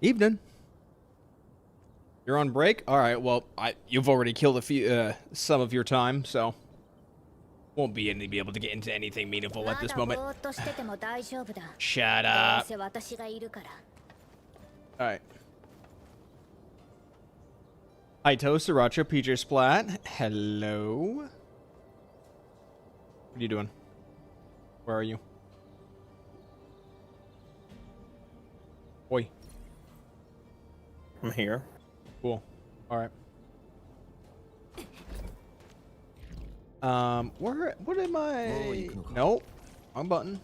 Evening. You're on break? All right. Well, you've already killed some of your time, so won't be able to get into anything meaningful at this moment. Shut up. All right. Haito, Sriracha, PJ Splat. Hello. What are you doing? Where are you? Oi. I'm here. Cool. All right. What am I? Nope. Wrong button.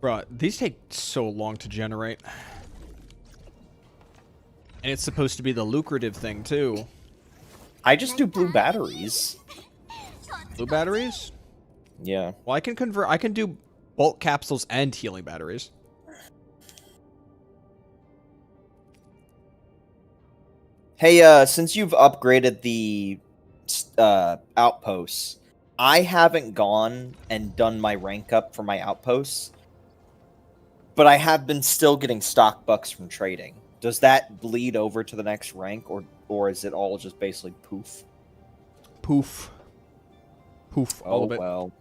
Bruh, these take so long to generate. And it's supposed to be the lucrative thing, too. I just do blue batteries. Blue batteries? Yeah. Well, I can do bulk capsules and healing batteries. Hey, since you've upgraded the outposts, I haven't gone and done my rank up for my outposts, but I have been still getting stock bucks from trading. Does that bleed over to the next rank, or is it all just basically poof? Poof. Poof. All of it. Well.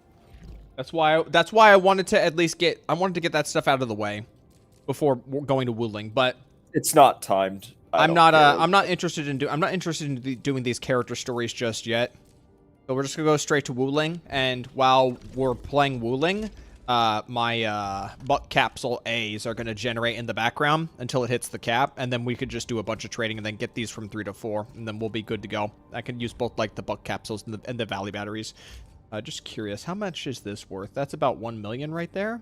That's why I wanted to at least get that stuff out of the way before going to Wuling, but it's not timed. I'm not interested in doing these character stories just yet. So we're just gonna go straight to Wuling, and while we're playing Wuling, my buck capsule A's are gonna generate in the background until it hits the cap, and then we could just do a bunch of trading and then get these from 3 to 4, and then we'll be good to go. I can use both like the buck capsules and the valley batteries. Just curious, how much is this worth? That's about 1 million right there.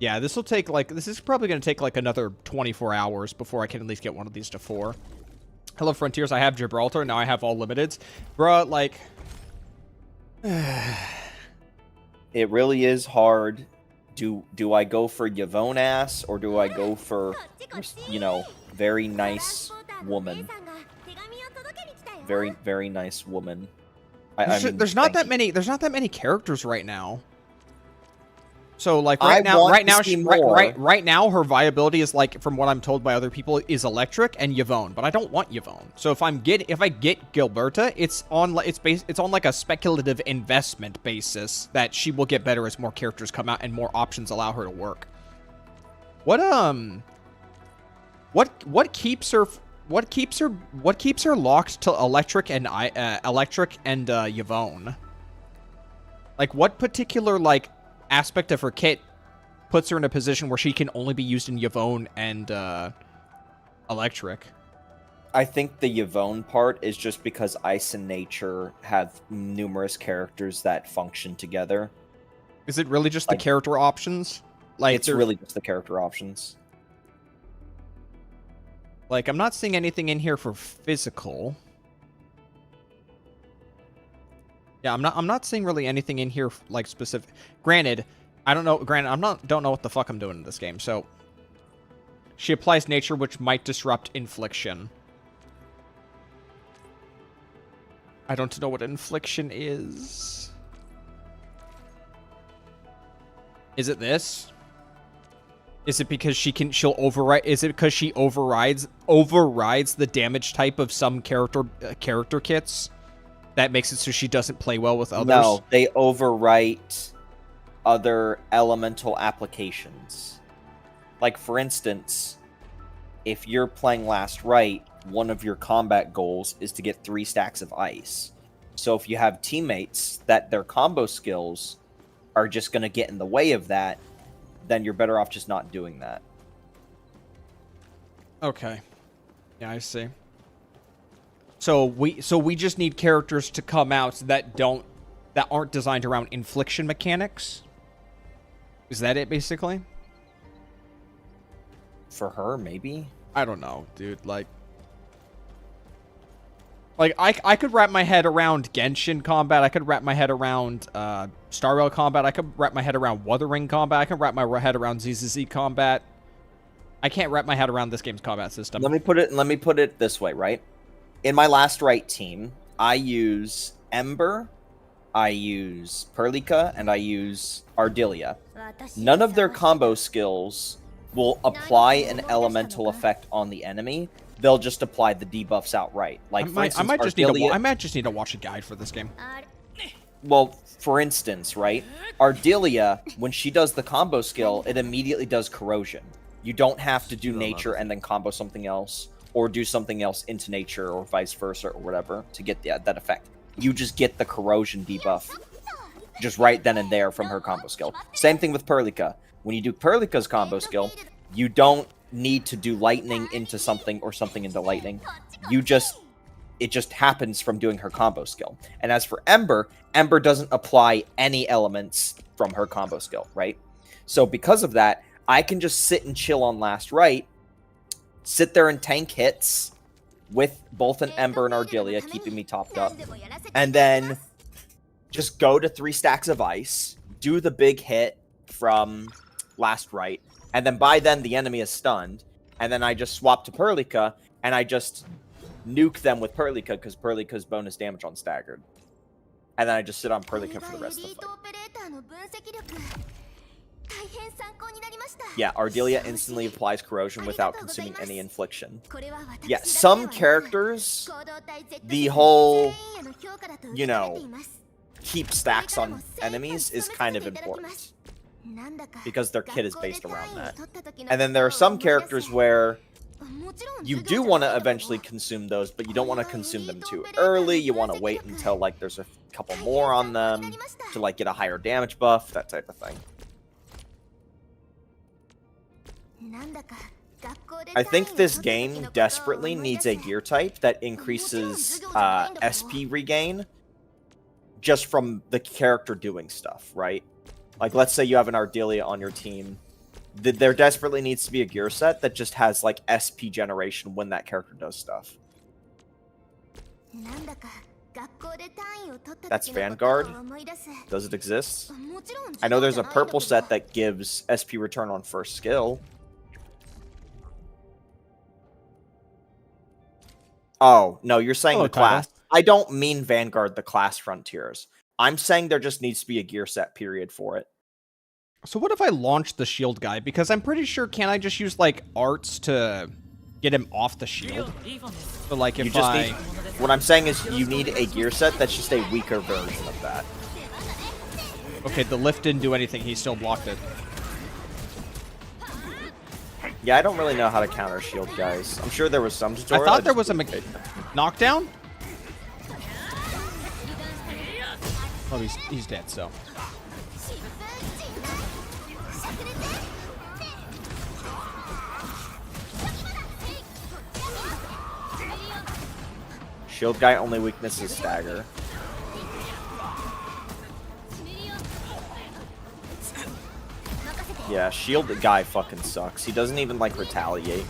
Yeah, this is probably going to take like another 24 hours before I can at least get one of these to 4. Hello, Frontiers. I have Gibraltar. Now I have all limiteds. Bruh, like... It really is hard. Do I go for Yvonne ass, or do I go for, you know, very nice woman? Very, very nice woman. There's not that many characters right now. So like right now her viability is like, from what I'm told by other people, is Electric and Yvonne, but I don't want Yvonne. So if I get Gilberta, it's on like a speculative investment basis that she will get better as more characters come out and more options allow her to work. What keeps her locked to Electric and Yvonne? Like what particular like aspect of her kit puts her in a position where she can only be used in Yvonne and Electric? I think the Yvonne part is just because Ice and Nature have numerous characters that function together. Is it really just the character options? Like it's really just the character options. Like I'm not seeing anything in here for physical. Yeah, I'm not seeing really anything in here like specific. Granted, don't know what the fuck I'm doing in this game. So she applies nature, which might disrupt infliction. I don't know what infliction is. Is it this? Is it because she'll override? Is it because she overrides the damage type of some character kits? That makes it so she doesn't play well with others? No, they overwrite other elemental applications. Like, for instance, if you're playing Last Right, one of your combat goals is to get 3 stacks of ice. So if you have teammates that their combo skills are just going to get in the way of that, then you're better off just not doing that. Okay. Yeah, I see. So we just need characters to come out that aren't designed around infliction mechanics? Is that it, basically? For her, maybe? I don't know, dude. Like I could wrap my head around Genshin combat. I could wrap my head around Star Rail combat. I could wrap my head around Wuthering combat. I could wrap my head around ZZZ combat. I can't wrap my head around this game's combat system. Let me put it this way, right? In my Last Right team, I use Ember, I use Perlica, and I use Ardelia. None of their combo skills will apply an elemental effect on the enemy. They'll just apply the debuffs outright. Like, for instance, I might just need to watch a guide for this game. Well, for instance, right? Ardelia, when she does the combo skill, it immediately does corrosion. You don't have to do nature and then combo something else, or do something else into nature, or vice versa, or whatever, to get that effect. You just get the corrosion debuff just right then and there from her combo skill. Same thing with Perlica. When you do Perlica's combo skill, you don't need to do lightning into something or something into lightning. It just happens from doing her combo skill. And as for Ember, Ember doesn't apply any elements from her combo skill, right? So because of that, I can just sit and chill on last right, sit there and tank hits with both an Ember and Ardelia, keeping me topped up, and then just go to 3 stacks of ice, do the big hit from last right, and then by then the enemy is stunned, and then I just swap to Perlica, and I just nuke them with Perlica, because Perlica's bonus damage on staggered. And then I just sit on Perlica for the rest of the fight. Yeah, Ardelia instantly applies corrosion without consuming any infliction. Yeah, some characters, the whole, you know, keep stacks on enemies is kind of important, because their kit is based around that. And then there are some characters where you do want to eventually consume those, but you don't want to consume them too early. You want to wait until, like, there's a couple more on them to, like, get a higher damage buff, that type of thing. I think this game desperately needs a gear type that increases SP regain just from the character doing stuff, right? Like, let's say you have an Ardelia on your team. There desperately needs to be a gear set that just has, like, SP generation when that character does stuff. That's Vanguard? Does it exist? I know there's a purple set that gives SP return on first skill. Oh, no, you're saying the class. I don't mean Vanguard, the class Frontiers. I'm saying there just needs to be a gear set period for it. So what if I launch the shield guy? Because I'm pretty sure, can't I just use, like, arts to get him off the shield? So, like, if what I'm saying is you need a gear set that's just a weaker version of that. Okay, the lift didn't do anything. He still blocked it. Yeah, I don't really know how to counter shield guys. I'm sure there was some tutorial. I thought there was a knockdown. Oh, he's dead, so. Shield guy only weakness is stagger. Yeah, shield guy fucking sucks. He doesn't even, like, retaliate.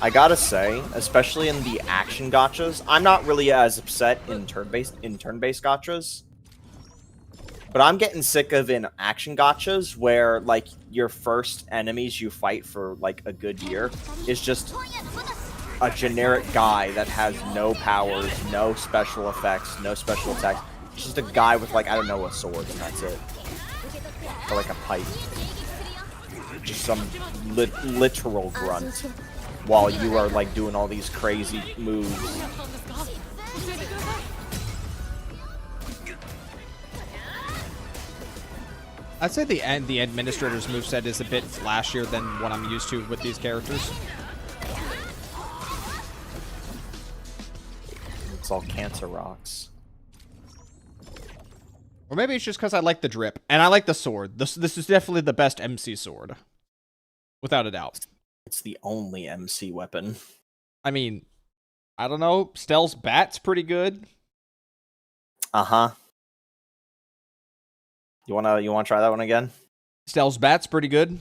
I gotta say, especially in the action gachas, I'm not really as upset in turn-based gachas. But I'm getting sick of in action gachas where, like, your first enemies you fight for, like, a good year is just a generic guy that has no powers, no special effects, no special attacks. It's just a guy with, like, I don't know, a sword, and that's it. Or, like, a pipe. Just some literal grunt while you are, like, doing all these crazy moves. I'd say the administrator's moveset is a bit flashier than what I'm used to with these characters. It's all cancer rocks. Or maybe it's just because I like the drip. And I like the sword. This is definitely the best MC sword. Without a doubt. It's the only MC weapon. I mean, I don't know. Stell's bat's pretty good. Uh-huh. You wanna try that one again? Stell's bat's pretty good.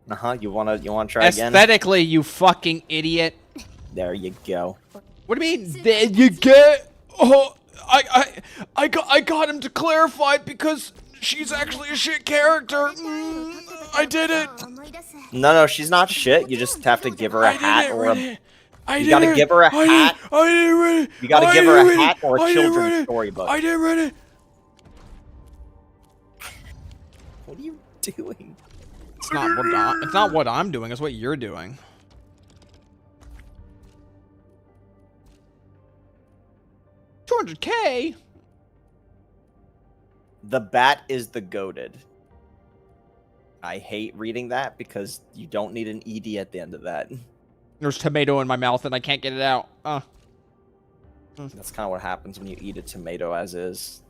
Uh-huh. You wanna try again? Aesthetically, you fucking idiot. There you go. What do you mean? There you go. Oh, I got him to clarify it because she's actually a shit character. I did it! No, she's not shit. You just have to give her a hat or a... You gotta didn't- give her a hat. I didn't read it! You gotta I give her didn't a read hat it! or a I didn't read children's it! storybook. I didn't read it! What are you doing? It's not what I'm doing, it's what you're doing. $200K? The bat is the goated. I hate reading that because you don't need an ED at the end of that. There's tomato in my mouth and I can't get it out. That's kind of what happens when you eat a tomato as is.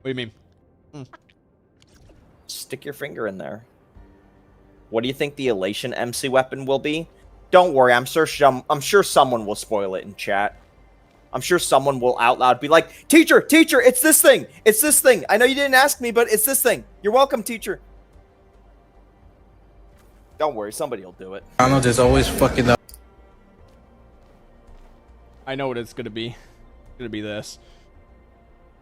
What do you mean? Stick your finger in there. What do you think the elation MC weapon will be? Don't worry, I'm sure someone will spoil it in chat. I'm sure someone will out loud be like, teacher, it's this thing. It's this thing. I know you didn't ask me, but it's this thing. You're welcome, teacher. Don't worry, somebody will do it. I know there's always fucking up. I know what it's gonna be. It's gonna be this.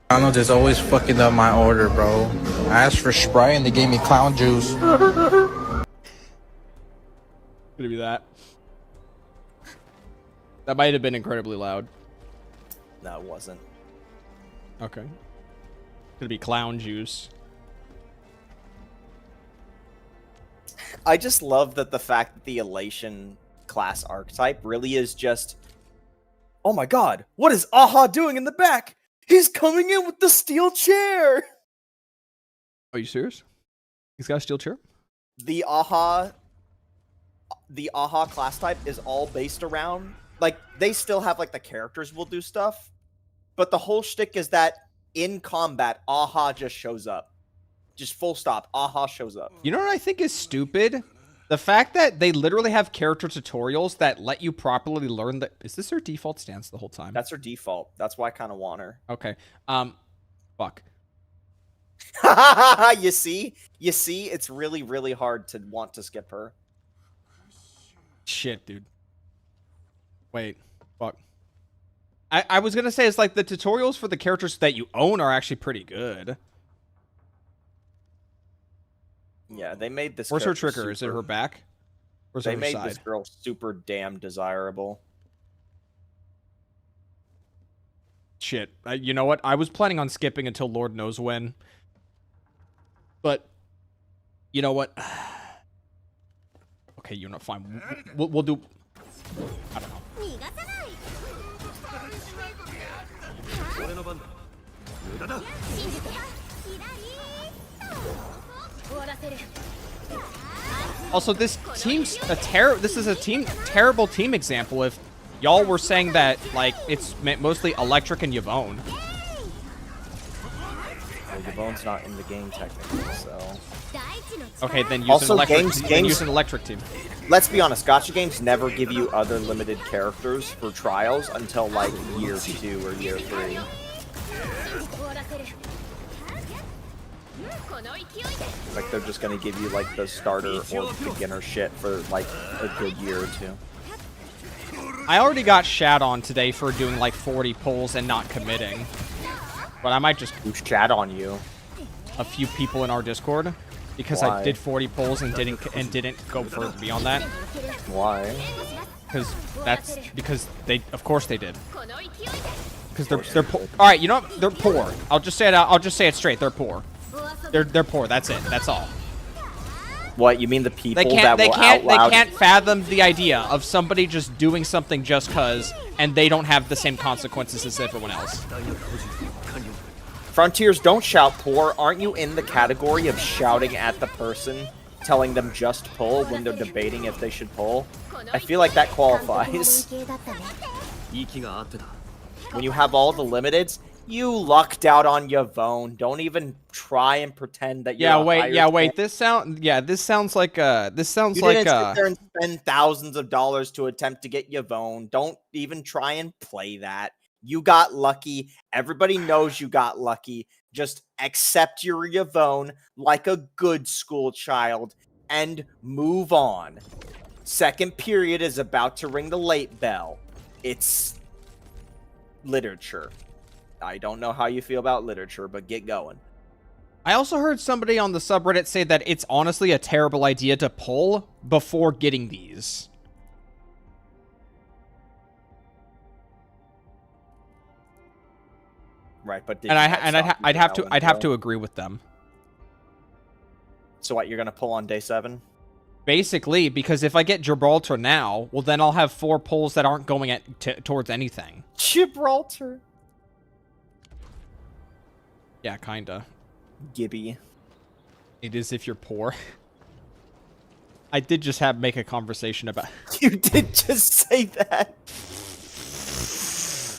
I know there's always fucking up my order, bro. I asked for Sprite and they gave me clown juice. It's gonna be that. That might have been incredibly loud. No, it wasn't. Okay. It's gonna be clown juice. I just love that the fact that the elation class archetype really is just, oh my god, what is Aha doing in the back? He's coming in with the steel chair! Are you serious? He's got a steel chair? The Aha class type is all based around, like, they still have, like, the characters will do stuff, but the whole shtick is that in combat, Aha just shows up. Just full stop, Aha shows up. You know what I think is stupid? The fact that they literally have character tutorials that let you properly learn the... Is this her default stance the whole time? That's her default. That's why I kind of want her. Okay. Fuck. You see? You see? It's really, really hard to want to skip her. Shit, dude. Wait. Fuck. I was gonna say, it's like the tutorials for the characters that you own are actually pretty good. Yeah, they made this. Where's her trigger? Is it her back? Where's they her made side? this girl super damn desirable. Shit. You know what? I was planning on skipping until Lord knows when. But, you know what? Okay, you're not fine. We'll do... I don't know. Also, this team's this is a terrible team example if y'all were saying that, like, it's mostly Electric and Yvonne. Well, Yvonne's not in the game technically, so... Okay, then use Also, use an electric team. Let's be honest, gacha games never give you other limited characters for trials until, like, year 2 or year 3. Like, they're just gonna give you, like, the starter or beginner shit for, like, a good year or 2. I already got shat on today for doing, like, 40 pulls and not committing. But I might just... Who shat on you? A few people in our Discord. Because Why? I did 40 pulls and didn't go further beyond that. Why? Because they, of course they did. Because they're poor. All right, you know what? They're poor. I'll just say it straight. They're poor. They're poor. That's it. That's all. What, you mean the people They that will out loud... can't fathom the idea of somebody just doing something just cause, and they don't have the same consequences as everyone else. Frontiers, don't shout poor. Aren't you in the category of shouting at the person, telling them just pull when they're debating if they should pull? I feel like that qualifies. When you have all the limiteds, you lucked out on Yvonne. Don't even try and pretend that you're wait. This sounds like you didn't sit there and spend thousands of dollars to attempt to get Yvonne. Don't even try and play that. You got lucky. Everybody knows you got lucky. Just accept your Yvonne like a good school child and move on. Second period is about to ring the late bell. It's literature. I don't know how you feel about literature, but get going. I also heard somebody on the subreddit say that it's honestly a terrible idea to pull before getting these. Right, but And I'd have to agree with them. So what, you're gonna pull on day 7? Basically, because if I get Gibraltar now, well then I'll have 4 pulls that aren't going towards anything. Gibraltar. Yeah, kinda. Gibby. It is if you're poor. I did just make a conversation about... You did just say that.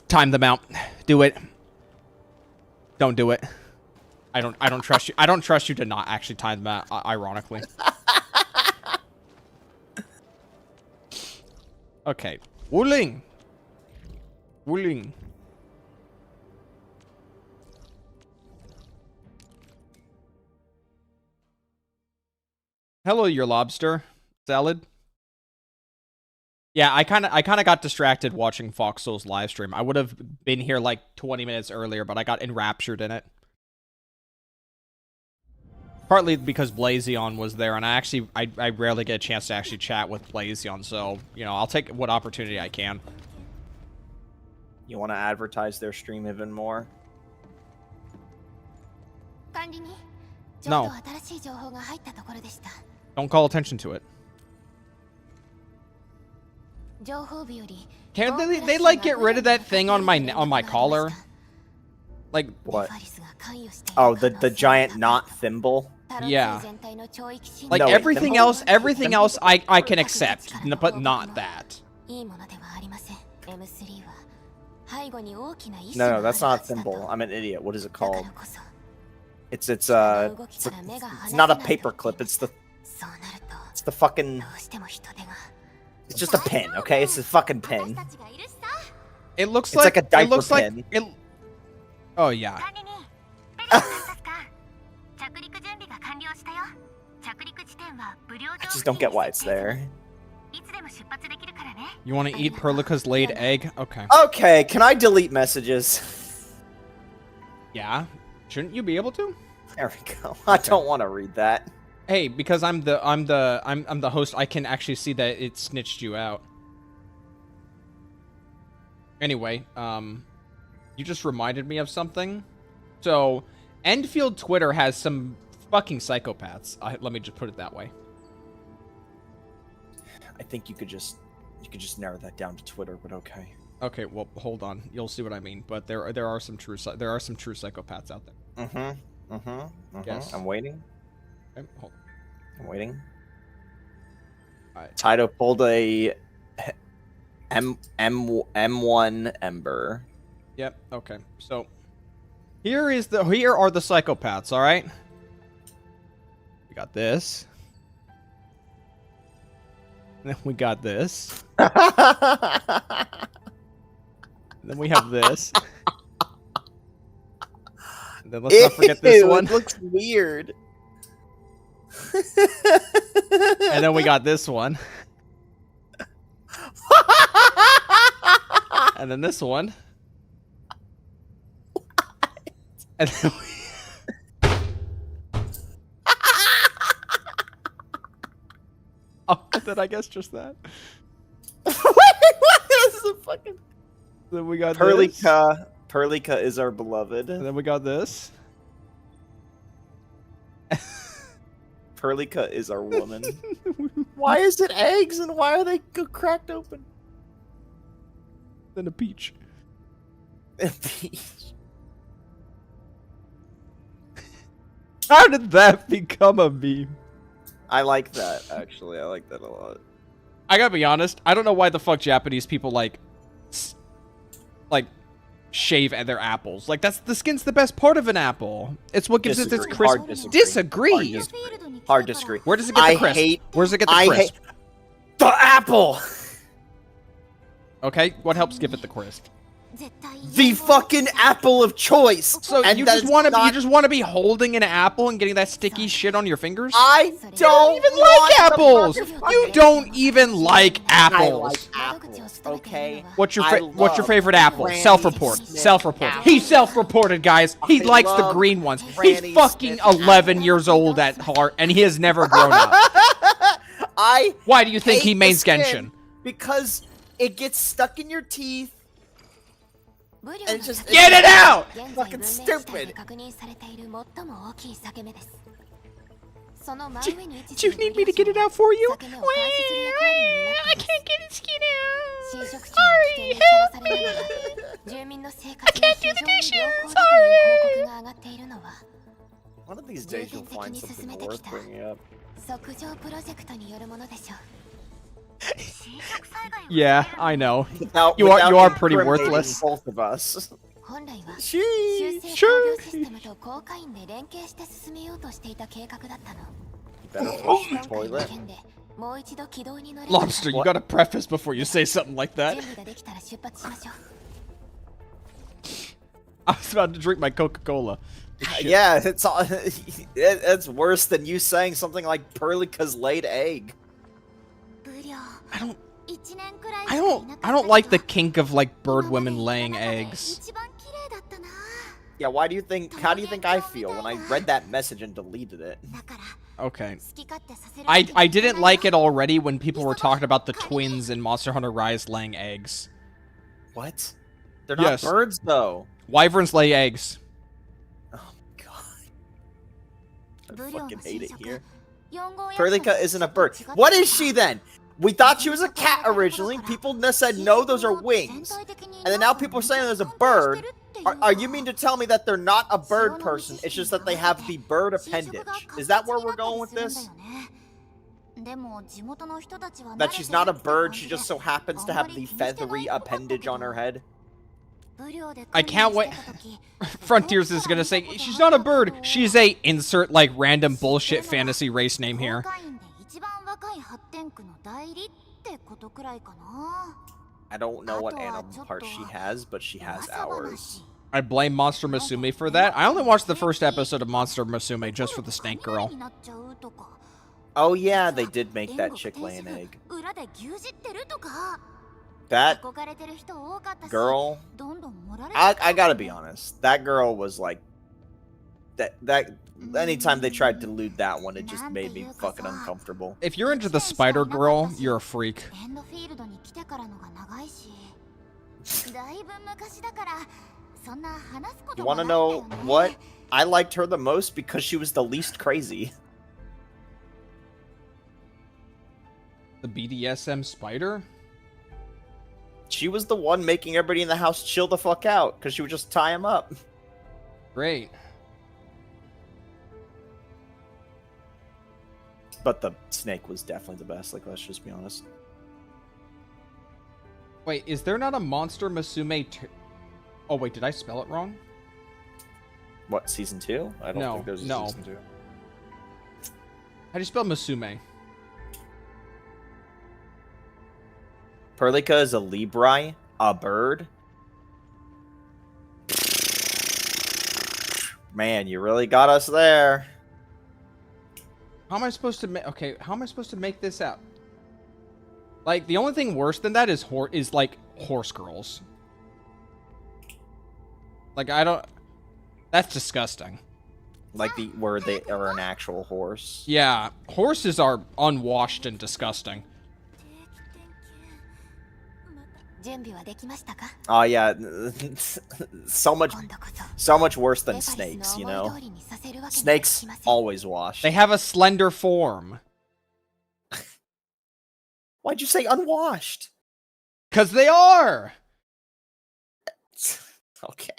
Time them out. Do it. Don't do it. I don't trust you. I don't trust you to not actually time them out, ironically. Okay. Wuling. Wuling. Hello, your lobster salad. Yeah, I kind of got distracted watching Fox Soul's live stream. I would have been here like 20 minutes earlier, but I got enraptured in it. Partly because Blazion was there, and I rarely get a chance to actually chat with Blazion, so, you know, I'll take what opportunity I can. You want to advertise their stream even more? No. Don't call attention to it. Can't they like get rid of that thing on my collar? Like what? Oh, the giant knot thimble. Yeah. Like No, everything thimble? else I can accept, but not that. No, that's not a thimble. I'm an idiot. What is it called? It's not a paper clip. It's the fucking. It's just a pin, okay? It's a fucking pin. It looks It's like like a diaper it looks pin. like it. Oh yeah. I just don't get why it's there. You want to eat Perlica's laid egg? Okay. Okay, can I delete messages? Yeah. Shouldn't you be able to? There we go. I don't want to read that. Hey, because I'm the host, I can actually see that it snitched you out. Anyway, you just reminded me of something. So, Endfield Twitter has some fucking psychopaths. Let me just put it that way. I think you could just narrow that down to Twitter, but okay. Okay, well, hold on. You'll see what I mean. But there are some true psychopaths out there. Yes. I'm waiting. Okay, hold on. I'm waiting. Alright. Taito pulled a M1 Ember. Yep. Okay. So here are the psychopaths. All right. We got this. And then we got this. And then we have this. And then let's not forget this one. It looks weird. And then we got this one. And then this one. And then oh, and then I guess just that. Wait, what? This is a fucking. Then we got Perlica. this. Perlica is our beloved. And then we got this. Perlica is our woman. Why is it eggs and why are they cracked open? Then a peach. How did that become a meme? I like that, actually. I like that a lot. I gotta be honest. I don't know why the fuck Japanese people like shave their apples. Like the skin's the best part of an apple. It's what gives it its crisp. Hard Disagree. Hard disagree. Where does it get the crisp? Where does it get the crisp? The apple. Okay, what helps give it the crisp? The fucking apple of choice. So And you that's just want to not- you just want to be holding an apple and getting that sticky shit on your fingers? I You don't even want like the apples. motherfucking- You don't even like I apples. like apples, okay? What's your I what's your love favorite apple? Granny Self-report. Smith Self-report. apples. He self-reported, guys. He I likes the love green ones. Granny He's fucking Smith 11 years old at heart, and he has never grown up. Why do you think hate he the mains skin Genshin? Because it gets stuck in your teeth. And just Get it out! Fucking stupid. Do you need me to get it out for you? I can't get his skin out. Sorry, help me. I can't do the dishes. Sorry. One of these days you'll find something worth bringing up. Yeah, I know. Without- You are without pretty incriminating worthless. Both of us. 本来は Sheesh. 修正工業システムと公会員で連携して進めようとしていた計画だったの。 Better 今 flush the 回の toilet. 件でもう一度軌道に乗れば Lobster, you gotta preface before you say something like that. 準備ができたら出発しましょう。 I was about to drink my Coca-Cola. Yeah, it's all, it's worse than you saying something like Perlica's laid egg. 無料 I don't 1年くらい I しかいなかった don't like the kink of like bird women laying 今まで eggs. 一番綺麗だったな。 Yeah, why do you think? How do you think I feel when I read that message and deleted it? だから Okay. 好き勝手させる I わけに I いかない didn't like it already when people were talking about the twins in Monster Hunter Rise laying eggs. What? They're not Yes. birds though. Wyverns lay eggs. Oh my god. I 無料の fucking 侵 hate it 食 here. 4号 Perlica isn't a bird. What is she then? We thought she was a cat originally. People said no, those are wings. And then now people are saying there's a bird. Are you mean to tell me that they're not a bird person? It's just that they have the bird appendage. Is that where we're going with this? That she's not a bird, she just so happens to have the feathery appendage on her head? I can't wait. Frontiers is gonna say she's not a bird. She's a insert like random bullshit fantasy race name here. I don't know what animal part she has, but she has ours. I blame Monster Musume for that. I only watched the first episode of Monster Musume just for the Snake Girl. Oh yeah, they did make that chick lay an egg. That girl, I gotta be honest. That girl was like, that anytime they tried to elude that one, it just made me fucking uncomfortable. If you're into the Spider Girl, you're a freak. You wanna know what? I liked her the most because she was the least crazy. The BDSM spider? She was the one making everybody in the house chill the fuck out because she would just tie him up. Great. But the snake was definitely the best, like, let's just be honest. Wait, is there not a Monster Musume Oh, wait, did I spell it wrong? What, season 2? I don't No, think there's a no. season 2. How do you spell Musume? Perlica is a Libri, a bird. Man, you really got us there. How am I supposed to make... Okay, how am I supposed to make this out? Like, the only thing worse than that is like, horse girls. Like, I don't... That's disgusting. Like where they are an actual horse. Yeah, horses are unwashed and disgusting. Oh yeah, so much worse than snakes, you know? Snakes always wash. They have a slender form. Why'd you say unwashed? 'Cause they are! Okay.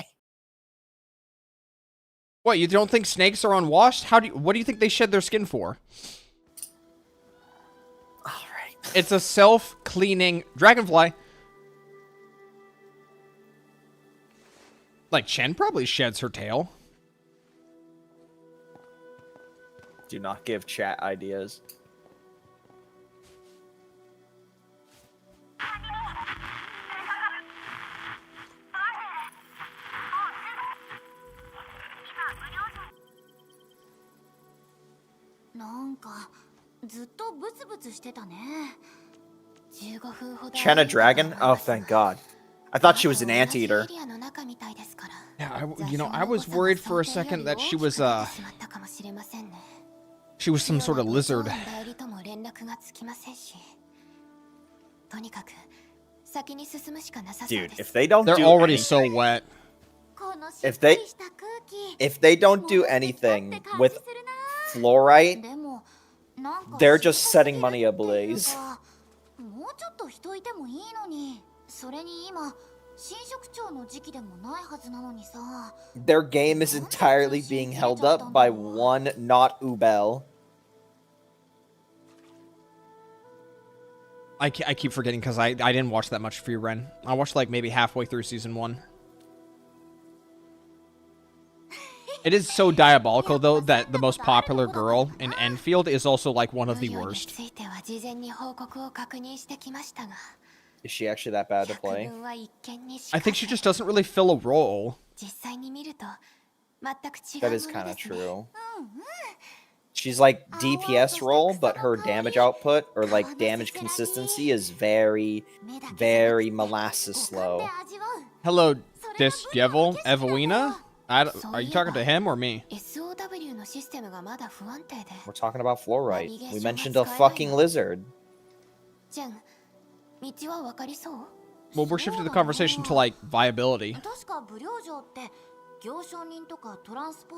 What, you don't think snakes are unwashed? What do you think they shed their skin for? Alright. It's a self-cleaning dragonfly. Like, Chen probably sheds her tail. Do not give chat ideas. なんかずっとブツブツしてたね。15分ほど Chena Dragon? Oh, thank God. I thought she was an anteater. Yeah, I was worried for a second that she was some sort of lizard. Dude, if they don't They're do already anything, so wet. if they don't do anything with fluorite, they're just setting money ablaze. もうちょっと人いてもいいのに。それに今新職長の時期でもないはずなのにさ。Their game is entirely being held up by one not Ubel. I keep forgetting because I didn't watch that much for you, Ren. I watched like maybe halfway through season 1. It is so diabolical though that the most popular girl in Endfield is also like one of the worst. Is she actually that bad to play? I think she just doesn't really fill a role. That is kind of true. She's like DPS role, but her damage output or like damage consistency is very, very molasses slow. Hello, Disgevel, Evelina? Are you talking to him or me? We're talking about fluorite. We mentioned a fucking lizard. Well, we're shifting the conversation to like viability.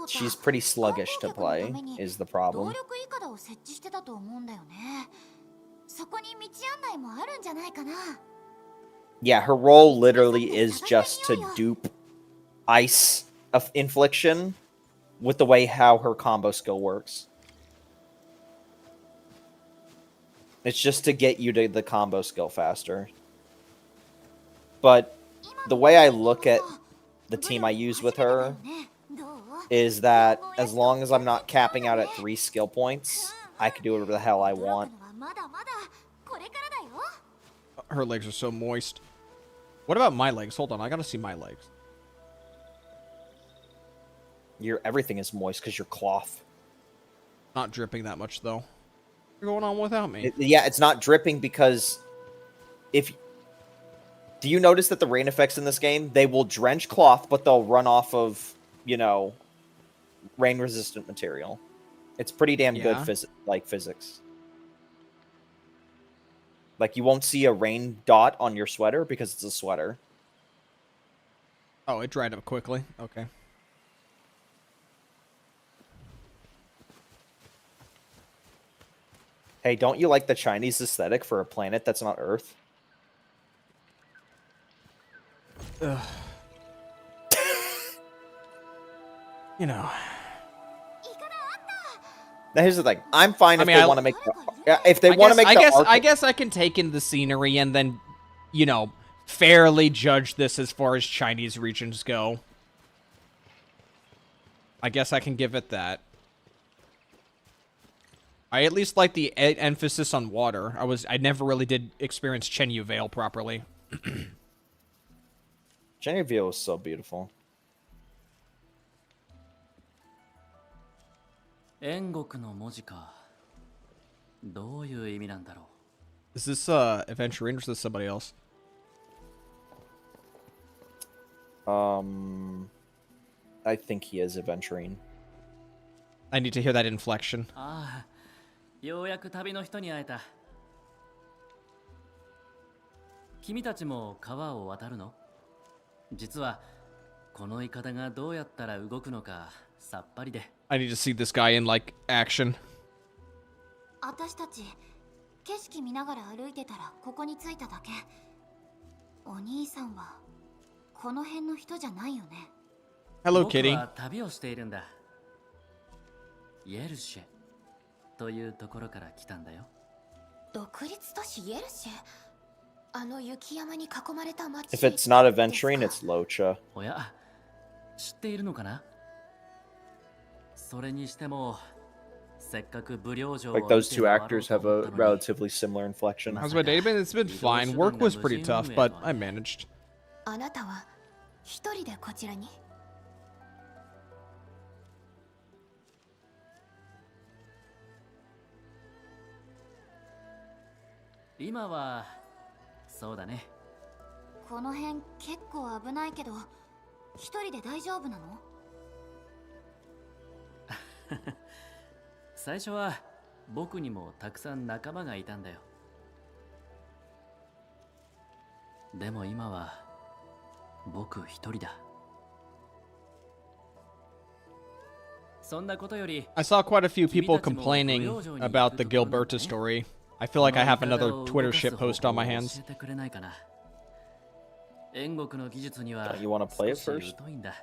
She's pretty sluggish to play, is the problem. Yeah, her role literally is just to dupe ice of infliction with the way how her combo skill works. It's just to get you to the combo skill faster. But the way I look at the team I use with her is that as long as I'm not capping out at 3 skill points, I can do whatever the hell I want. Her legs are so moist. What about my legs? Hold on, I gotta see my legs. Everything is moist because you're cloth. Not dripping that much though. What's going on without me? Yeah, it's not dripping because do you notice that the rain effects in this game, they will drench cloth, but they'll run off of, rain-resistant material. It's pretty damn good physics. Like, you won't see a rain dot on your sweater because it's a sweater. Oh, it dried up quickly. Okay. Hey, don't you like the Chinese aesthetic for a planet that's not Earth? Ugh. Now, here's the thing. I'm fine if they want to make. If they want to make. I guess I can take in the scenery and then, fairly judge this as far as Chinese regions go. I guess I can give it that. I at least like the emphasis on water. I never really did experience Chenyu Vale properly. Chenyu Vale was so beautiful. Is this Aventurine or is this somebody else? I think he is Aventurine. I need to hear that inflection. ようやく旅の人に会えた。君たちも川を渡るの？実はこのイカダがどうやったら動くのかさっぱりで。I need to see this guy in like action. 私たち景色見ながら歩いてたらここに着いただけ。お兄さんはこの辺の人じゃないよね。Hello, Kitty. 僕は旅をしているんだ。イエルシェ。というところから来たんだよ。独立都市イエルシェ。あの雪山に囲まれた町。If it's not Aventurine, it's Locha. おや、知っているのかな？それにしても、せっかく武領城を Like those two actors have a relatively similar inflection. How's my day been? It's been fine. Work was pretty tough, but I managed. あなたは一人でこちらに？今はそうだね。この辺結構危ないけど、一人で大丈夫なの？最初は僕にもたくさん仲間がいたんだよ。でも今は僕一人だ。そんなことより I saw quite a few people complaining about the Gilberta story. I feel like I have another Twitter shitpost on my hands. 教えてくれないかな。煉獄の技術には Don't you wanna play it 少し first? 疎いんだ。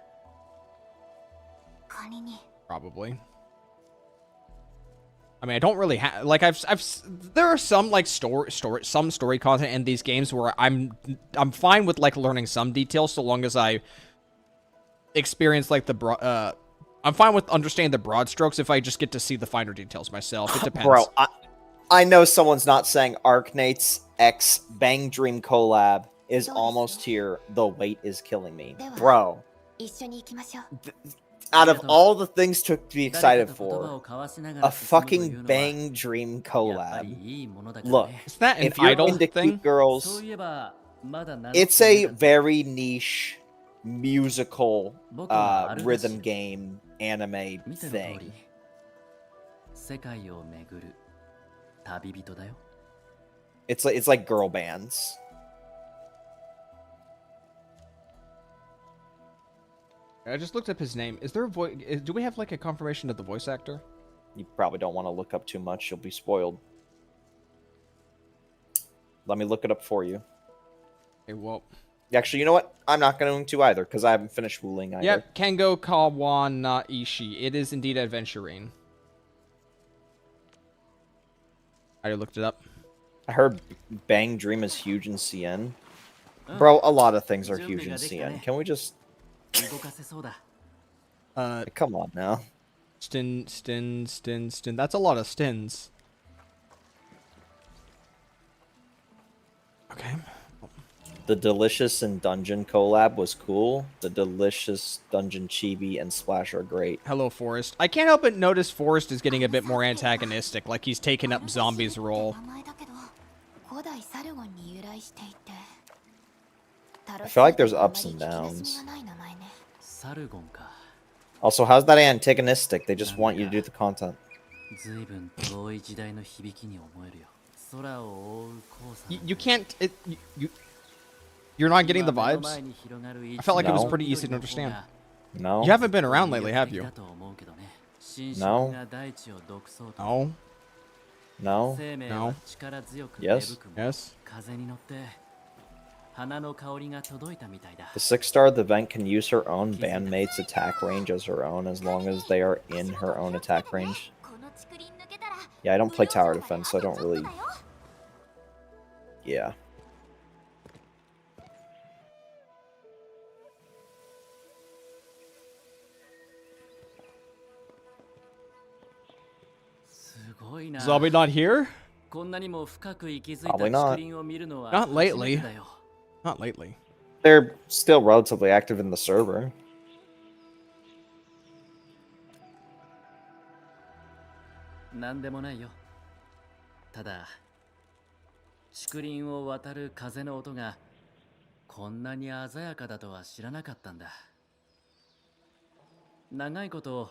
仮に Probably. I mean, I don't really have like there are some like some story content in these games where I'm fine with like learning some details so long as I experience like the I'm fine with understanding the broad strokes if I just get to see the finer details myself. It depends. Bro, I know someone's not saying Arknights X Bang Dream collab is almost here. The wait is killing me. Bro, 一緒に行きましょう。 out of all the things to be excited for, a fucking Bang Dream やっぱ collab. りいいものだから Look, ね。 Is that an if you're idol into thing? cute girls, そういえばまだ名乗って it's a なかった。 very niche musical 僕はあるらしい。 rhythm game anime 見ての通 thing. り、世界を巡る旅人だよ。 It's like girl bands. I just looked up his name. Is there a voice? Do we have like a confirmation of the voice actor? You probably don't want to look up too much. You'll be spoiled. Let me look it up for you. Okay, well, Actually, you know what? I'm not going to either because I haven't finished Wuling either. yep, Kengo Kawana Ishii. It is indeed adventuring. I already looked it up. I heard Bang Dream is huge in CN. Bro, a lot of things are huge in CN. Can we just... 動かせそうだ。 Come on now. Stin. That's a lot of stins. Okay. The Delicious and Dungeon collab was cool. The Delicious, Dungeon Chibi, and Splash are great. Hello, Forrest. I can't help but notice Forrest is getting a bit more antagonistic, like he's taking up Zombie's role. 名前だけど、古代サルゴンに由来していて。 I feel like there's ups and downs. サルゴンか。 Also, how's that antagonistic? They just want you to do the content. ずいぶん遠い時代の響きに思えるよ。空を覆う黄砂。 You can't. You're not getting the 今目の vibes? 前に広がる I felt like it was No. pretty easy to understand. No? You haven't been around lately, have you? だと思うけどね。 No. 神職が大地を独走と No. No? 生命は力強く Yes. 芽吹くも Yes. 風に乗って花の香りが届いたみたいだ。 The 6-star of the event can use her own bandmate's attack range as her own as long as they are in her own attack range. Yeah, I don't play tower defense, so I don't really... Yeah. Zombie not here? こんなにも深く息づいた Probably not. 竹林を見るのは Not 初めて lately. だよ。 Not lately. They're still relatively active in the server. なんでもないよ。ただ、竹林を渡る風の音がこんなに鮮やかだとは知らなかったんだ。長いこと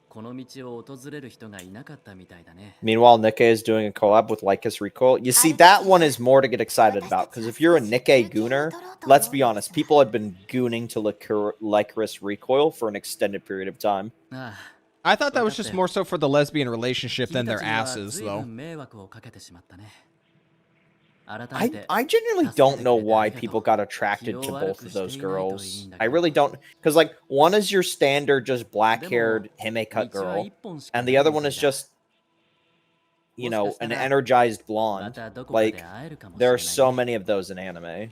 この道を訪れる人がいなかったみたいだね。 Meanwhile, Nikkei is doing a collab with Lycus Recoil. You see, that one is more to get excited about, because if you're a Nikkei gooner, let's be honest, people have been gooning to Lycus Recoil for an extended period of time. ああ、 I thought that was just more so for the lesbian relationship than their 君たちには asses, 随分 though. 迷惑をかけてしまったね。改めて I genuinely don't know why people got attracted to both of those girls. I really don't, because like one is your standard just black-haired hime cut girl, and the other one is just, you know, an energized blonde. Like there are so many of those in anime.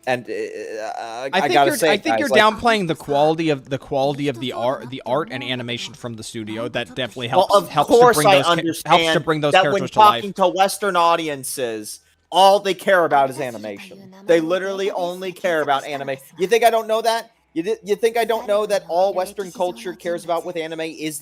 And I gotta say, I think guys, you're like, downplaying the quality of the art and animation from the studio. That definitely well, helps. of helps course, to bring I those understand helps to bring those that when characters to life. talking to Western audiences, all they care about is animation. They literally only care about anime. You think I don't know that? You think I don't know that all Western culture cares about with anime is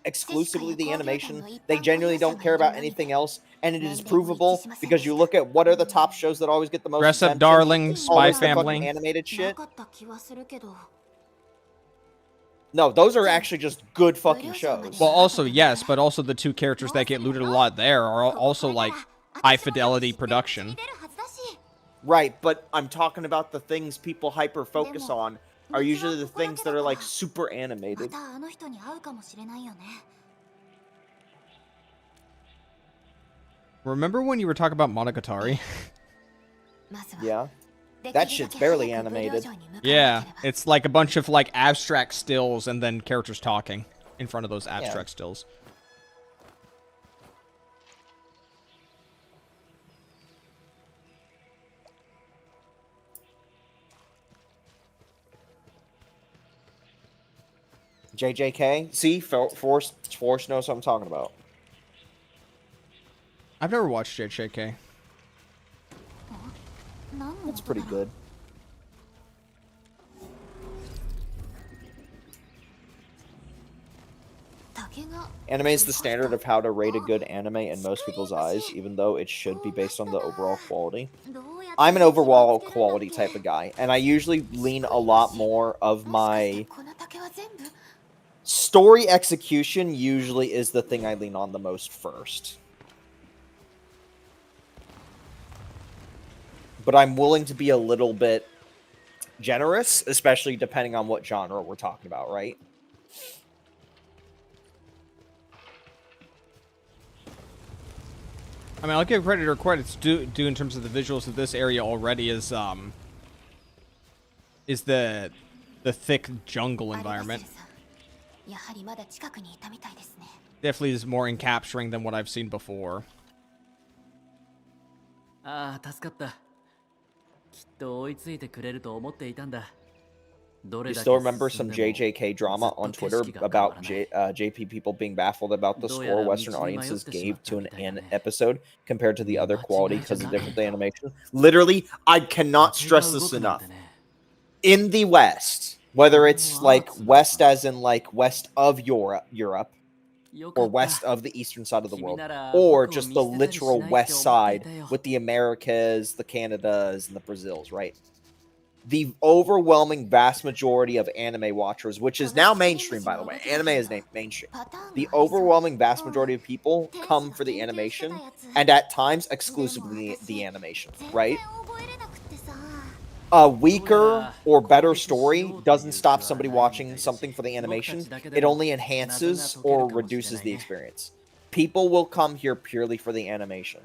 exclusively the animation? They genuinely don't care about anything else, and it is provable because you look at what are the top shows that always get the most Dress Up attention. Darling, It's Spy always the fucking Family. animated shit. なかった気はするけど No, those are actually just good fucking shows. Well, also, yes, but also the two characters that get looted a lot there are also, like, high-fidelity production. Right, but I'm talking about the things people hyper-focus on are usually the things that are, like, super ま animated. たあの人に会うかもしれないよね Remember when you were talking about Monogatari? まずは Yeah. できる That だけ shit's 早く barely ブリオ animated. 城に向かわなければ Yeah, it's like a bunch of, like, abstract stills and then characters talking in front of those abstract stills. JJK? See? Force knows what I'm talking about. I've never watched JJK. 何の It's 音だ pretty ろう good. Anime is the standard of how to rate a good anime in most people's eyes, even though it should be based on the overall quality. どうやって I'm an overall 見つけるんだっけ quality type of guy, and I usually lean a lot more of もしかして my この竹は全部 story execution usually is the thing I lean on the most first. But I'm willing to be a little bit generous, especially depending on what genre we're talking about, right? I mean, I'll give credit where credit's due in terms of the visuals of this area already is the thick jungle アルバセル environment. さんやはりまだ近くにいたみたいですね Definitely is more encapturing than what I've seen before. ああ、助かった。きっと追いついてくれると思っていたんだ。ど You れだ still け remember 進ん some でも JJK drama on Twitter about JP people being baffled about the score Western audiences gave to an episode compared to the other quality because of different animation? Literally, I cannot stress this enough. In the West, whether it's like West as in like west of Europe, or west of the eastern side of the world, or just the literal west side with the Americas, the Canadas, and the Brazils, right? The overwhelming vast majority of anime watchers, which is now mainstream, by the way, anime is mainstream. The overwhelming vast majority of people come for the animation, and at times exclusively the animation, right? 全然覚えれなくってさ A weaker or better story doesn't stop somebody watching something for the animation. It only enhances or reduces the experience. People will come here purely for the animation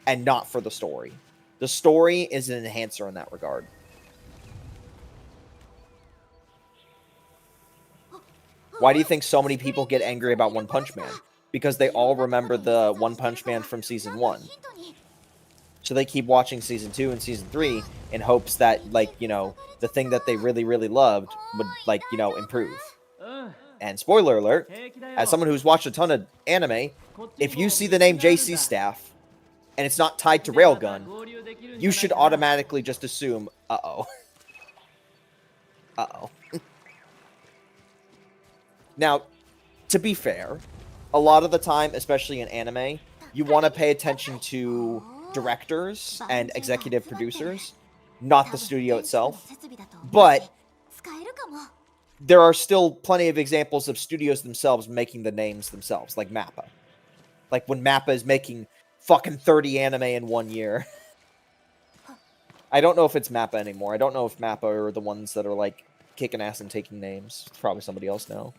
and not for the story. The story is an enhancer in that regard. Why do you think so many people get angry about One Punch Man? Because they all remember the One Punch Man from Season 1. So they keep watching Season 2 and Season 3 in hopes that, like, you know, the thing that they really, really loved would, like, you know, improve. And spoiler alert, as someone who's watched a ton of anime, if you see the name JC Staff, and it's not tied to Railgun, you should automatically just assume, uh-oh. Uh-oh. Now, to be fair, a lot of the time, especially in anime, you want to pay attention to directors and executive producers, not the studio itself. But there are still plenty of examples of studios themselves making the names themselves, like Mappa. Like when Mappa is making fucking 30 anime in 1 year. I don't know if it's Mappa anymore. I don't know if Mappa are the ones that are like kicking ass and taking names. It's probably somebody else now.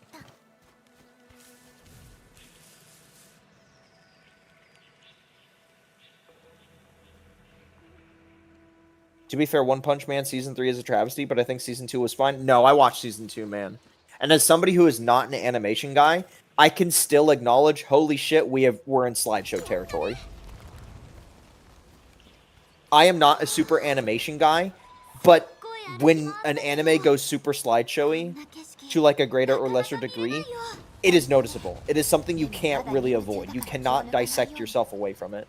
To be fair, One Punch Man Season 3 is a travesty, but I think Season 2 was fine. No, I watched Season 2, man. And as somebody who is not an animation guy, I can still acknowledge, holy shit, we're in slideshow territory. I am not a super animation guy, but when an anime goes super slideshowy, to like a greater or lesser degree, it is noticeable. It is something you can't really avoid. You cannot dissect yourself away from it.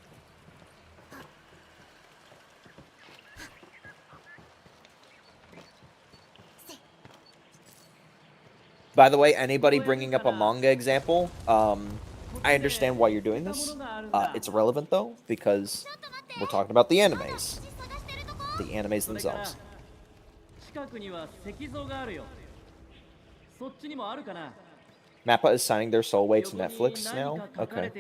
By the way, anybody bringing up a manga example, I understand why you're doing this. It's irrelevant though, because we're talking about the animes. The animes themselves. 近くには石像があるよ。そっちにもあるかな。 Mappa is signing their soul away to Netflix now? Okay.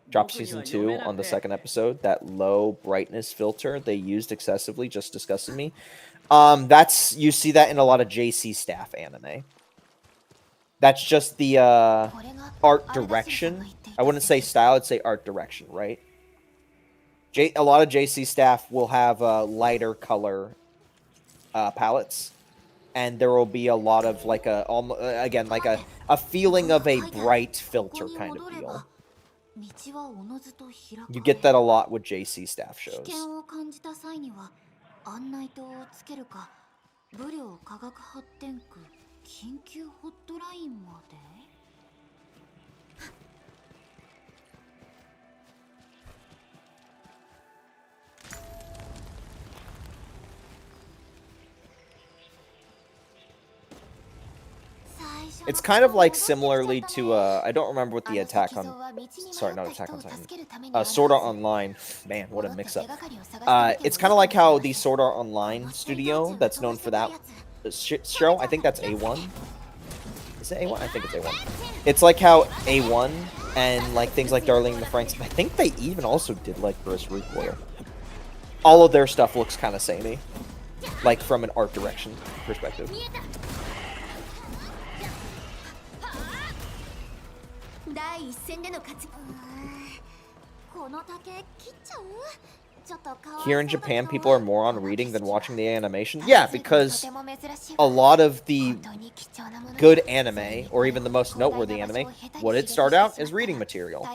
Drop season 2 on the second episode. That low brightness filter they used excessively just disgusted me. That's, you see that in a lot of JC staff anime. That's just the art direction. I wouldn't say style, I'd say art direction, right? A lot of JC staff will have lighter color palettes, and there will be a lot of like again like a feeling of a bright filter kind of deal. You get that a lot with JC staff shows. 案内灯をつけるか、武量科学発展区緊急ホットラインまで。 It's kind of like similarly to I don't remember what the Attack on, sorry, not Attack on Titan, Sword Art Online. Man, what a mix-up. It's kind of like how the Sword Art Online studio that's known for that show, I think that's A1. Is it A1? I think it's A1. It's like how A1 and like things like Darling in the Franxx, I think they even also did like Burst Recoil. All of their stuff looks kind of samey, like from an art direction perspective. Here in Japan, people are more on reading than watching the animation. Yeah, because a lot of the good anime, or even the most noteworthy anime, what it start out as reading material.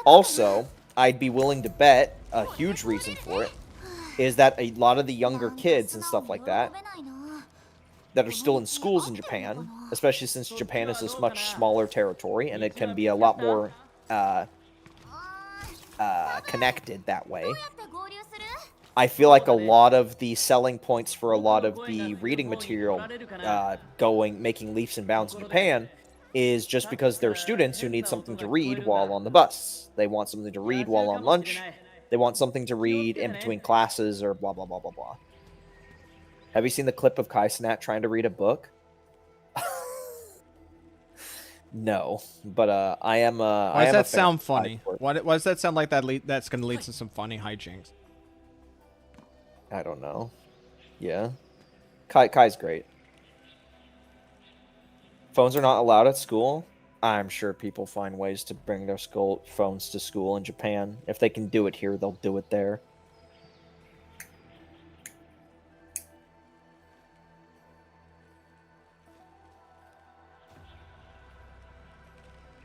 Also, I'd be willing to bet a huge reason for it is that a lot of the younger kids and stuff like that that are still in schools in Japan, especially since Japan is this much smaller territory and it can be a lot more connected that way. I feel like a lot of the selling points for a lot of the reading material making leaps and bounds in Japan is just because they're students who need something to read while on the bus. They want something to read while on lunch. They want something to read in between classes or blah, blah, blah, blah, blah. Have you seen the clip of Kai Cenat trying to read a book? No, but I am. Why does that sound funny? Why does that sound like that's going to lead to some funny hijinks? I don't know. Yeah, Kai's great. Phones are not allowed at school. I'm sure people find ways to bring their phones to school in Japan. If they can do it here, they'll do it there.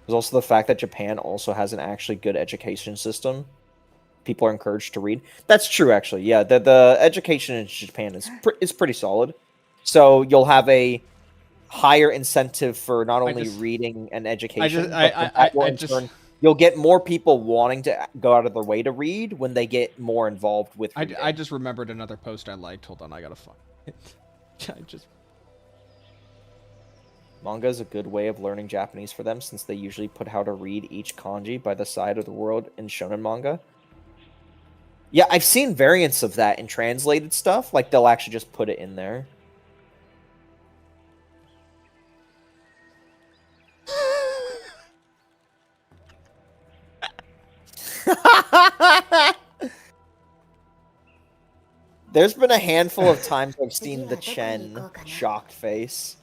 There's also the fact that Japan also has an actually good education system. People are encouraged to read. That's true, actually. Yeah, the education in Japan is pretty solid. So you'll have a higher incentive for not only reading and education, but you'll get more people wanting to go out of their way to read when they get more involved with reading. I just remembered another post I liked. Hold on, I gotta find it. Manga is a good way of learning Japanese for them, since they usually put how to read each kanji by the side of the word in shonen manga. Yeah, I've seen variants of that in translated stuff. Like, they'll actually just put it in there. There's been a handful of times I've seen the Chen shocked face.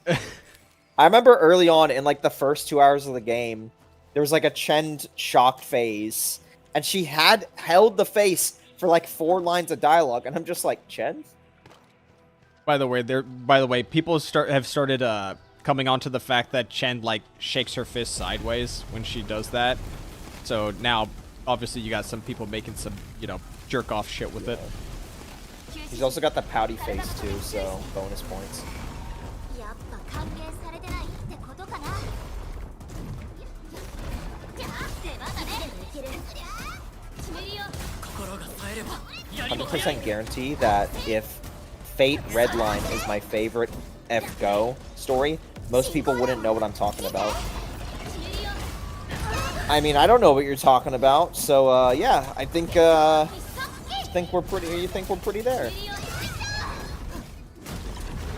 I remember early on in like the first 2 hours of the game, there was like a Chen shocked phase, and she had held the face for like 4 lines of dialogue, and I'm just like, Chen? By the way, people have started coming onto the fact that Chen like shakes her fist sideways when she does that. So now, obviously, you got some people making some, jerk off shit with it. He's also got the pouty face too, so bonus points. 100% guarantee that if Fate Redline is my favorite F-Go story, most people wouldn't know what I'm talking about. I mean, I don't know what you're talking about, so yeah, I think we're pretty. You think we're pretty there?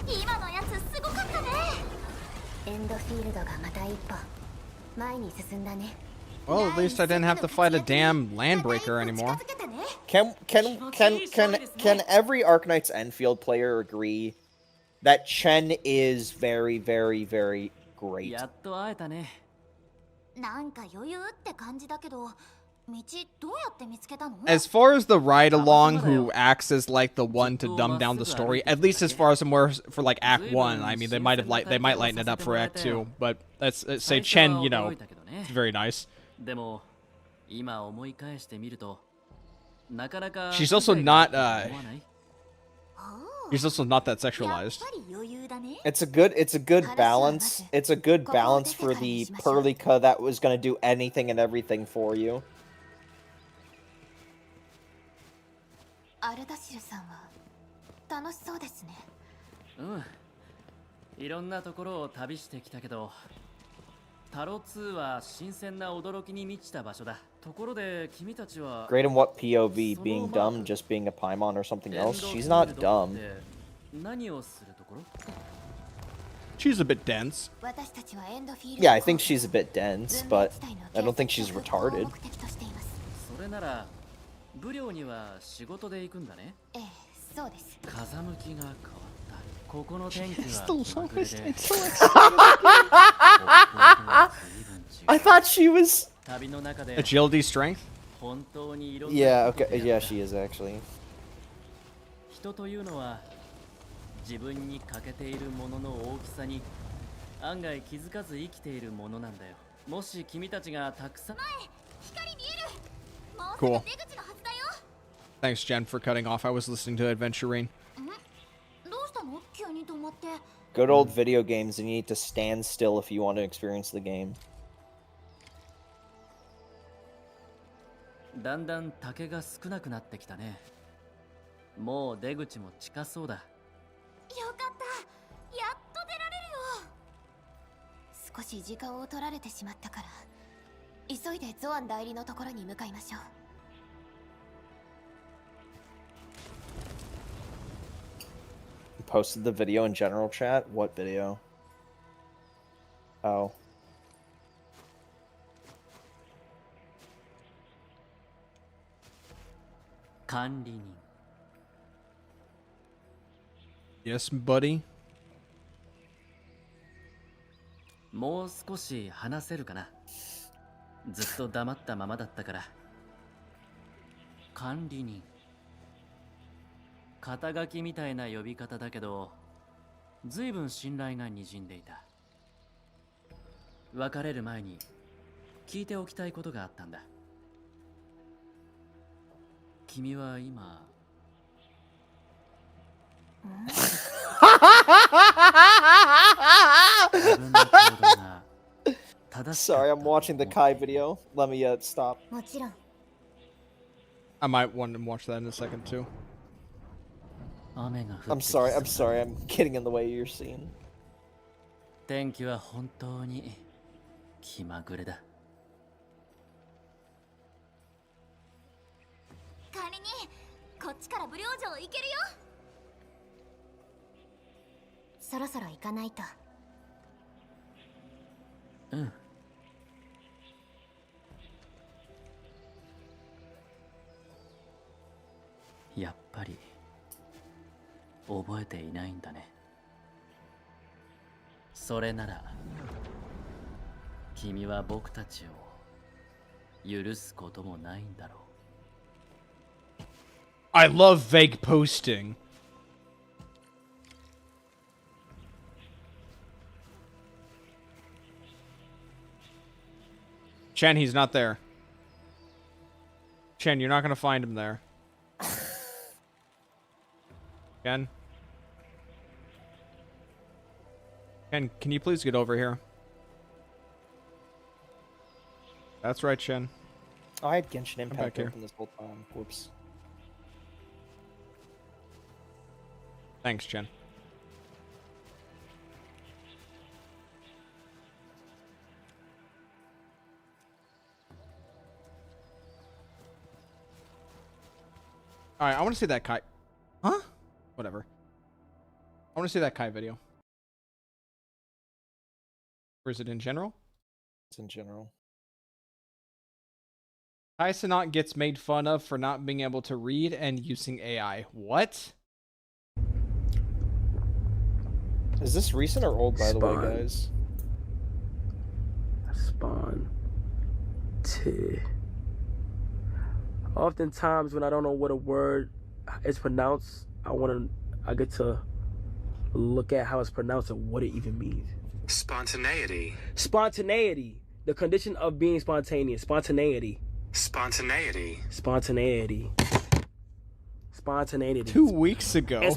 今のやつすごかったね。エンドフィールドがまた一歩前に進んだね。 Well, at least I didn't have to fight a damn landbreaker anymore. Can every Arknights Endfield player agree that Chen is very, very, very great? やっと会えたね。なんか余裕って感じだけど、道どうやって見つけたの？ As far as the ride along who acts as like the one to dumb down the story, at least as far as somewhere for like Act 1, I mean they might lighten it up for Act 2, but let's say Chen, you know, it's very nice. でも今思い返してみるとなかなか She's also not she's also not that sexualized. やっぱり余裕だね。 It's a good balance. It's a good balance for the Perlica that was gonna do anything and everything for you. アルダシルさんは楽しそうですね。うん。いろんなところを旅してきたけど、タロ2は新鮮な驚きに満ちた場所だ。ところで君たちは Great in what POV? Being dumb, just being a Paimon or something else? She's not dumb. 何をするところ？ She's a bit dense. 私たちはエンドフィールド Yeah, I think she's a bit dense, but I don't think she's retarded. それなら武領には仕事で行くんだね。ええ、そうです。風向きが変わった。ここの天気は I thought she was. 旅の中で Agility, strength? 本当にいろんな Yeah, こと okay. であ Yeah, った she is actually. 人というのは自分に欠けているものの大きさに案外気づかず生きているものなんだよ。もし君たちがたくさん 光見える。もうす Cool. ぐ出口のはずだよ。 Thanks, Jen, for cutting off. I was listening to Adventurine. どうしたの？急に止まって。 Good old video games, and you need to stand still if you want to experience the game. だんだん竹が少なくなってきたね。もう出口も近そうだ。よかった。やっと出られるよ。少し時間を取られてしまったから、急いでゾアン代理のところに向かいましょう。 Posted the video in general chat? What video? Oh. Yes, buddy. もう少し話せるかな。ずっと黙ったままだったから。管理人。肩書きみたいな呼び方だけど、ずいぶん信頼がにじんでいた。別れる前に聞いておきたいことがあったんだ。君は今自分の行動が正しかった Sorry, I'm watching the Kai video. Let me stop. もちろん。 I might want to watch that in a second, too. 雨が降って I'm sorry, I'm getting in the way of your scene. 天気は本当に気まぐれだ。管理人、こっちから武領城行けるよ。そろそろ行かないと。うん。やっぱり覚えていないんだね。それなら君は僕たちを許すこともないんだろう。 I love vague posting. Chen, he's not there. Chen, you're not gonna find him there. Chen? Chen, can you please get over here? That's right, Chen. Oh, I had Genshin back Impact here. open this whole time. Whoops. Thanks, Jen. All right, I want to see that Kai. Huh? Whatever. I want to see that Kai video. Or is it in general? It's in general. Kai Cenat gets made fun of for not being able to read and using AI. What? Is this recent or old, by the way, Spawn. guys? Spawn. T. Oftentimes, when I don't know what a word is pronounced, I get to look at how it's pronounced and what it even means. Spontaneity. Spontaneity. The condition of being spontaneous. Spontaneity. Spontaneity. Spontaneity. Spontaneity. 2 weeks ago. And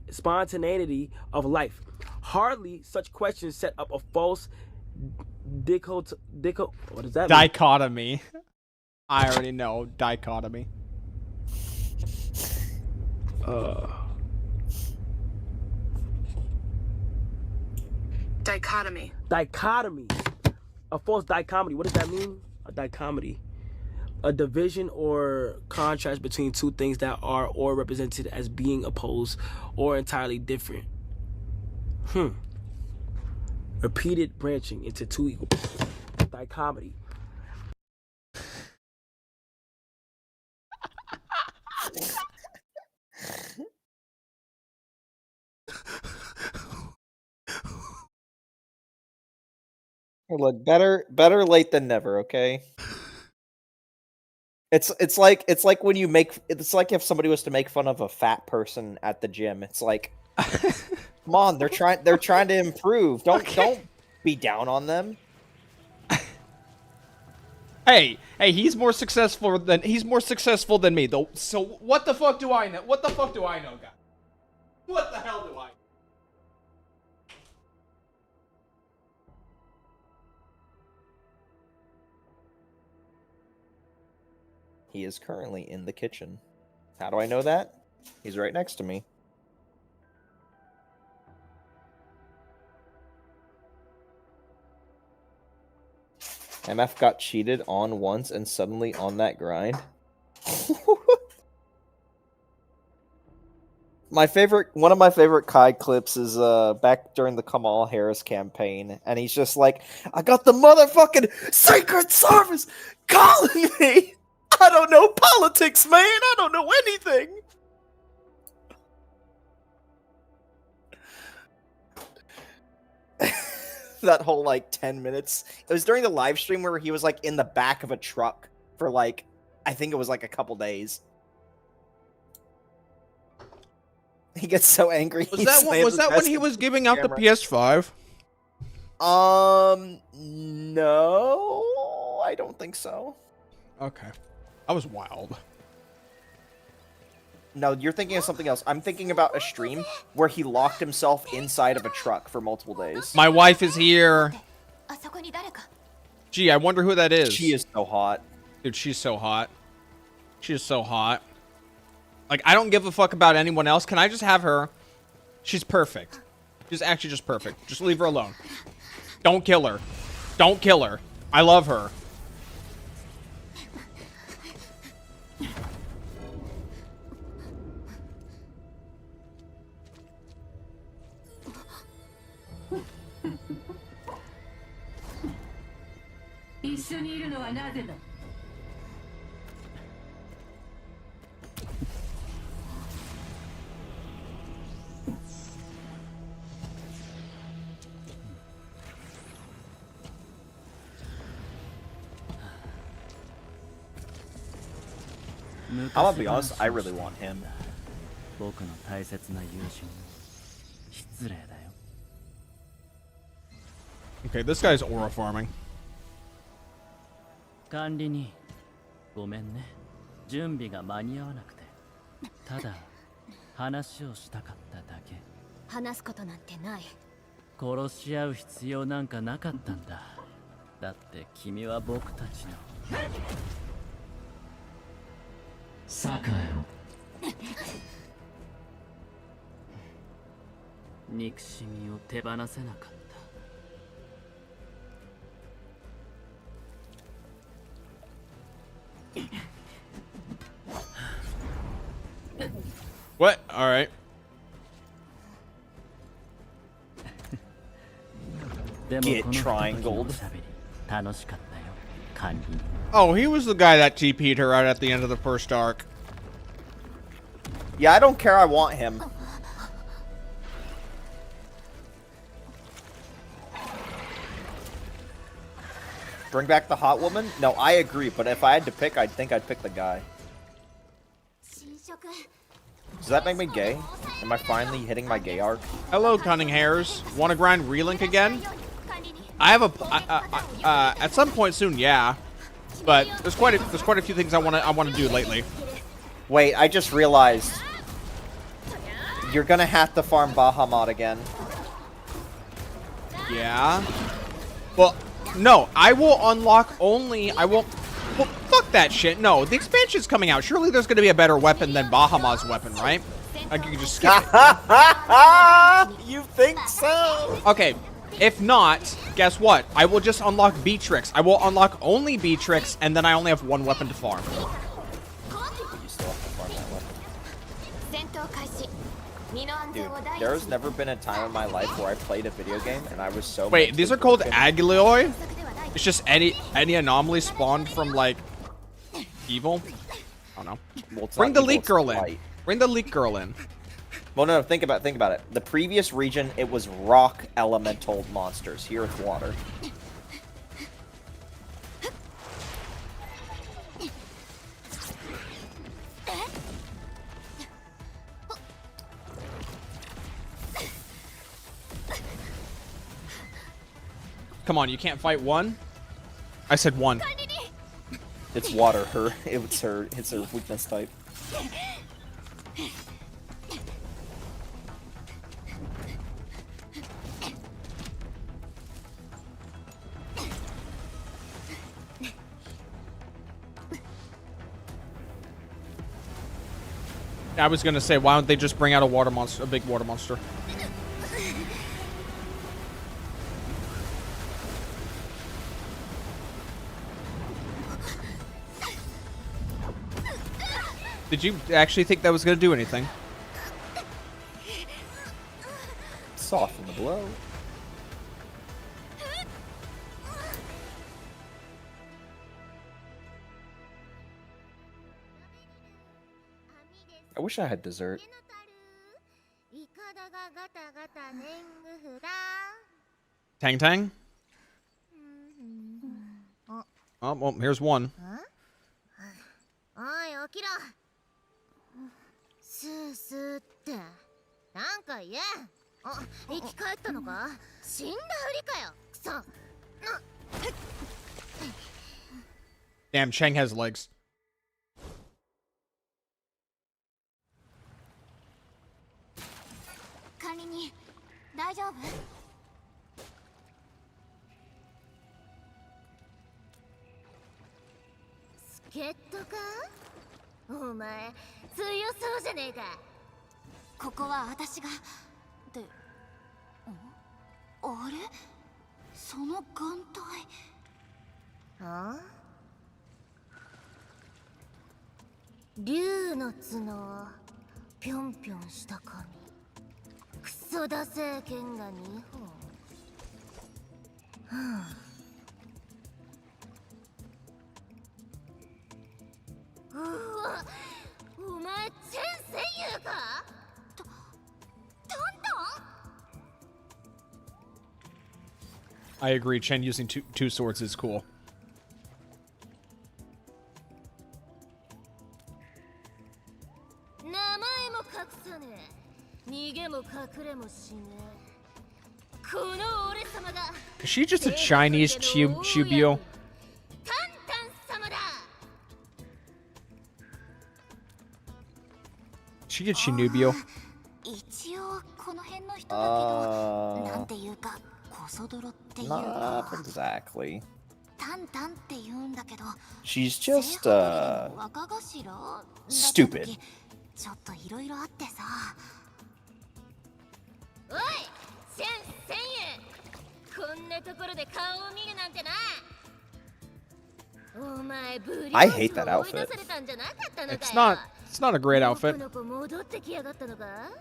spontaneity of life. Hardly such questions set up a false what does that mean? Dichotomy. I already know. Dichotomy. Dichotomy. Dichotomy. A false dichotomy. What does that mean? A dichotomy. A division or contrast between two things that are or represented as being opposed or entirely different. Repeated branching into two equal dichotomy. Look, better late than never, okay? It's like when you make it's like if somebody was to make fun of a fat person at the gym. It's like, come on, they're trying to improve. Don't be down on them. Hey, he's more successful than me though. So what the fuck do I know? What the fuck do I know, guys? What the hell do I know? He is currently in the kitchen. How do I know that? He's right next to me. MF got cheated on once and suddenly on that grind. One of my favorite Kai clips is back during the Kamal Harris campaign, and he's just like, I got the motherfucking Secret Service calling me! I don't know politics, man! I don't know anything! That whole, 10 minutes. It was during the live stream where he was, in the back of a truck for, I think it was, a couple days. He gets so angry. Was that when he was giving out the PS5? No, I don't think so. Okay. That was wild. No, you're thinking of something else. I'm thinking about a stream where he locked himself inside of a truck for multiple days. My wife is here. Gee, I wonder who that is. She is so hot. Dude, she's so hot. She is so hot. I don't give a fuck about anyone else. Can I just have her? She's perfect. She's actually just perfect. Just leave her alone. Don't kill her. Don't kill her. I love her. I'm gonna be honest, I really want him. 僕の大切な友人失礼だよ Okay, this guy's aura farming. 管理人ごめんね準備が間に合わなくてただ話をしたかっただけ話すことなんてない。殺し合う必要なんかなかったんだだって君は僕たちの栄を憎しみを手放せなかった。What? All right. でも Get このひとときの triangled. おしゃべり楽しかったよ、管理人。 Oh, he was the guy that TP'd her right at the end of the first arc. Yeah, I don't care. I want him. Bring back the hot woman? No, I agree. But if I had to pick, I'd think I'd pick the guy. 侵食 Does that make me gay? Am I finally hitting my gay arc? Hello, cunning hairs. Want to grind Relink again? 管理人 I have at some point soon, yeah. But there's quite a few things I wanna do lately. Wait, I just realized. You're gonna have to farm Bahamut again. Yeah. Well, no, I will unlock only. I won't. Well, fuck that shit. No, the expansion's coming out. Surely there's gonna be a better weapon than Bahamut's weapon, right? Like you can just skip it. You think so? Okay. If not, guess what? I will just unlock Beatrix. I will unlock only Beatrix, and then I only have one weapon to farm. You still have to farm that weapon. 戦闘開始身の安 Dude, 全を第一 there's never been a time in my life where I played a video game and I was so Wait, these are called broken. Agiloy? 策ではない It's just any anomaly spawned from like evil. I don't know. Well, it's Bring not the evil, leak it's girl in. light. Bring the leak girl in. Well, no, think about it. The previous region, it was rock elemental monsters. Here it's water. Come on, you can't fight one? I said one. 管理人 It's water. It's her weakness type. I was gonna say, why don't they just bring out a water monster, a big water monster? Did you actually think that was gonna do anything? Soften the blow. I wish I had dessert. Tang Tang? Oh, well, here's one. おい起きろスースーってなんか言えあ生き返ったのか死んだふりかよクソ Damn, Cheng has legs. 管理人大丈夫助っ人かお前強そうじゃねえかここは私がであれその眼帯あ竜の角ぴょんぴょんした髪クソだせえ剣が2本はあうわお前チェン戦友かトントン I agree, Chen using two swords is cool. 名前も隠さねえ逃げも隠れもしねえこの俺様が Is she just a Chinese Chubio? タンタン様だ She a Chinubio? 一応この辺の人だけどなん Uh, ていうかコソ泥っていう not か exactly. タンタンって言うんだけど She's just 若頭 stupid. ちょっといろいろあってさ。おいシェン千円、こんなところで顔を見るなんてな。お前ブリ I hate that 追い出 outfit. されたんじゃなかったのかよ。 It's not a great outfit. この子戻ってきやがったのか。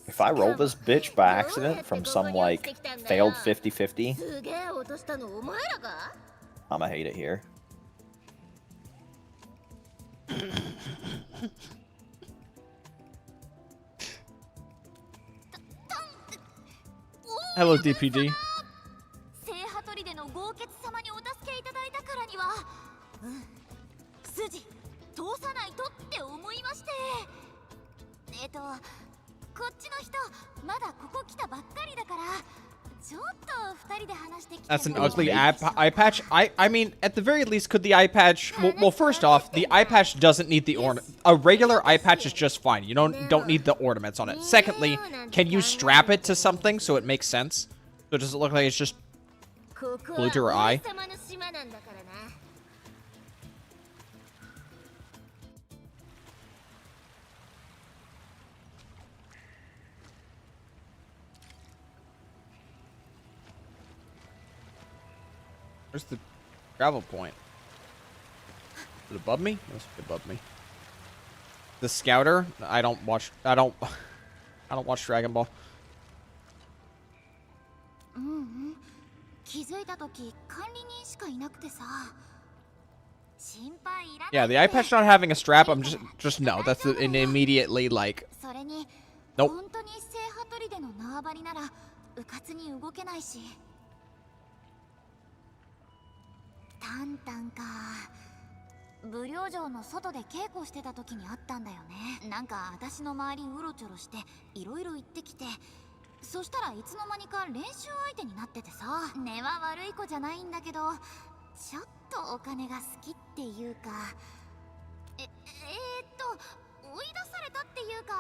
If I roll this bitch by accident from some like failed 50-50, すげえ落としたのお前らか。 I'ma hate it here. Hello, DPD. 聖ハトリでの豪傑様にお助けいただいたからには、筋通さないとって思いまして。こっちの人まだここ来たばっかりだから、ちょっと二人で話してきて。 That's an ugly eye patch. I mean, at the very least, could the eye patch? Well, first off, the eye patch doesn't need the ornament. A regular eye patch is just fine. You don't need the ornaments on it. Secondly, can you strap it to something so it makes sense? So does it look like it's just glued to her eye? Where's the travel point? Is it above me? It must be above me. The scouter? I don't watch Dragon Ball. 気づいた時管理人しかいなくてさ。心配いらない。 Yeah, the eye patch not having a strap, I'm just no. That's an immediately like. それに Nope. 本当に聖ハトリでの縄張りならうかつに動けないし。タンタンか。武陵城の外で稽古してた時にあったんだよね。なんか私の周りうろちょろしていろいろ言ってきて、そしたらいつの間にか練習相手になっててさ。根は悪い子じゃないんだけど、ちょっとお金が好きっていうか。追い出されたっていうか、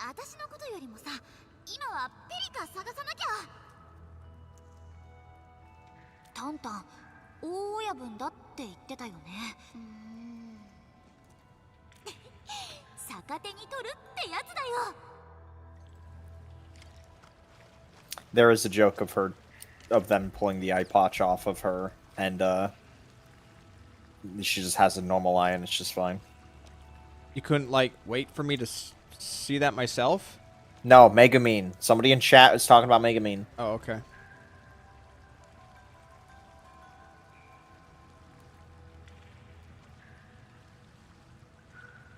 私のことよりもさ、今はペリカ探さなきゃ。タンタン、大親分だって言ってたよね。逆手に取るってやつだよ。 There is a joke of them pulling the eye patch off of her, and she just has a normal eye, and it's just fine. You couldn't like wait for me to see that myself? No, Megamine. Somebody in chat is talking about Megamine. Oh, okay.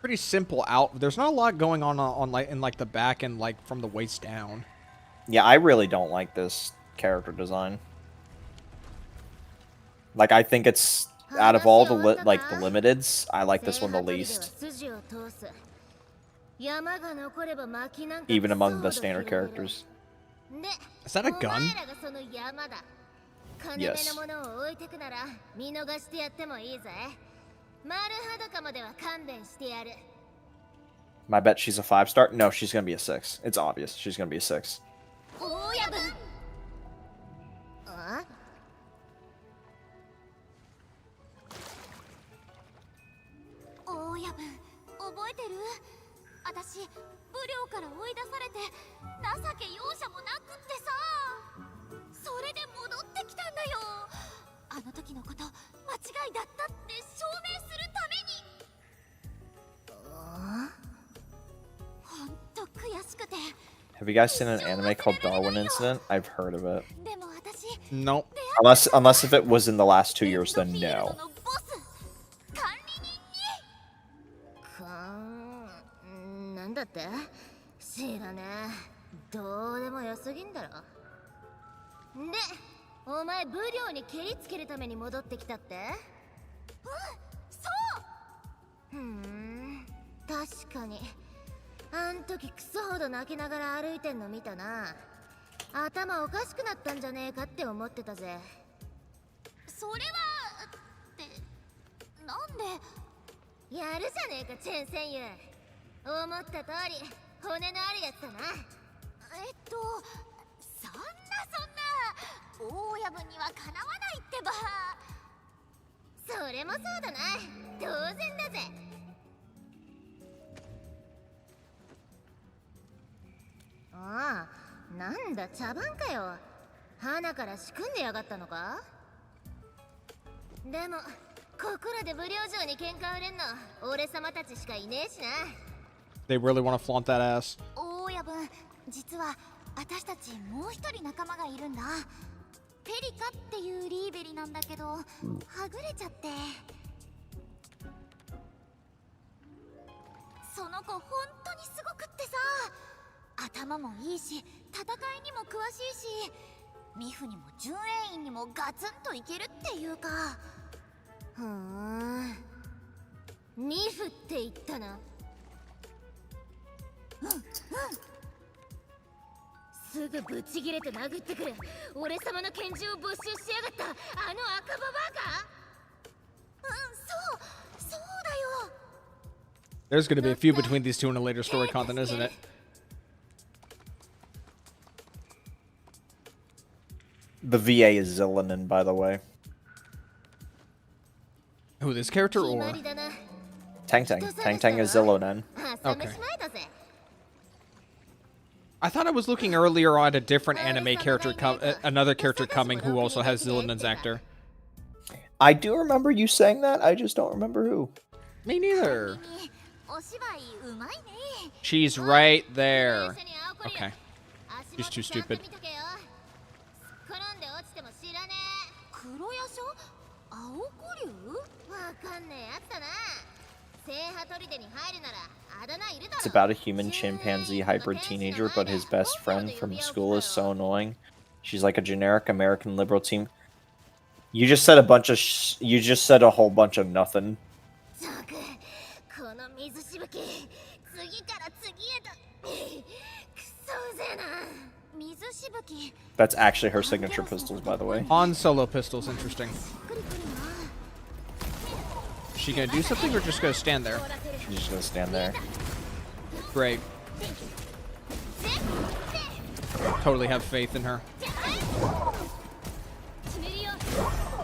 Pretty simple out. There's not a lot going on like in like the back and like from the waist down. Yeah, I really don't like this character design. Like, I think it's out of all the limiteds, I like this one the least. Even among the standard characters. Is that a gun? Yes. I bet she's a 5-star. No, she's gonna be a 6. It's obvious. She's gonna be a 6. 大家分、覚えてる？私、武陵から追い出されて、情け容赦もなくってさ。それで戻ってきたんだよ。あの時のこと、間違いだったって証明するために。ほんと悔しくて。 Have you guys seen an anime called Darwin Incident? I've heard of it. でも私、 Nope. Unless if it was in the last 2 years, then no. なんだって？知らねえ。どうでもよすぎんだろ。で、お前武陵に蹴りつけるために戻ってきたって？そう。確かに。あん時クソほど泣きながら歩いてんの見たな。頭おかしくなったんじゃねえかって思ってたぜ。それはってなんで？やるじゃねえかチェン戦友。思った通り骨のあるやつだな。そんな大にはかなわないってば。それもそうだな、当然だぜ。ああ、なんだ茶番かよ。花から仕組んでやがったのか。でもここらで武領城に喧嘩売れんの俺様たちしかいねえしな。 They really want to flaunt that ass. 大家分、実は私たちもう一人仲間がいるんだ。ペリカっていうリーベリなんだけど、はぐれちゃって。その子本当にすごくってさ、頭もいいし戦いにも詳しいし、ミフにも準営員にもガツンといけるっていうか。ふーん、ミフって言ったな。すぐブチギレて殴ってくる俺様の拳銃を没収しやがったあの赤ババアか。そうだよ。 There's going to be a feud between these two in a later story content, isn't it? The VA is Zillanen, by the way. Who, this character 決 or? まりだな。 Tang Tang. Tang Tang is Zillanen. 朝飯前だぜ。 I thought I was looking earlier at a different anime character, another character coming who also has Zillinen's actor. I do remember you saying that. I just don't remember who. Me neither. お芝居うまいね。 She's right there. 一緒に青コリ Okay. 足 She's too 元ちゃんと stupid. 見とけよ。転んで落ちても知らね黒ヤショ、青古竜。え。わかんねえやつだな。聖波砦に入るならあだ名いるだろ。 It's about a human chimpanzee hybrid teenager, but his best friend from school is so annoying. She's like a generic American liberal team. You just said a bunch of you just said a whole bunch of nothing. ザク、この水しぶき、次から次へと。くそうぜな。水しぶき。 That's actually her signature pistols, by the way. Han Solo pistols, interesting. しっくりくるな。 Is she gonna do something or just gonna stand there? She's just gonna stand there. Great. Totally have faith in her. 決めるよ。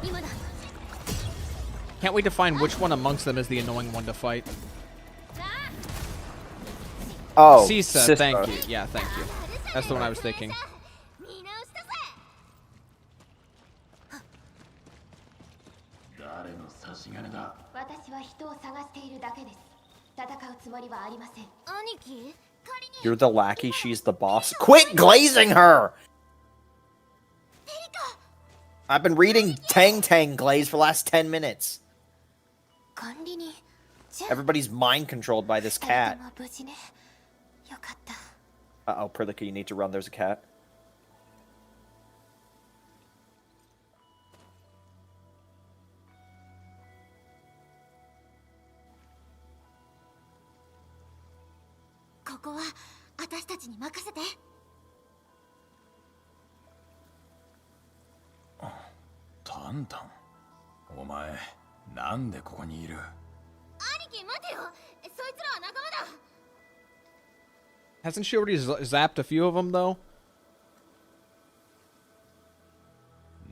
今だ。 Can't wait to find which one amongst them is the annoying one to fight. Oh, Sisa, sister. thank you. Yeah, thank you. That's the one I was thinking. 見直したぜ。誰の差し金だ。私は人を探しているだけです。戦うつもりはありません。兄貴、 You're the lackey, she's the boss. Quit glazing her! I've been reading Tang Tang glaze for the last 10 minutes. 管理人。じゃあ Everybody's mind controlled by this 二人 cat. とも無事ね。よかった。 Uh-oh, Perlica, you need to run. There's a cat.ここは私たちに任せて。タンタン、お前なんでここにいる？兄貴待てよ。そいつらは仲間だ。 Hasn't she already zapped a few of them, though?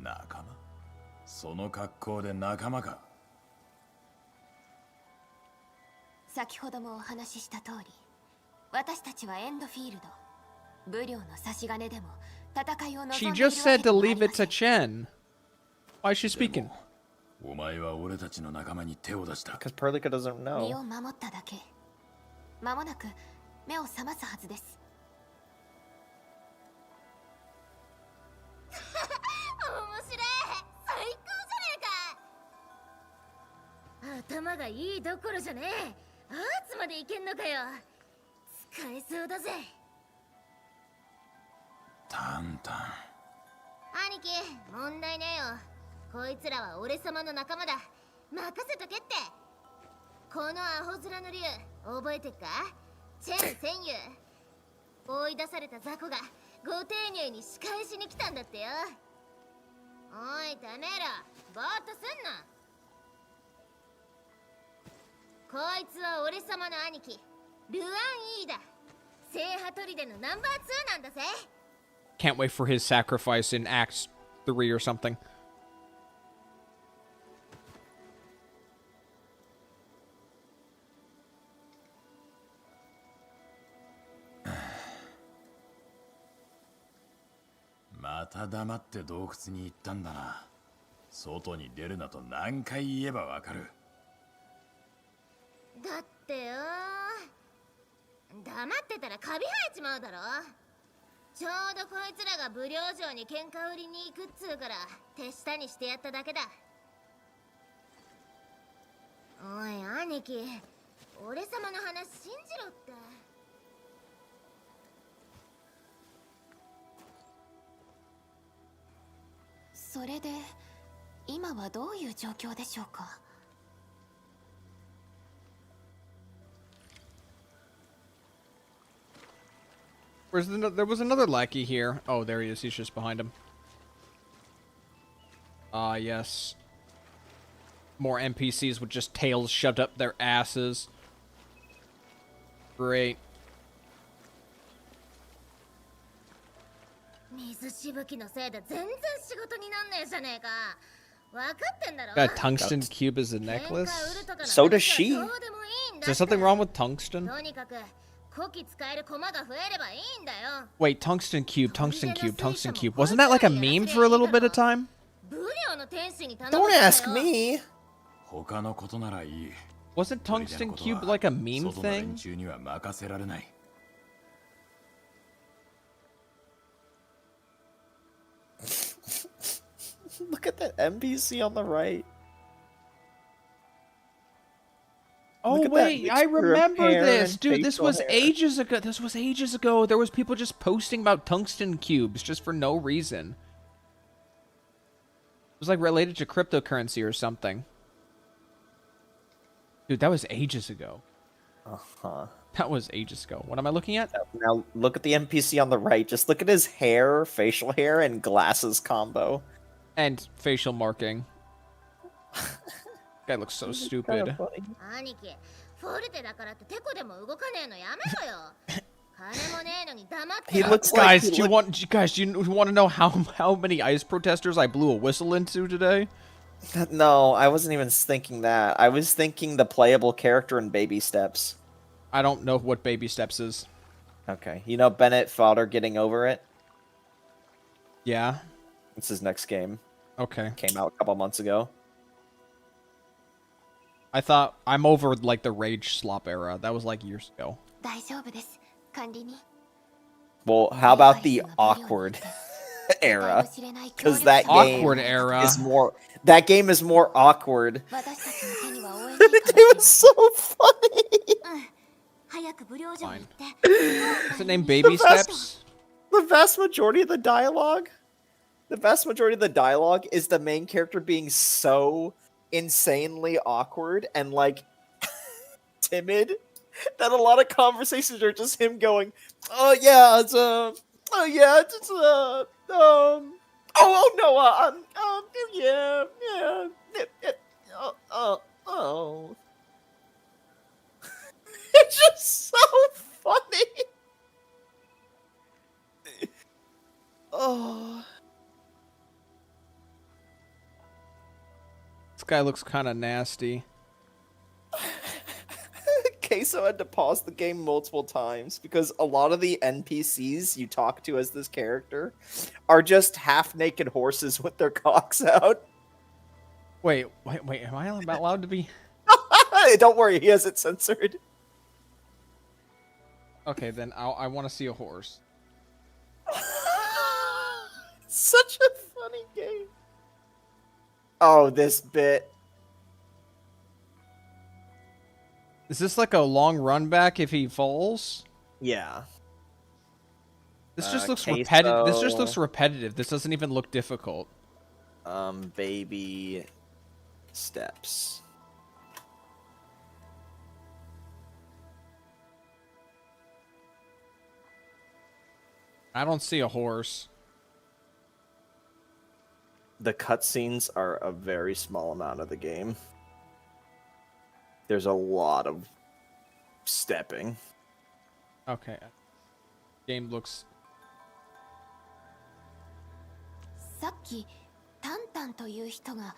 仲間？その格好で仲間か？先ほどもお話しした通り、私たちはエンドフィールド。武領の差し金でも戦いを望んで She いる just わけ said で to もあり leave ま it せ to ん。 Chen. Why is she speaking? お前は俺たちの仲間に手を出した。 Because Perlica doesn't 身 know. を守っただけ。間もなく目を覚ますはずです。面白い。最高じゃねえか。頭がいいどころじゃねえ。アーツまでいけんのかよ。使えそうだぜ。タンタン、兄貴、問題ねえよ。こいつらは俺様の仲間だ。任せとけって。このアホ面の竜、覚えてっか？チェン戦友。追い出された雑魚がご丁寧に仕返しに来たんだってよ。おい、てめえら、ぼーっとすんな。こいつは俺様の兄貴、ルアン・イーだ。聖波砦のナンバー2なんだぜ。 Can't wait for his sacrifice in Acts 3 or something.また黙って洞窟に行ったんだな。外に出るなと何回言えばわかる。だってよ、黙ってたらカビ生えちまうだろ。ちょうどこいつらが武陵城に喧嘩売りに行くっつうから手下にしてやっただけだ。おい兄貴、俺様の話信じろって。それで今はどういう状況でしょうか。There was another lackey here. Oh, there he is. He's just behind him. Ah, yes. More NPCs with just tails shoved up their asses. Great. 水しぶきのせいで全然仕事になんねえじゃねえか。わかってんだろ。 Got a tungsten cube as a necklace? So does she. Is there something wrong with tungsten? とにかく古希使える駒が増えればいいんだよ。 Wait, tungsten cube, tungsten cube, tungsten cube. Wasn't that like a meme for a little bit of time? 武陵の天使に頼 Don't むんだよ。 ask me. 他のことならいい。 Wasn't tungsten cube like a meme 外の連 thing? 中には任せられない。Look at that NPC on the right. Oh Look at that wait, I mixture of remember hair this, and dude. This facial was hair. ages ago. This was ages ago. There was people just posting about tungsten cubes just for no reason. It was like related to cryptocurrency or something. Dude, that was ages ago. Uh-huh. That was ages ago. What am I looking at? Now look at the NPC on the right. Just look at his hair, facial hair, and glasses combo. And facial marking. Guy looks so stupid. 兄貴、フォルテだからってテコでも動かねえのやめろよ。金もねえのに黙って He ろ。 looks like Guys, do you want to know how many ice protesters I blew a whistle into today? No, I wasn't even thinking that. I was thinking the playable character in Baby Steps. I don't know what baby steps is. Okay, you know Bennett Fodder getting over it? Yeah. It's his next game. Okay. Came out a couple months ago. I thought I'm over like the rage slop era. That was like years ago. 大丈夫です。管理人。 Well, how about the awkward era? Because that game Awkward era. is more. That game is more awkward. 私たちの手には負えない That game is so funny. 早く武陵城に行って Is it named Baby Steps? The vast majority of the dialogue, is the main character being so insanely awkward and like timid that a lot of conversations are just him going, "Oh yeah, it's oh yeah, it's oh no, yeah, oh." It's just so funny. Oh. This guy looks kind of nasty. Queso had to pause the game multiple times because a lot of the NPCs you talk to as this character are just half-naked horses with their cocks out. Wait, am I allowed to be? Don't worry, he has it censored. Okay, then I want to see a horse. Such a funny game. Oh, this bit. Is this like a long run back if he falls? Yeah. This just looks Queso. repetitive. This just looks repetitive. This doesn't even look difficult. Baby steps. I don't see a horse. The cutscenes are a very small amount of the game. There's a lot of stepping. Okay. Game looks... さっきタンタンという人が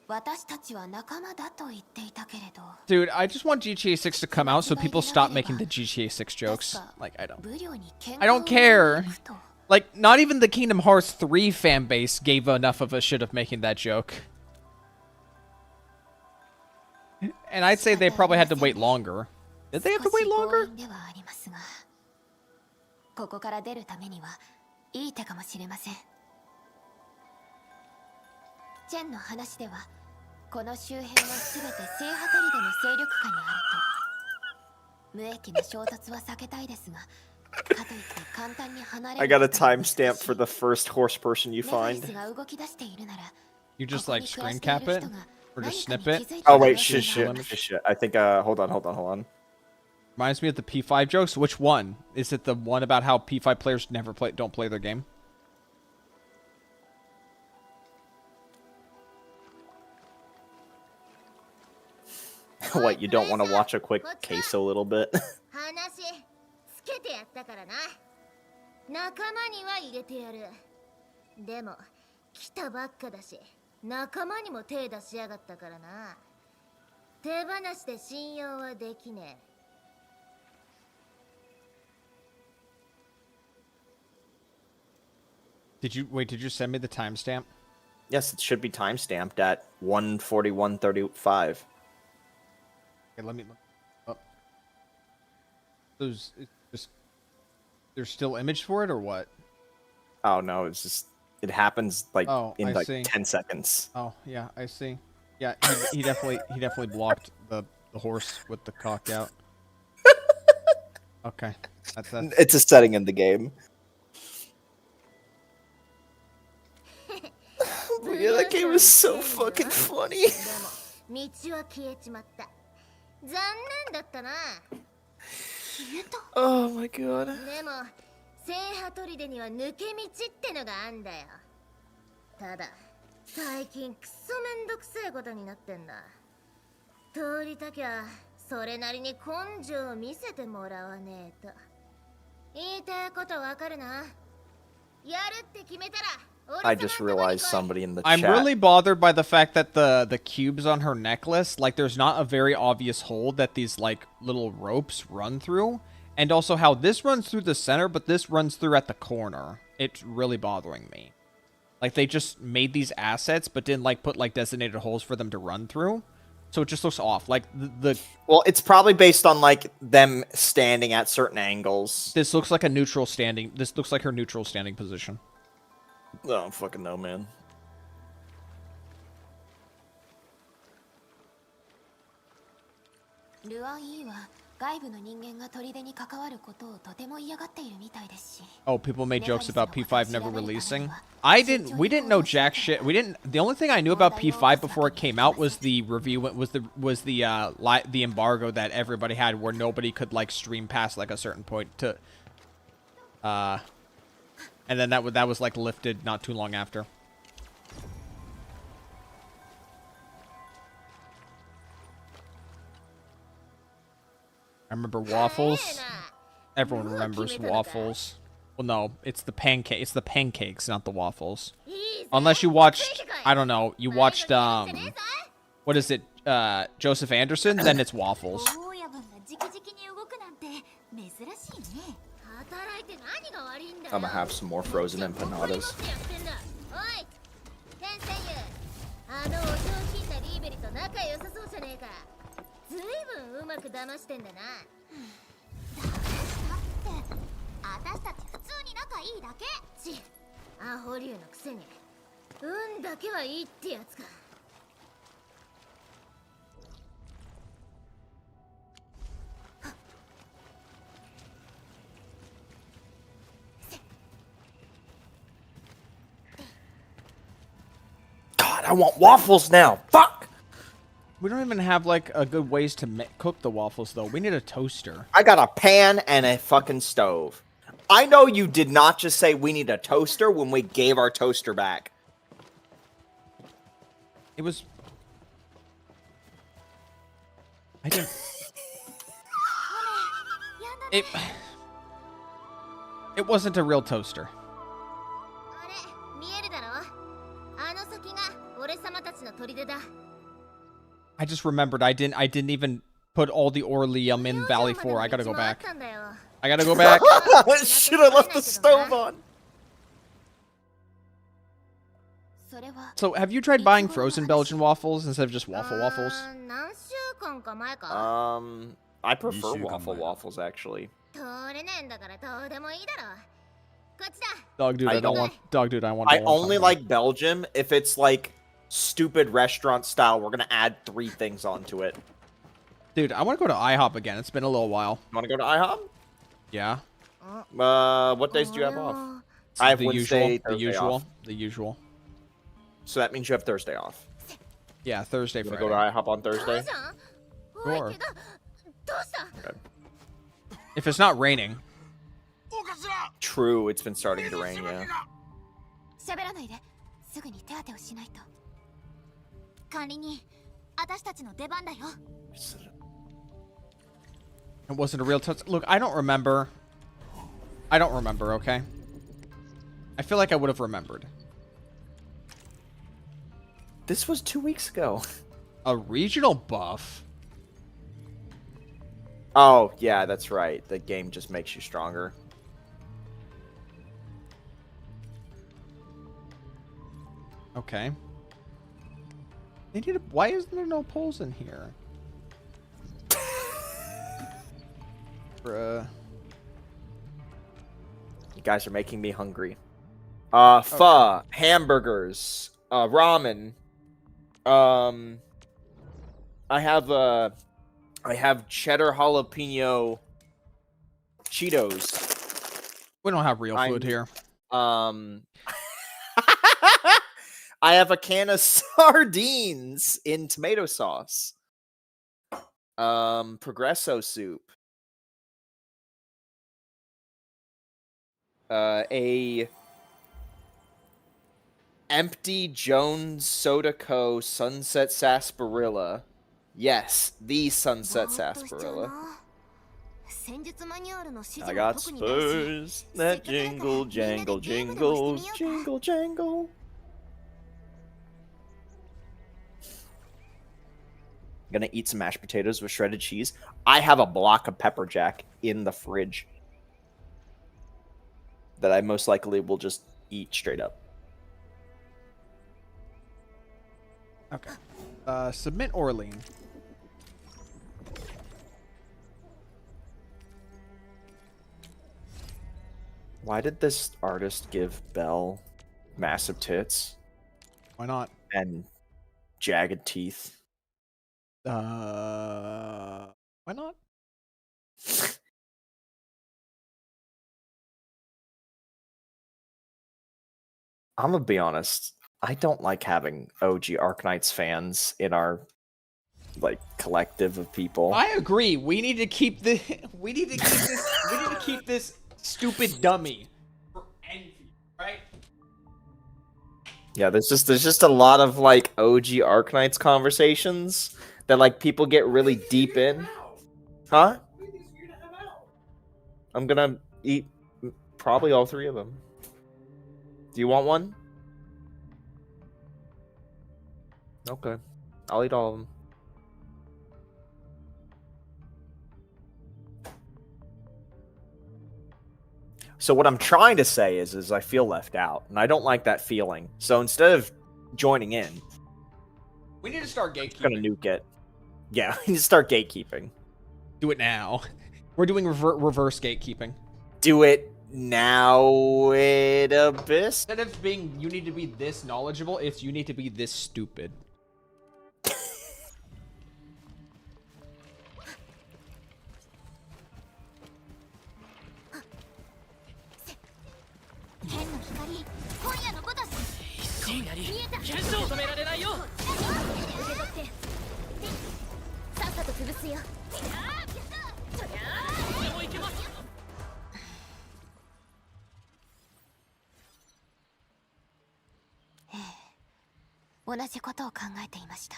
私たちは仲間だと言っていたけれど。 Dude, I just want GTA 6 to come out so people stop making the GTA 6 jokes. Like, I don't care. Like, not even the Kingdom Hearts 3 fan base gave enough of a shit of making that joke. And I'd say they probably had to wait longer. Did they have to wait longer? ここから出るためにはいい手かもしれません。チェンの話ではこの周辺は全て聖ハトリでの勢力下にあると。無益な衝突は避けたいですが、かといって簡単に離れる。 I got a timestamp for the first horse person you find. You just like screen cap it? Or just snip it? Oh wait, shit. I think, hold on. Reminds me of the P5 jokes. Which one? Is it the one about how P5 players don't play their game? What, you don't want to watch a quick case a little bit? 話つけてやったからな。仲間には入れてやる。でも来たばっかだし、仲間にも手出しやがったからな。手放しで信用はできねえ。Did you send me the timestamp? Yes, it should be timestamped at 1:41:35. Okay, let me look up. There's still image for it or what? Oh no, it's just it happens like in like 10 seconds. Oh yeah, I see. Yeah, he definitely blocked the horse with the cock out. Okay, that's It's a setting in the game. Yeah, that game is so fucking funny. 道は消えちまった。残念だったな。消えた。Oh my god. でも聖ハトリデには抜け道ってのがあんだよ。ただ最近クソめんどくせえことになってんだ。通りたきゃそれなりに根性を見せてもらわねえと。言いたいことわかるな。やるって決めたら。I just realized somebody in the I'm chat. really bothered by the fact that the cubes on her necklace, like there's not a very obvious hole that these like little ropes run through. And also how this runs through the center, but this runs through at the corner. It's really bothering me. Like they just made these assets, but didn't like put like designated holes for them to run through. So it just looks off. Like the Well, it's probably based on like them standing at certain angles. This looks like a neutral standing. This looks like her neutral standing position. I don't fucking know, man. ルアンイーは外部の人間が砦に関わることをとても嫌がっているみたいですし。Oh, people made jokes about P5 never releasing. We didn't know jack shit. The only thing I knew about P5 before it came out was the review, was the embargo that everybody had where nobody could like stream past like a certain point to and then that was like lifted not too long after. I remember waffles. Everyone remembers waffles. Well, no, it's the pancake. It's the pancakes, not the waffles. Unless you watched, I don't know, you watched what is it? Joseph Anderson. Then it's waffles. I'm gonna have some more frozen empanadas. あのお上品なリーベルと仲良さそうじゃねえか。ずいぶんうまく騙してんだな。騙したって私たち普通に仲いいだけ。アホ竜のくせに運だけはいいってやつか。God, I want waffles now. Fuck! We don't even have like a good ways to cook the waffles though. We need a toaster. I got a pan and a fucking stove. I know you did not just say we need a toaster when we gave our toaster back. It was... I didn't... It wasn't a real toaster. 先が俺様たちの砦だ。 I just remembered I didn't even put all the Orleum in Valley 4. I gotta go back. I gotta go back. Shit, I left the stove on. So, have you tried buying frozen Belgian waffles instead of just waffle waffles? 何週間か前か。 I prefer waffle waffles actually. 通れねえんだからどうでもいいだろ。こっちだ。 Dog dude, I don't want. Dog dude, I want. I only like Belgium if it's like stupid restaurant style. We're gonna add 3 things onto it. Dude, I want to go to IHOP again. It's been a little while. You want to go to IHOP? Yeah. What days do you have off? I have the Wednesday, usual. The Thursday usual. off. The usual. So that means you have Thursday off. Yeah, Thursday. You Friday. wanna go to IHOP on Thursday? Sure. どうした？ If it's not raining. True, it's been starting to rain, yeah. 喋らないで。すぐに手当てをしないと。管理人、私たちの出番だよ。 It wasn't a real touch. Look, I don't remember. I don't remember, okay? I feel like I would have remembered. This was 2 weeks ago. A regional buff? Oh, yeah, that's right. The game just makes you stronger. Okay. They need a, why is there no poles in here? Bruh. You guys are making me hungry. Pho, hamburgers, ramen. I have cheddar jalapeno Cheetos. We don't have real food here. I have a can of sardines in tomato sauce. Progresso soup. A empty Jones Soda Co. Sunset Sarsaparilla. Yes, the Sunset Sarsaparilla. I got spurs that jingle, jangle, jingle, jingle, jangle. Gonna eat some mashed potatoes with shredded cheese. I have a block of pepper jack in the fridge that I most likely will just eat straight up. Okay. Submit Orlean. Why did this artist give Belle massive tits? Why not? And jagged teeth? Why not? I'm gonna be honest. I don't like having OG Arknights fans in our like collective of people. I agree. We need to keep the. We need to keep this. We need to keep this stupid dummy for Endfield, right? Yeah, there's just a lot of like OG Arknights conversations that like people get really deep in. Huh? I'm gonna eat probably all 3 of them. Do you want one? Okay. I'll eat all of them. So what I'm trying to say is I feel left out, and I don't like that feeling. So instead of joining in, We need to start I'm gonna gatekeeping. nuke it. Yeah, we need to start gatekeeping. Do it now. We're doing reverse gatekeeping. Do it now, Abyss. Instead of being you need to be this knowledgeable, it's you need to be this stupid. .同じことを考えていました。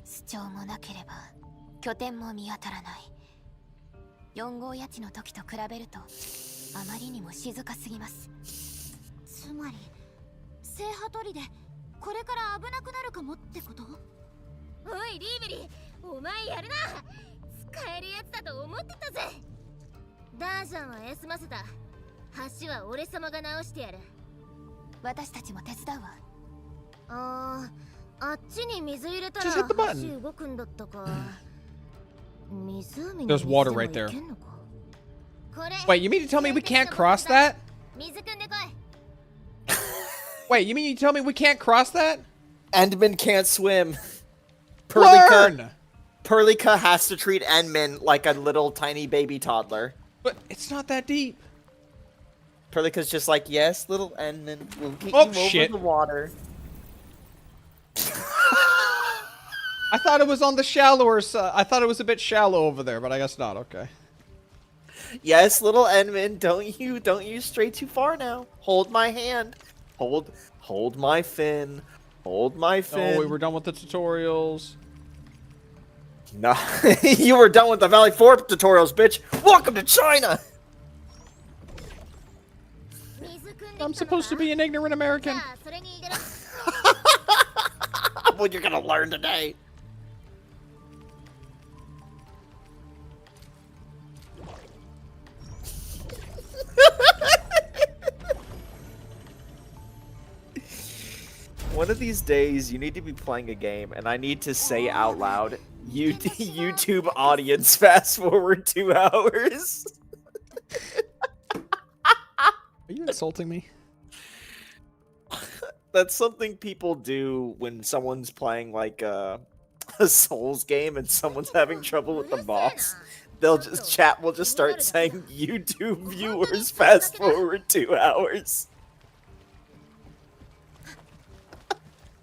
主張もなければ拠点も見当たらない。4号谷地の時と比べるとあまりにも静かすぎます。つまり聖波砦これから危なくなるかもってこと？おいリーベリー、お前やるな。使えるやつだと思ってたぜ。ダージャンは休ませた。橋は俺様が直してやる。私たちも手伝うわ。あっちに水入れたら Just hit the button. 橋動くんだったか。湖に There's water right there. 水も行けんのか？これ Wait, you mean to tell me we can't cross that? 水汲んでこい。 Wait, you mean you tell me we can't cross that? Endman can't swim. Learn! Perlica has to treat Endman like a little tiny baby toddler. But it's not that deep. Perlica's just like, yes, little Endman, we'll get Oh, you shit. over the water. I thought it was on the shallower side. I thought it was a bit shallow over there, but I guess not. Okay. Yes, little Endman, don't you stray too far now. Hold my hand. Hold my fin. Hold my fin. Oh, we were done with the tutorials. No, you were done with the Valley 4 tutorials, bitch. Welcome to China. I'm supposed to be an ignorant American. Well, you're gonna learn today. One of these days, you need to be playing a game, and I need to say out loud, YouTube audience fast forward 2 hours. Are you insulting me? That's something people do when someone's playing like a Souls game and someone's having trouble with the boss. They'll just chat will just start saying YouTube viewers fast forward 2 hours.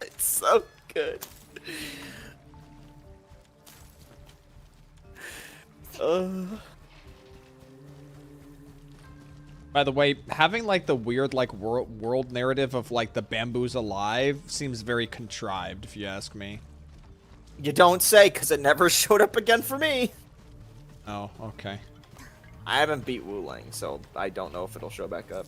It's so good. By the way, having like the weird like world narrative of like the bamboo's alive seems very contrived, if you ask me. You don't say, because it never showed up again for me. Oh, okay. I haven't beat Wuling, so I don't know if it'll show back up.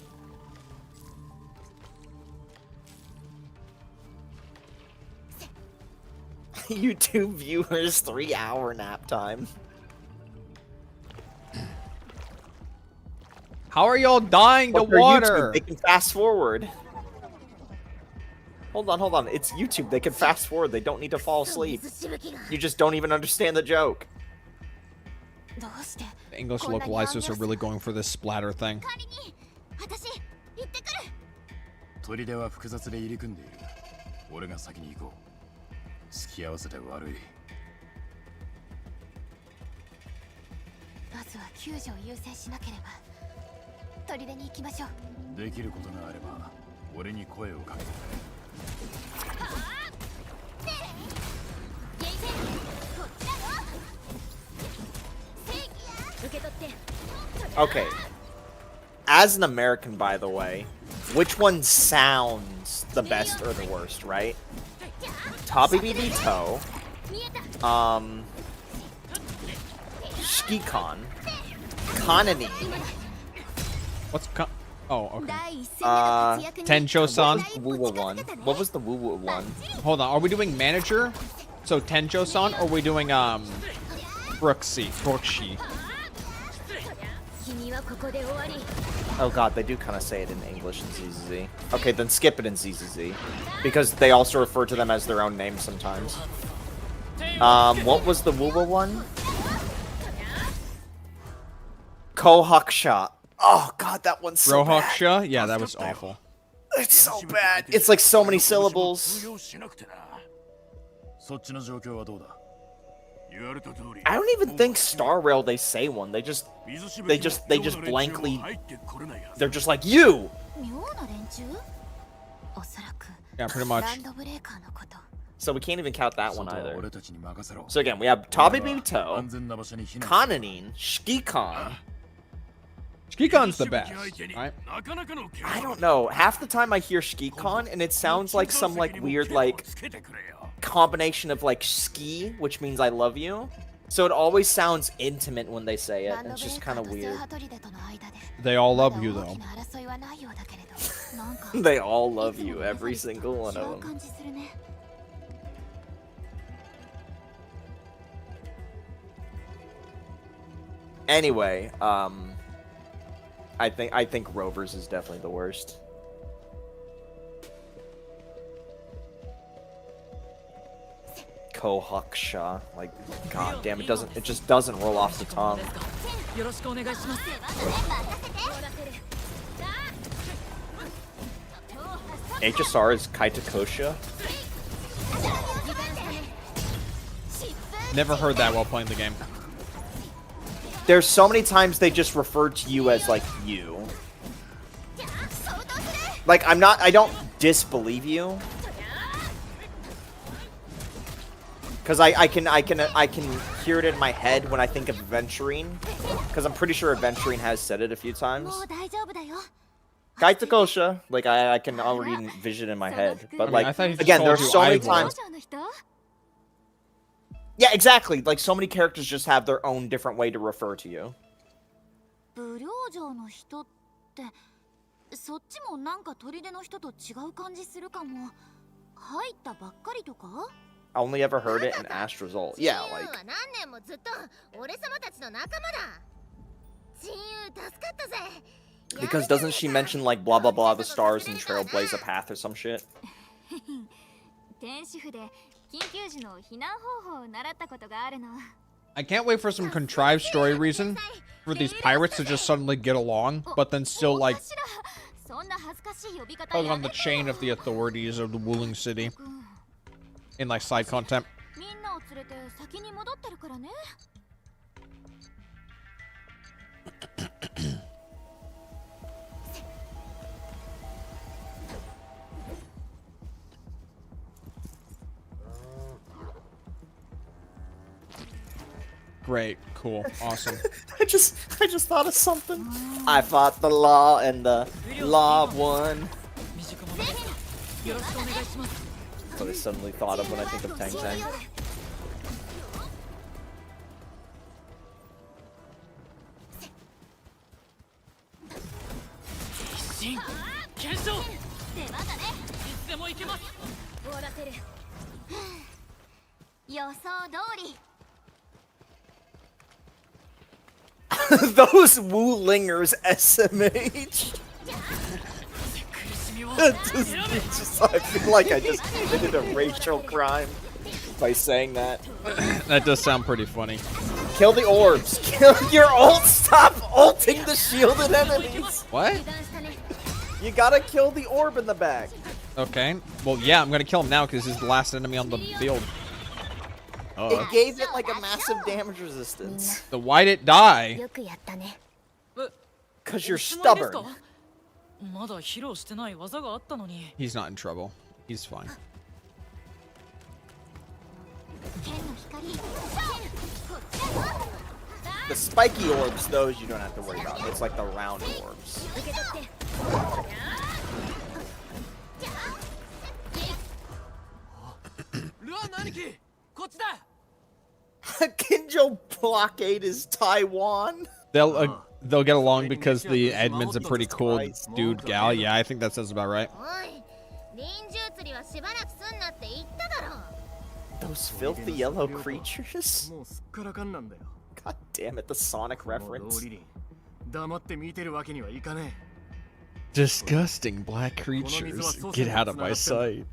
YouTube viewers 3-hour nap time. How are y'all dying to But they're water? YouTube, they can fast forward. Hold on. It's YouTube. They can fast forward. They don't need to fall asleep. You just don't even understand the joke. The English localizers are really going for this splatter thing. 砦は複雑で入り組んでいる。俺が先に行こう。付き合わせて悪い。まずは救助を優先しなければ。砦に行きましょう。できることがあれば、俺に声をかけてくれ。Okay. As an American, by the way, which one sounds the best or the worst, right? Tabibibito, Shikikon, Kanani. What's oh, okay. Tenjo-san. Tenjo-san. Woo-woo one. What was the woo-woo one? Hold on, are we doing manager? So Tenjo-san, or are we doing Brooksy? Oh god, they do kind of say it in English in ZZZ. Okay, then skip it in ZZZ. Because they also refer to them as their own names sometimes. What was the woo-woo one? Kohakusha. Oh god, that one's so bad. Rohakusha? Yeah, that was awful. It's so bad. It's like so many syllables. I don't even think Star Rail they say one. They just blankly. They're just like you. Yeah, pretty much. So we can't even count that one either. So again, we have Tabibito, Kananin, Shikikon. Shikikon's the best, right? I don't know. Half the time I hear Shikikon and it sounds like some like weird like combination of like ski, which means I love you, So it always sounds intimate when they say it. It's just kind of weird. They all love you, though. They all love you, every single one of them. Anyway, I think Rovers is definitely the worst. Kohakusha, like, god damn, it just doesn't roll off the tongue. HSR is Kaitakosha. Never heard that while playing the game. There's so many times they just refer to you as like you. Like I don't disbelieve you. Cause I can hear it in my head when I think of Adventuring. Cause I'm pretty sure Adventuring has said it a few times. Kaitakosha, like I can already envision it in my head. But like again, there's so many times. Yeah, exactly. Like, so many characters just have their own different way to refer to you. I only ever heard it in Astrazol. Yeah, like... Because doesn't she mention, like, blah blah blah, the stars and trailblaze a path or some shit? I can't wait for some contrived story reason for these pirates to just suddenly get along, but then still, like, put on the chain of the authorities of the Wuling city in, like, side content. Great, cool, awesome. I just thought of something. I fought the law and the law won. That's what I suddenly thought of when I think of Tang Tang. Those Wulingers SMH. I feel like I just committed a racial crime by saying that. That does sound pretty funny. Kill the orbs. Kill your ult. Stop ulting the shielded enemies. What? You gotta kill the orb in the back. Okay. Well, yeah, I'm gonna kill him now because he's the last enemy on the field. It gave it like a massive damage resistance. So why'd it die? Cause you're stubborn. He's not in trouble. He's fine. The spiky orbs, those you don't have to worry about. It's like the round orbs. Kinjo blockade is Taiwan. They'll get along because the admin's a pretty cool dude gal. Yeah, I think that sounds about right. Those filthy yellow creatures. God damn it, the Sonic reference. Disgusting black creatures. Get out of my sight.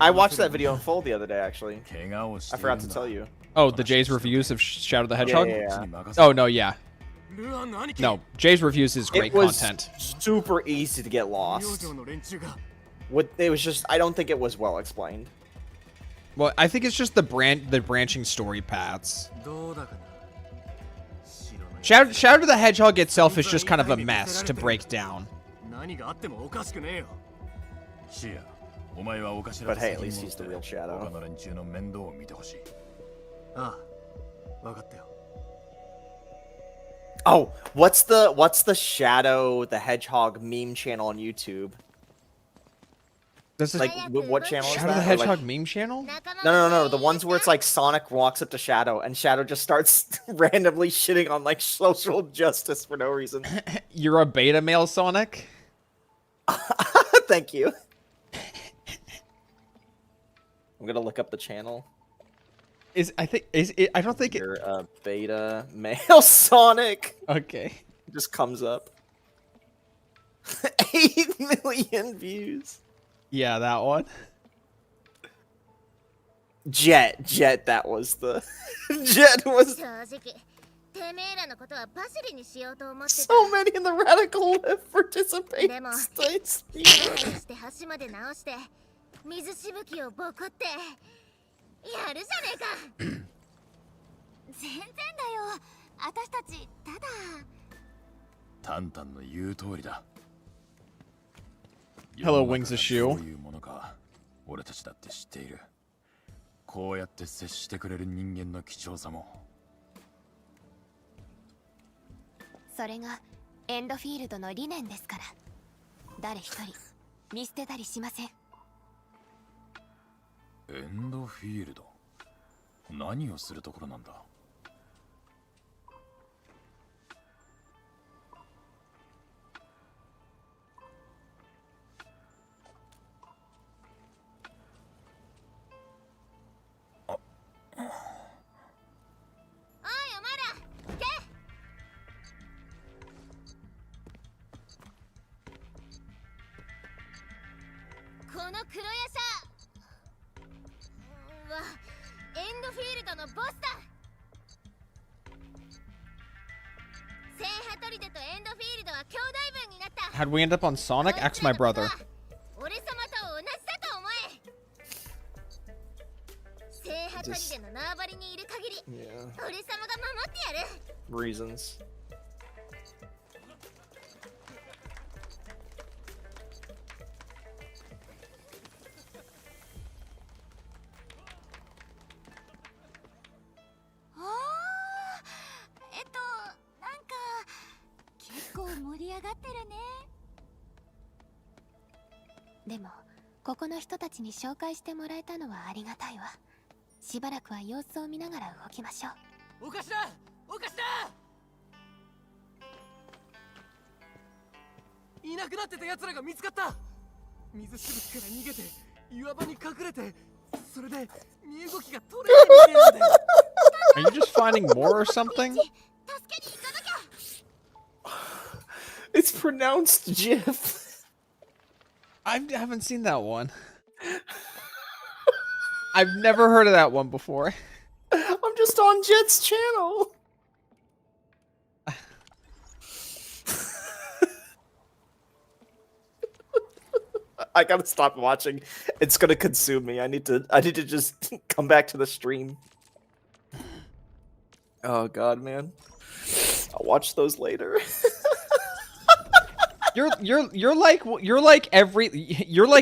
I watched that video in full the other day, actually. I forgot to tell you. Oh, the Jay's reviews of Shadow the Hedgehog? Yeah. Oh, no, yeah. No, Jay's reviews is great it was content. Super easy to get lost. It was just, I don't think it was well explained. Well, I think it's just the branching story paths. Shadow the Hedgehog itself is just kind of a mess to break down. But hey, at least he's the real Shadow. Oh, what's the Shadow the Hedgehog meme channel on YouTube? This is Like, what channel is Shadow the that? Or, Hedgehog like- meme channel? No. The ones where it's like Sonic walks up to Shadow and Shadow just starts randomly shitting on like social justice for no reason. You're a beta male Sonic? Thank you. I'm gonna look up the channel. I don't think it. You're a beta male Sonic. Okay. It just comes up. 8 million views. Yeah, that one. Jet, that was the Jet was 正直てめえらのことはパシリにしようと思ってた so many in the radical left participate でも states. 理解して橋まで直して水しぶきをボコってやるじゃねえか全然だよ。私たちただ。タンタンの言う通りだ。 Hello, Wings of Shoe. どういうものか俺たちだって知っている。こうやって接してくれる人間の貴重さも。それがエンドフィールドの理念ですから。誰一人見捨てたりしません。エンドフィールド。何をするところなんだ。この黒ヤシャはエンドフィールドのボスだ聖ハトリデとエンドフィールドは兄弟分になった How'd we end up on Sonic? Ask my brother. 俺様と同じだと思え聖ハトリデの縄張りにいる限り Yeah. 俺様が守ってやる Reasons. Oh, なんか結構盛り上がってるね。でもここの人たちに紹介してもらえたのはありがたいわ。しばらくは様子を見ながら動きましょう。お頭お頭いなくなってた奴らが見つかった。水しぶきから逃げて岩場に隠れて、それで身動きが取れないみたいなんだよ。 Are you just finding more or something? 助けに行かなきゃ It's pronounced GIF. I haven't seen that one. I've never heard of that one before. I'm just on Jet's channel. I gotta stop watching. It's gonna consume me. I need to just come back to the stream. Oh god, man. I'll watch those later. You're like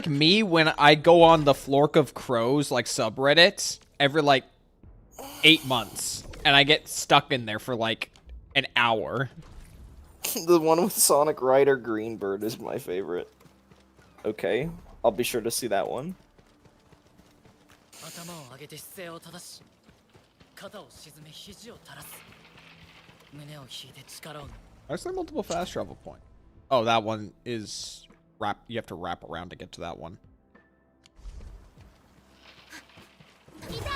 me when I go on the Flork of Crows like subreddit every like 8 months and I get stuck in there for like an hour. The one with Sonic Rider Greenbird is my favorite. Okay, I'll be sure to see that one. 頭を上げて姿勢を正し、肩を沈め肘を垂らす。胸を引いて力を。 Why is there multiple fast travel points? Oh, that one is you have to wrap around to get to that one. いたあ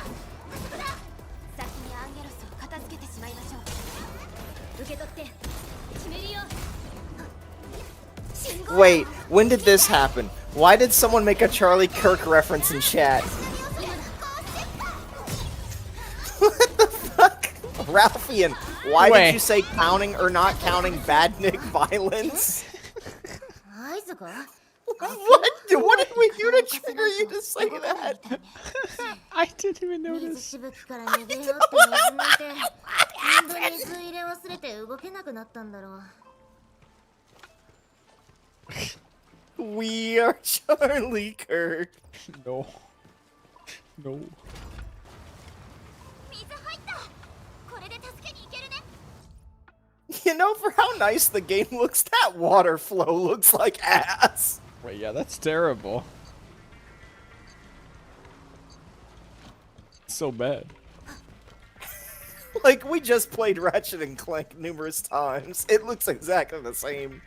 そこだ先にアンゲロスを片付けてしまいましょう。受け取って決めるよ。 Wait, when did this happen? Why did someone make a Charlie Kirk reference in chat? What the fuck? Ralphian, why Wait. did you say counting or not counting Badnik violence? 合図か What? What did we do to trigger you to say that? I didn't even 水 notice. しぶきから逃げようって水抜いて今度水入れ忘れて動けなくなったんだろう We are Charlie Kirk. No. No. 水入ったこれで助けに行けるね You know, for how nice the game looks, that water flow looks like ass. Wait, yeah, that's terrible. so bad. Like, we just played Ratchet and Clank numerous times. It looks exactly the same.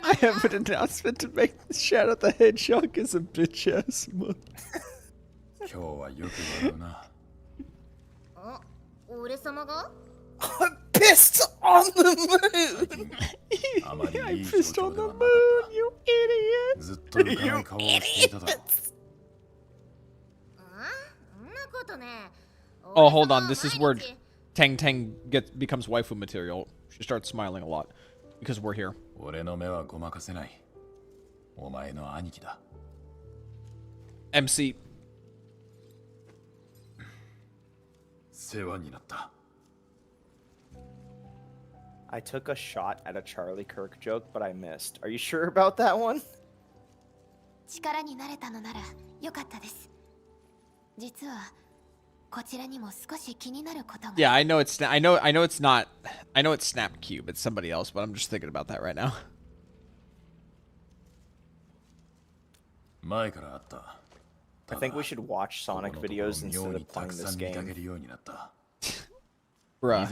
I have an announcement to make. Shadow the Hedgehog is a bitch ass mother. 今日はよく笑うな。俺様が I'm pissed on the moon! あまり I いい pissed 象 on 徴 the ではなか moon, っ you た。 idiot! ずっと浮かない顔をしていただろう。そんなことね Oh, hold on. This is where Tang Tang becomes waifu material. She starts smiling a lot because we're here. 俺の目はごまかせない。お前の兄貴だ。 MC. 世話になった。 I took a shot at a Charlie Kirk joke, but I missed. Are you sure about that one? 力になれたのなら良かったです。実はこちらにも少し気になることが。Yeah, I know it's I know it's not I know it's Snap Cube. It's somebody else, but I'm just thinking about that right now. 前からあった。 I think we should watch Sonic videos instead of playing this game. Bruh.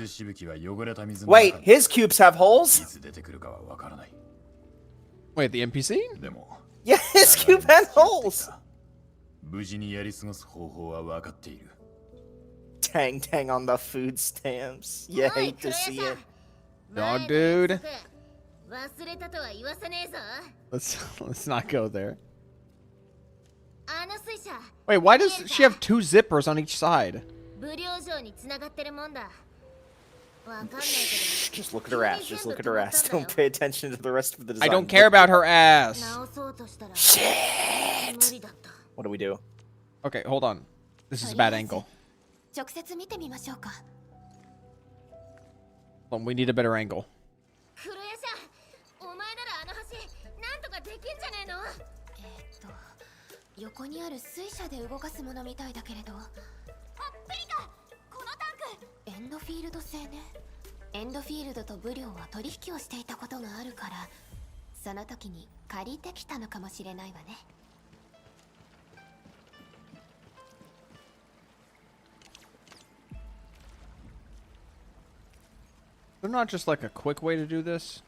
Wait, his cubes have holes? Wait, the NPC? Yeah, his cube has holes! Tang Tang on the food stamps. You hate to see it. Dog dude. Let's not go there. Wait, why does she have 2 zippers on each side? Shh, just look at her ass. Just look at her ass. Don't pay attention to the rest of the design. I don't care about her ass. Shit! What do we do? Okay, hold on. This is a bad angle. 直接見てみましょうか。 Hold on, we need a better angle. 横にある水車で動かすものみたいだけれど。あ、ピリカ、このタンク。エンドフィールド製ね。エンドフィールドとブリョーは取引をしていたことがあるから、その時に借りてきたのかもしれないわね。There's not just like a quick way to do this.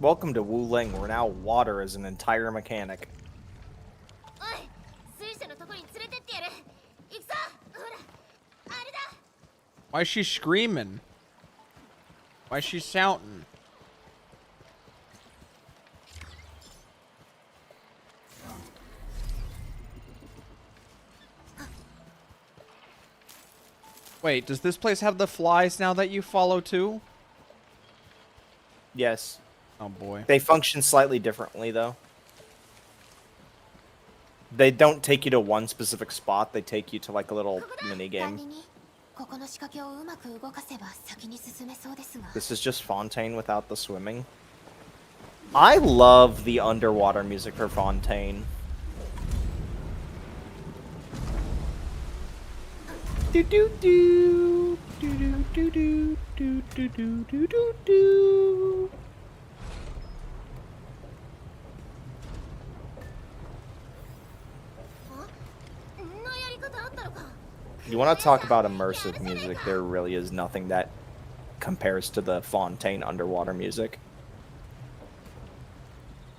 Welcome to Wuling, where now water is an entire mechanic. Why is she screaming? Why is she shouting? Wait, does this place have the flies now that you follow too? Yes. Oh boy. They function slightly differently, though. They don't take you to one specific spot, they take you to like a little mini game. This is just Fontaine without the swimming. I love the underwater music for Fontaine. Do do do do do do do do do do do do do. You want to talk about immersive music, there really is nothing that compares to the Fontaine underwater music.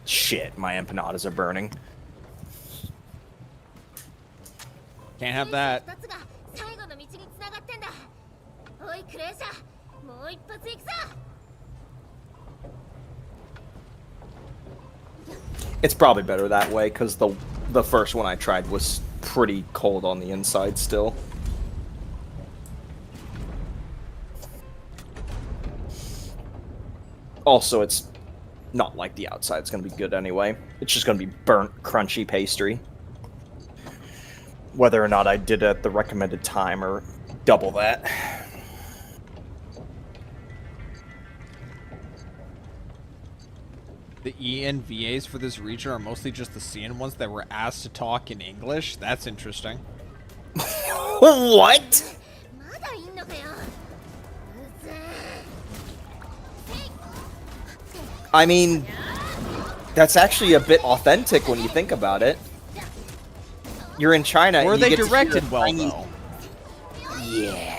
Shit, my empanadas are burning. Can't have that. It's probably better that way, because the first one I tried was pretty cold on the inside still. Also, it's not like the outside. It's going to be good anyway. It's just going to be burnt, crunchy pastry. whether or not I did it at the recommended time or double that. The ENVAs for this region are mostly just the CN ones that were asked to talk in English. That's interesting. What? まだいんのかよ。うぜえ。 I mean, that's actually a bit authentic when you think about it. You're in China. Were and you they get to directed hear well, Chinese- though? Yeah.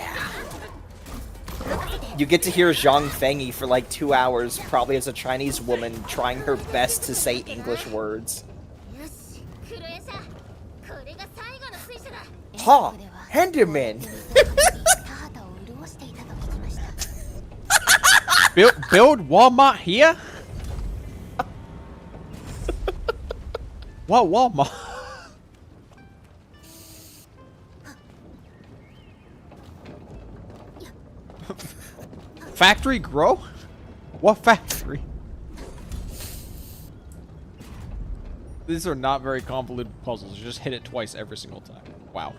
You get to hear Zhang Fengyi for like 2 hours, probably as a Chinese woman trying her best to say English words. よし、クロエさん。これが最後の水車だ。 Ha! Henderman! 田畑を潤していたと聞きました Build Walmart here? What Walmart? Factory grow? What factory? These are not very convoluted puzzles. You just hit it twice every single time. Wow.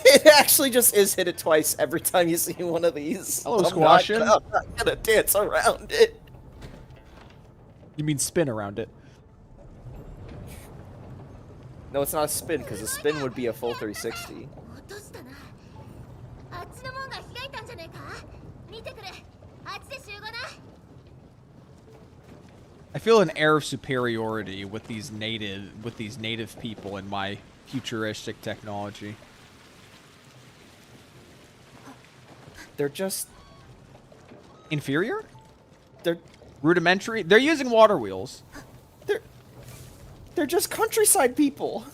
It actually just is hit it twice every time you see one of these. Hello, I'm Squashin'. not gonna dance around it. You mean spin around it? No, it's not a spin, because a spin would be a full 360. 落としたな。あっちの門が開いたんじゃねえか。見てくれ。あっちで集合な。 I feel an air of superiority with these native people in my futuristic technology. They're just... Inferior? They're... Rudimentary? They're using water wheels. They're just countryside people.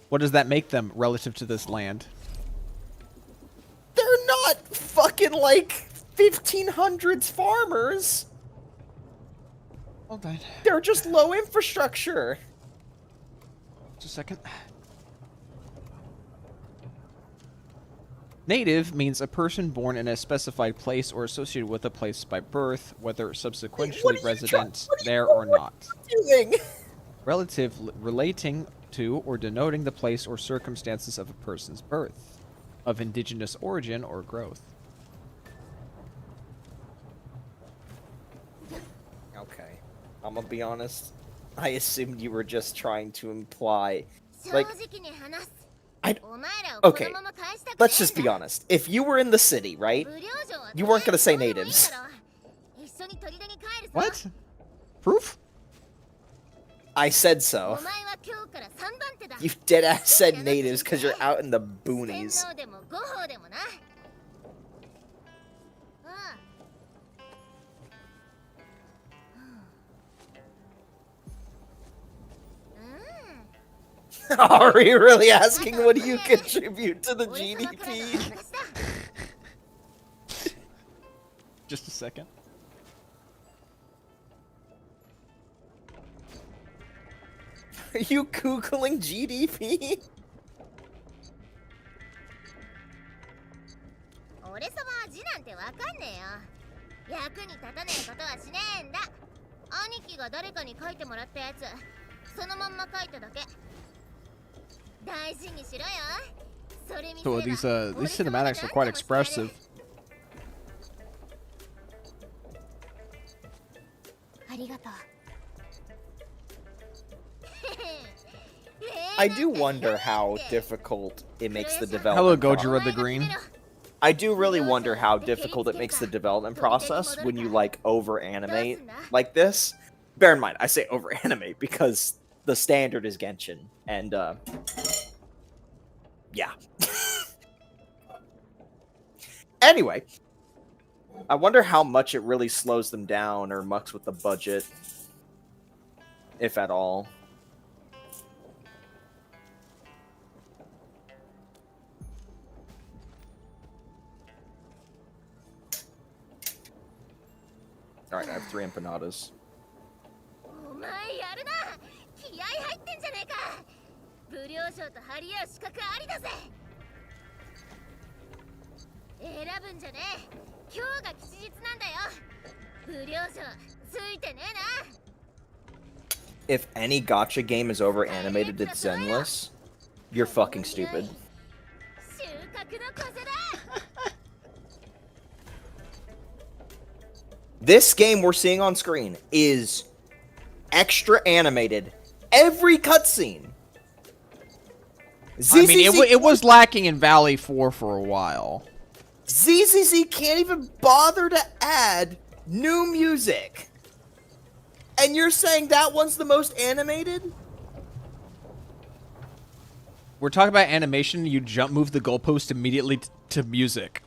What does that make them relative to this land? They're not fucking like 1500s farmers. Hold on. They're just low infrastructure. Just a second. Native means a person born in a specified place or associated with a place by birth, whether subsequently resident there or not. Doing? Relative relating to or denoting the place or circumstances of a person's birth, of indigenous origin or growth. Okay. I'm gonna be honest. I assumed you were just trying to imply... Like... 正直に話す。 Okay, let's just be honest. If you were in the city, right? You weren't gonna say natives. What? Proof? I said so. You deadass said natives because you're out in the boonies. Are we really asking what do you contribute to the GDP? Just a second. Are you Googling GDP? 俺様は字なんてわかんねえよ。役に立たねえことはしねえんだ。兄貴が誰かに書いてもらったやつ、そのまんま書いただけ。大事にしろよ。それ見せれば So these cinematics are quite expressive. ありがとう I do wonder how difficult it makes the development. Hello, Gojira the Green. I do really wonder how difficult it makes the development process when you like over animate like this. Bear in mind, I say over animate because the standard is Genshin, and yeah. Anyway, I wonder how much it really slows them down or mucks with the budget, if at all. Alright, I have 3 empanadas. お前やるな。気合入ってんじゃねえか。武領賞と張り合う資格ありだぜ。選ぶんじゃねえ。今日が吉日なんだよ。武領賞ついてねえな。if any gacha game is over animated, it's Zenless. You're fucking stupid. This game we're seeing on screen is extra animated. Every cutscene. I mean, it was lacking in Valley 4 for a while. ZZZ can't even bother to add new music. And you're saying that one's the most animated? We're talking about animation. You move the goalpost immediately to music.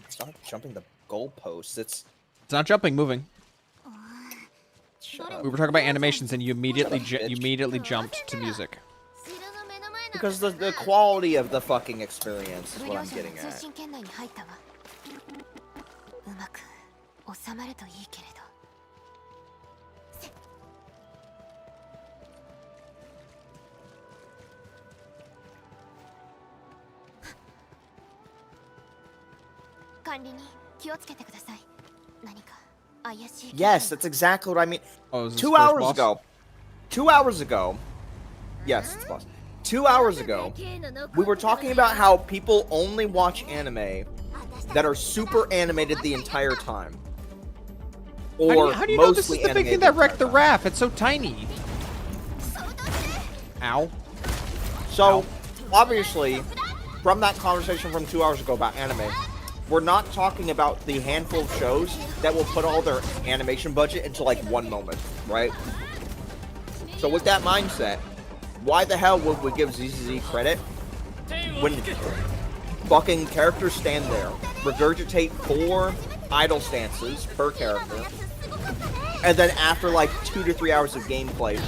It's not jumping the goalposts. It's not jumping, moving. Shut up. We were talking about animations, and you immediately jumped to music. Because the quality of the fucking experience is what I'm getting at. うまく収まるといいけれど。管理に気をつけてください。何か怪しい。Yes, that's exactly what I mean. Oh, is this 2 first hours boss? ago. 2 hours ago. Yes, it's boss. 2 hours ago, we were talking about how people only watch anime that are super animated the entire time. Or how do you know this is mostly the big thing animated that the wrecked the entire time. raft? It's so tiny. Ow. So, obviously, from that conversation from 2 hours ago about anime, we're not talking about the handful of shows that will put all their animation budget into like one moment, right? So with that mindset, why the hell would we give ZZZ credit when fucking characters stand there, regurgitate 4 idle stances per character, and then after like 2 to 3 hours of gameplay,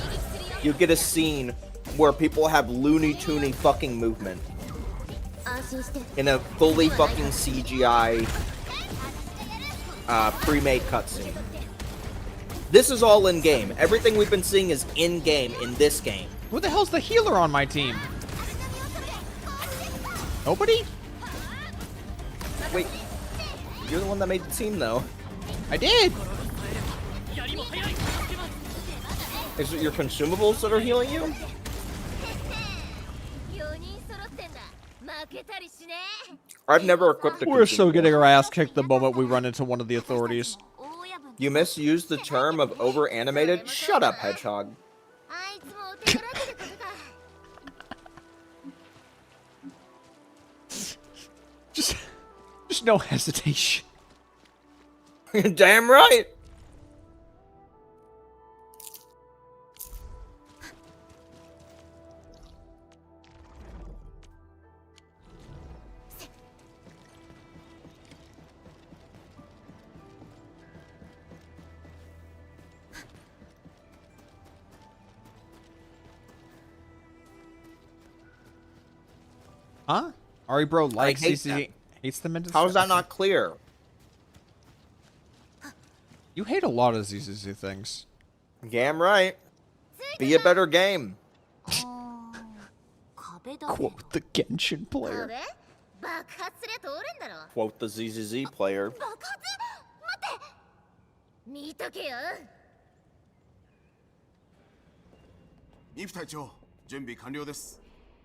you get a scene where people have Looney Toony fucking movement in a fully fucking CGI pre-made cutscene. This is all in-game. Everything we've been seeing is in-game in this game. Who the hell's the healer on my team? Nobody? Wait, you're the one that made the team, though. I did. Is it your consumables that are healing you? I've never equipped a We're so consumable. getting our ass kicked the moment we run into one of the authorities. You misused the term of over-animated? Shut up, Hedgehog. Just no hesitation. Damn right! Huh? Ari bro likes hate CCG, hates them into. How is that not clear? You hate a lot of ZZZ things. Damn right. Be a better game. Quote the Genshin player. Quote the ZZZ player.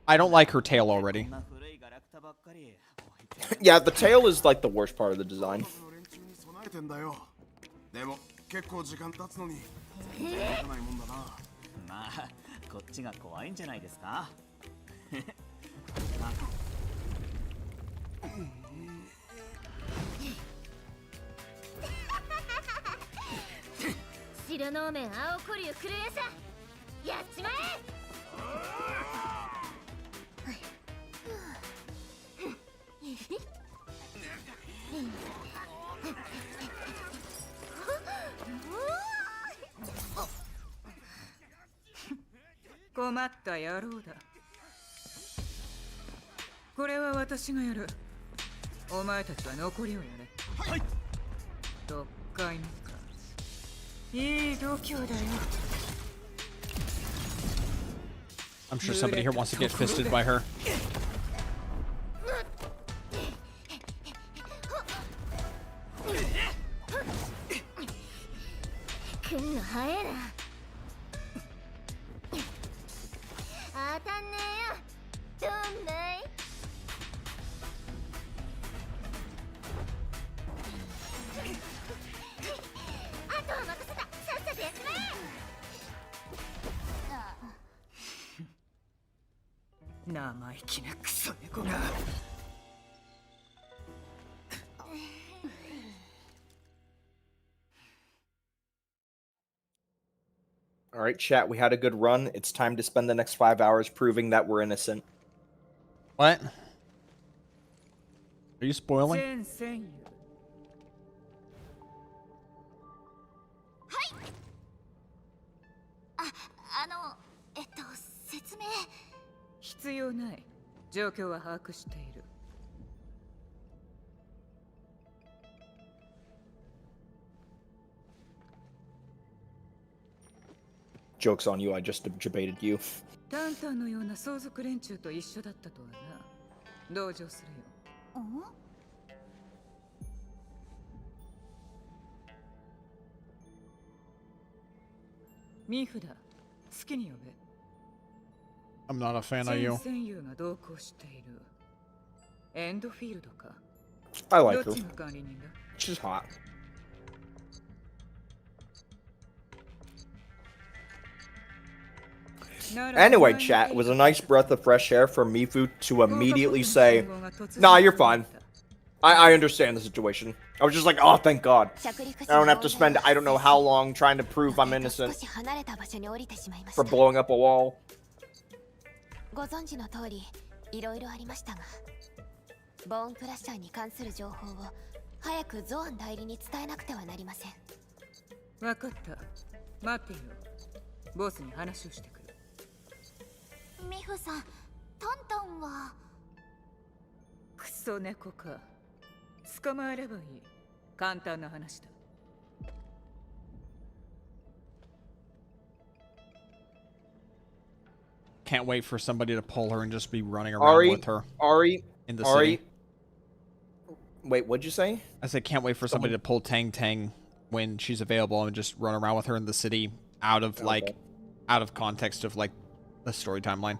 I don't like her tail already. Yeah, the tail is like the worst part of the design. でも結構時間経つのに気づかないもんだな。まあこっちが怖いんじゃないですか。白能面青コリュクルエサやっちまえ。困った野郎だ。これは私がやる。お前たちは残りをやれ。はい。6回目か。いい度胸だよ。I'm sure somebody here wants to get fisted by her. けんの早えな。当たんねえよ。どんない？あとは任せた。さっさとやっちまえ。生意気なクソ猫が。All right, chat, we had a good run. It's time to spend the next 5 hours proving that we're innocent. What? Are you spoiling? 全戦友。説明。必要ない。状況は把握している。Joke's on you, I just debated you. タンタンのような相続連中と一緒だったとはな。同情するよ。ミフだ。好きに呼べ。I'm not a fan of you. 戦友が同行している。エンドフィールドか。I like her. どっちが管理人だ？ She's hot. Anyway, chat, it was a nice breath of fresh air for Mifu to immediately say, "Nah, you're fine. I understand the situation." I was just like, "Oh, thank God. I don't have to spend I don't know how long trying to prove I'm innocent for blowing up a wall." ご存知の通り、いろいろありましたが、ボーンクラッシャーに関する情報を早くゾアン代理に伝えなくてはなりません。わかった。待っていろ。ボスに話をしてくる。ミフさん、タンタンはクソ猫か。捕まえればいい。簡単な話だ。Can't wait for somebody to pull her and just be running around with her. In the city. Wait, what'd you say? I said can't wait for somebody to pull Tang Tang when she's available and just run around with her in the city out of out of context of like the story timeline.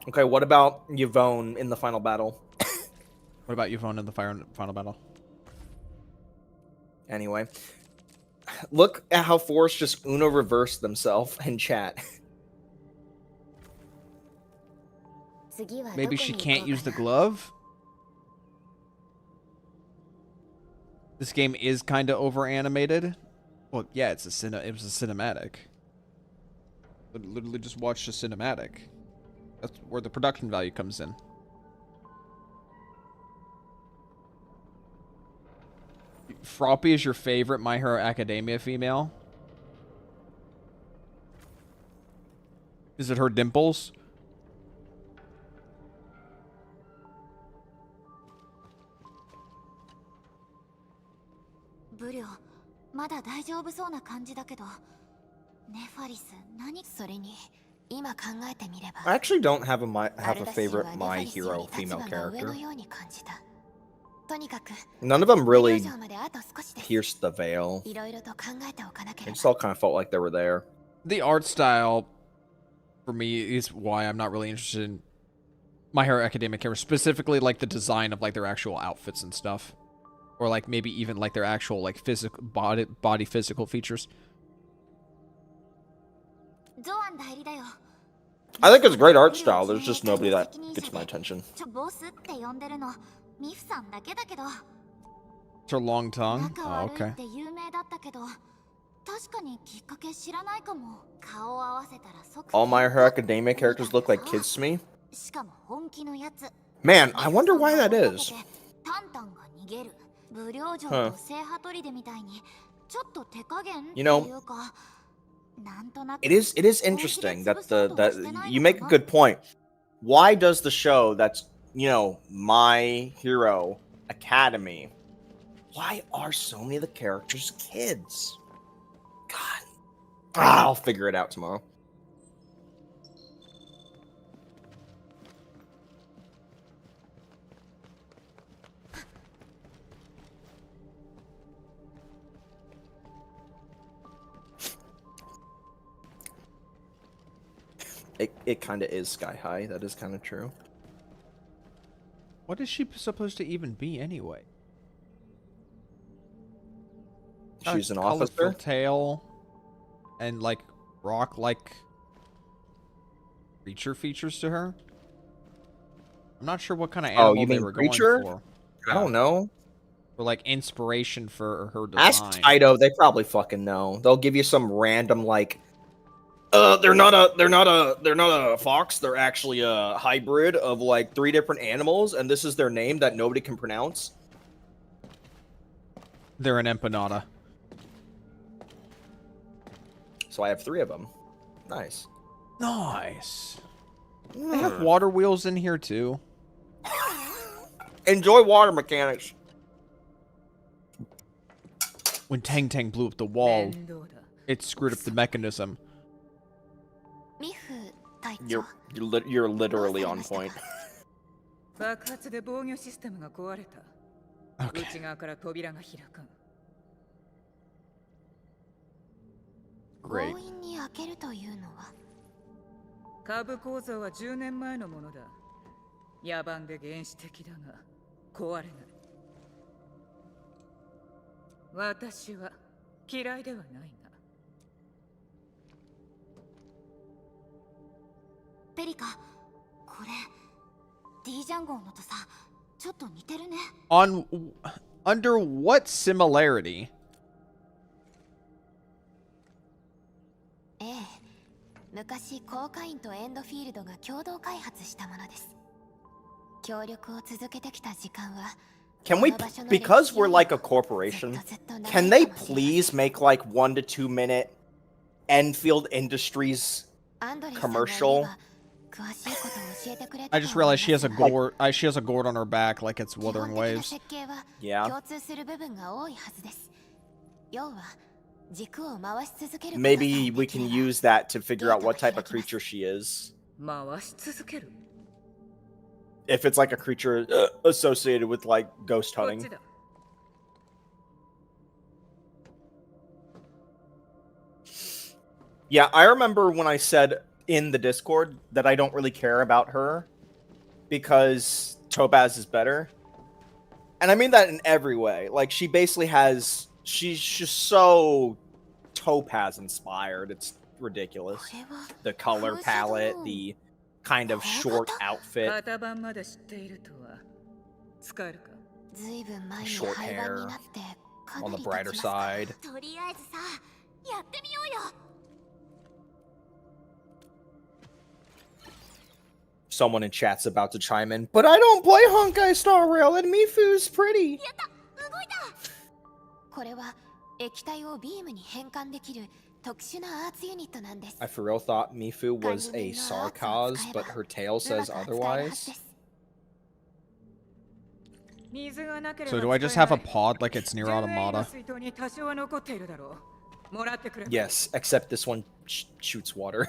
Okay, what about Yvonne in the final battle? What about Yvonne in the final battle? Anyway, look at how Forrest just Uno reversed themselves in chat. Maybe she can't use the glove? This game is kind of over animated. Well, yeah, it was a cinematic. Literally just watched a cinematic. That's where the production value comes in. Froppy is your favorite My Hero Academia female? Is it her dimples? Burio, まだ大丈夫そうな感じだけど、ネファリス何？それに今考えてみれば、 I actually don't have a favorite My Hero female character. とにかく None of them really pierced the veil. いろいろと考えておかなけ It れば。 just all kind of felt like they were there. The art style, for me, is why I'm not really interested in My Hero Academia characters. Specifically, like, the design of, like, their actual outfits and stuff. Or, like, maybe even, like, their actual, like, physical body physical features. I think it's a great art style. There's just nobody that gets my attention. It's her long tongue? Oh, okay. All My Hero Academia characters look like kids to me. Man, I wonder why that is. Huh. You know, it is interesting that you make a good point. Why does the show that's, you know, My Hero Academy, why are so many of the characters kids? God. I'll figure it out tomorrow. It kind of is sky high. That is kind of true. What is she supposed to even be anyway? She's an Colorful officer. tail and like rock-like creature features to her. I'm not sure what kind of animal you they mean were creature? going for. I don't know. For like inspiration for her design. Ask Taito. They probably fucking know. They'll give you some random like. They're not a fox. They're actually a hybrid of like 3 different animals, and this is their name that nobody can pronounce. They're an empanada. So I have 3 of them. Nice. Nice. They have water wheels in here too. Enjoy water mechanics. When Tang Tang blew up the wall, it screwed up the mechanism. You're literally on point. 爆発で防御システムが壊れた。Okay. 内側から扉が開かん。 Great. 強引に開けるというのは下部構造は10年前のものだ。野蛮で原始的だが壊れない。私は嫌いではないが。ペリカ、これ D ジャンゴンのとさ、ちょっと似てるね。Under what similarity? ええ、昔コーカインとエンドフィールドが共同開発したものです。協力を続けてきた時間は Can we, because we're like a corporation, can they please make like 1 to 2 minute Endfield Industries commercial? I just realized she has a gourd. She has a gourd on her back, like it's Wuthering Waves. Yeah. Maybe we can use that to figure out what type of creature she is. 回し続ける。 If it's like a creature associated with like ghost こっ hunting. ちだ。 Yeah, I remember when I said in the Discord that I don't really care about her because Topaz is better. And I mean that in every way. Like, she basically has... She's just so Topaz inspired. It's ridiculous. The color palette, the kind of short outfit. 型番まで知っているとは使えるか。 Short hair on the brighter side. とりあえずさ、やってみようよ。 Someone in chat's about to chime in, but I don't play Honkai Star Rail and Mifu's pretty. やった、動いた。これは液体をビームに変換できる特殊なアーツユニットなんです。 I for real thought Mifu was a Sarkaz, but her tail says otherwise. So do I just have a pod like it's near Automata? Yes, except this one shoots water.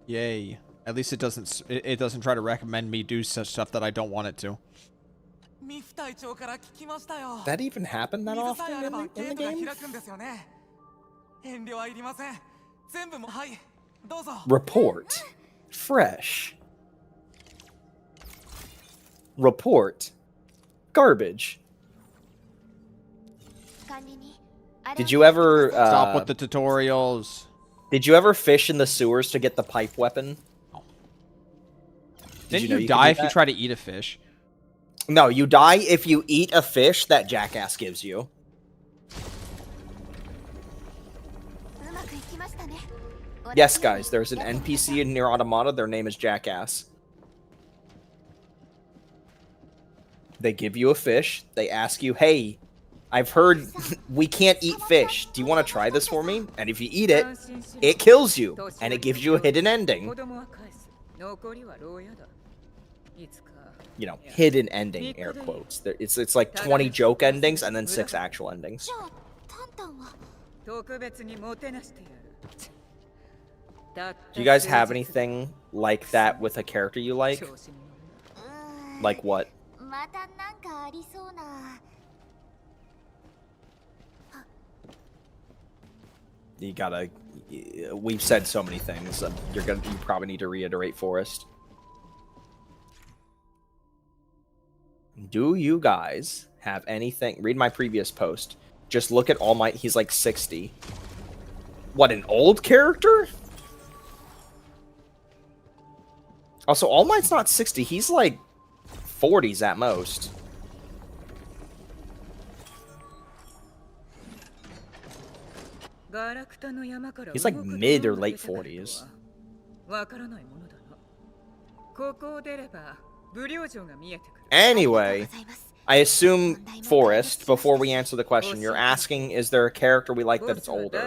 Yay. At least it doesn't try to recommend me do such stuff that I don't want it to. That even happened that often in the game? Report. Fresh. Report. Garbage. Did you ever stop with the tutorials? Did you ever fish in the sewers to get the pipe weapon? Didn't you die if you try to eat a fish? No, you die if you eat a fish that Jackass gives you. Yes, guys, there's an NPC in Nier Automata. Their name is Jackass. They give you a fish. They ask you, hey, I've heard we can't eat fish. Do you want to try this for me? And if you eat it, it kills you. And it gives you a hidden ending. You know, hidden ending, air quotes. It's like 20 joke endings and then 6 actual endings. Do you guys have anything like that with a character you like? Like what? You gotta. We've said so many things. You probably need to reiterate, Forrest. Do you guys have anything? Read my previous post. Just look at All Might. He's like 60. What, an old character? Also, All Might's not 60. He's like 40s at most. He's like mid or late 40s. Anyway, I assume, Forrest, before we answer the question, you're asking, is there a character we like that it's older?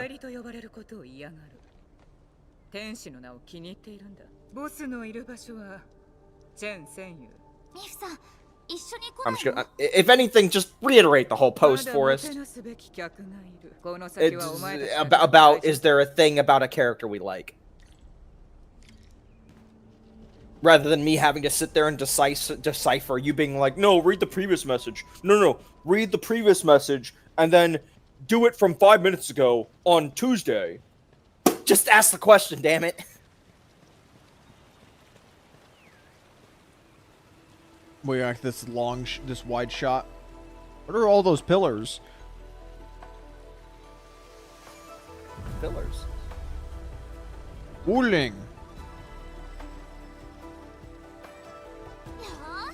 I'm just gonna, if anything, just reiterate the whole post, Forrest. It's about, is there a thing about a character we like? Rather than me having to sit there and decipher, you being like, no, read the previous message. No, read the previous message, and then do it from 5 minutes ago on Tuesday. Just ask the question, damn it. We got this this wide shot. What are all those pillars? Pillars. Wuling.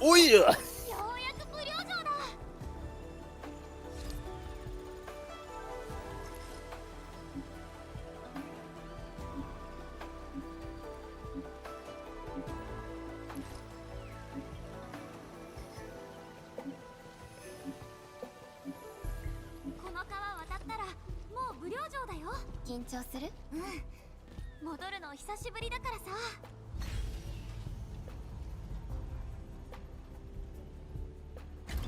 Oh yeah.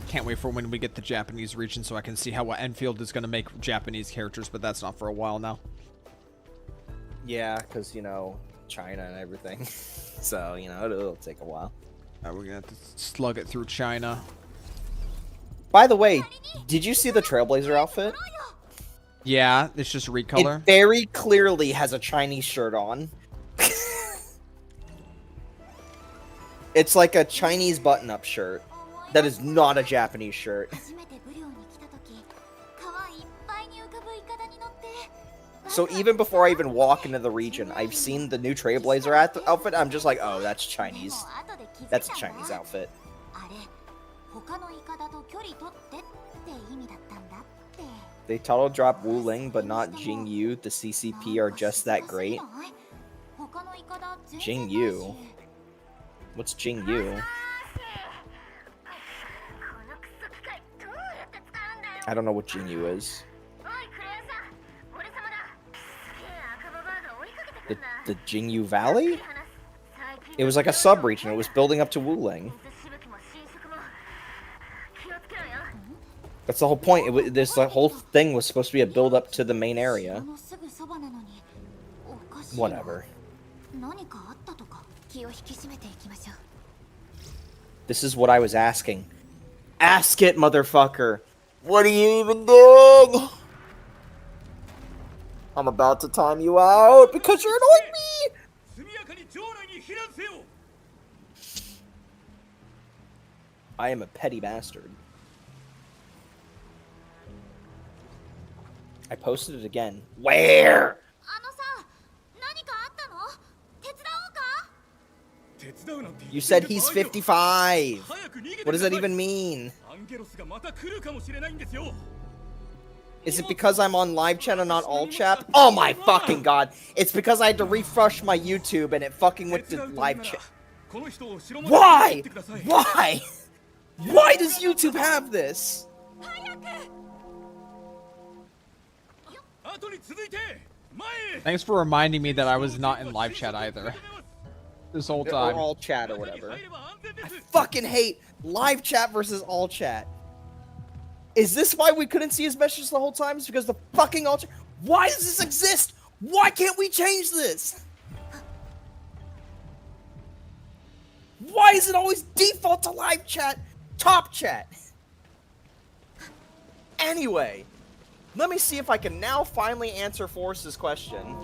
Can't wait for when we get the Japanese region so I can see how Endfield is going to make Japanese characters, but that's not for a while now. Yeah, because, you know, China and everything. So, you know, it'll take a while. We're going to have to slug it through China. By the way, did you see the Trailblazer outfit? Yeah, it's just recolor. It very clearly has a Chinese shirt on. It's like a Chinese button-up shirt. That is not a Japanese shirt. So even before I even walk into the region, I've seen the new Trailblazer outfit. I'm just like, oh, that's Chinese. That's a Chinese outfit. They total drop Wuling, but not Jingyu. The CCP are just that great. Jingyu? What's Jingyu? I don't know what Jingyu is. The Jingyu Valley? It was like a sub-region. It was building up to Wuling. That's the whole point. This whole thing was supposed to be a build-up to the main area. Whatever. This is what I was asking. Ask it, motherfucker! What are you even doing? I'm about to time you out because you're annoying me! I am a petty bastard. I posted it again. Where? You said he's 55. What does that even mean? Is it because I'm on live chat and not all chat? Oh my fucking god. It's because I had to refresh my YouTube and it fucking went to live chat. Why? Why? Why does YouTube have this? Thanks for reminding me that I was not in live chat either. This whole time. Or all chat or whatever. I fucking hate live chat versus all chat. Is this why we couldn't see his messages the whole time? It's because the fucking all chat. Why does this exist? Why can't we change this? Why is it always default to live chat, top chat? Anyway, Let me see if I can now finally answer Forrest's question.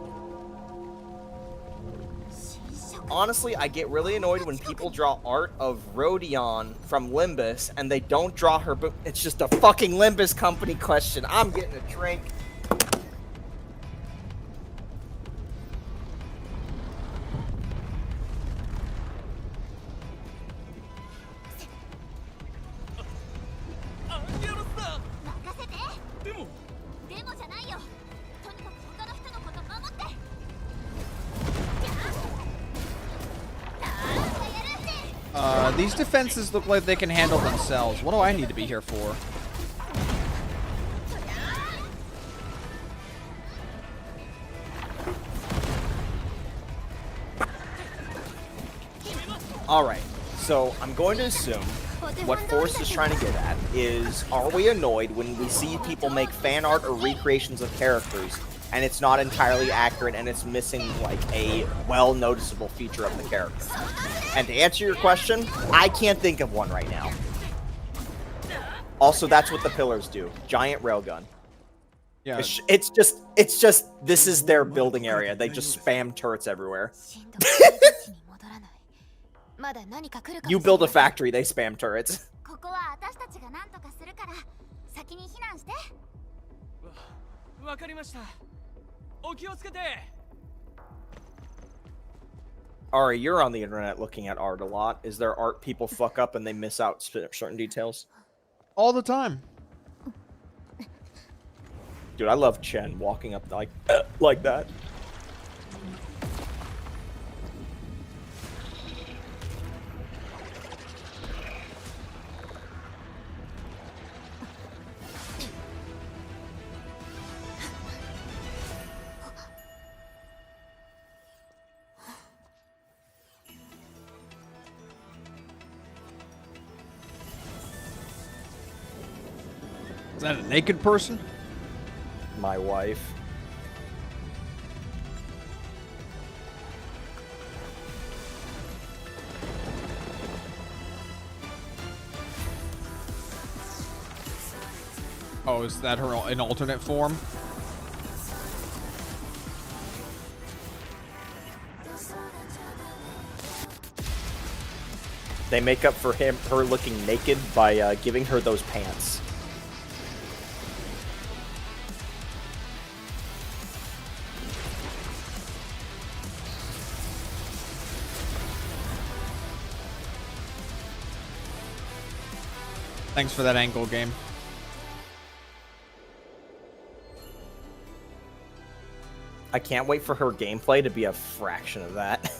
Honestly, I get really annoyed when people draw art of Rodion from Limbus and they don't draw her, but it's just a fucking Limbus company question. I'm getting a drink. These defenses look like they can handle themselves. What do I need to be here for? Alright, so I'm going to assume what Forrest is trying to get at is, are we annoyed when we see people make fan art or recreations of characters and it's not entirely accurate and it's missing like a well-noticeable feature of the character? And to answer your question, I can't think of one right now. Also, that's what the pillars do. Giant railgun. Yeah. It's just this is their building area. They just spam turrets everywhere. You build a factory, they spam turrets. Ari, you're on the internet looking at art a lot. Is there art people fuck up and they miss out certain details? All the time. Dude, I love Chen walking up like that. Is that a naked person? My wife. Oh, is that her in alternate form? They make up for her looking naked by giving her those pants. Thanks for that angle, game. I can't wait for her gameplay to be a fraction of that.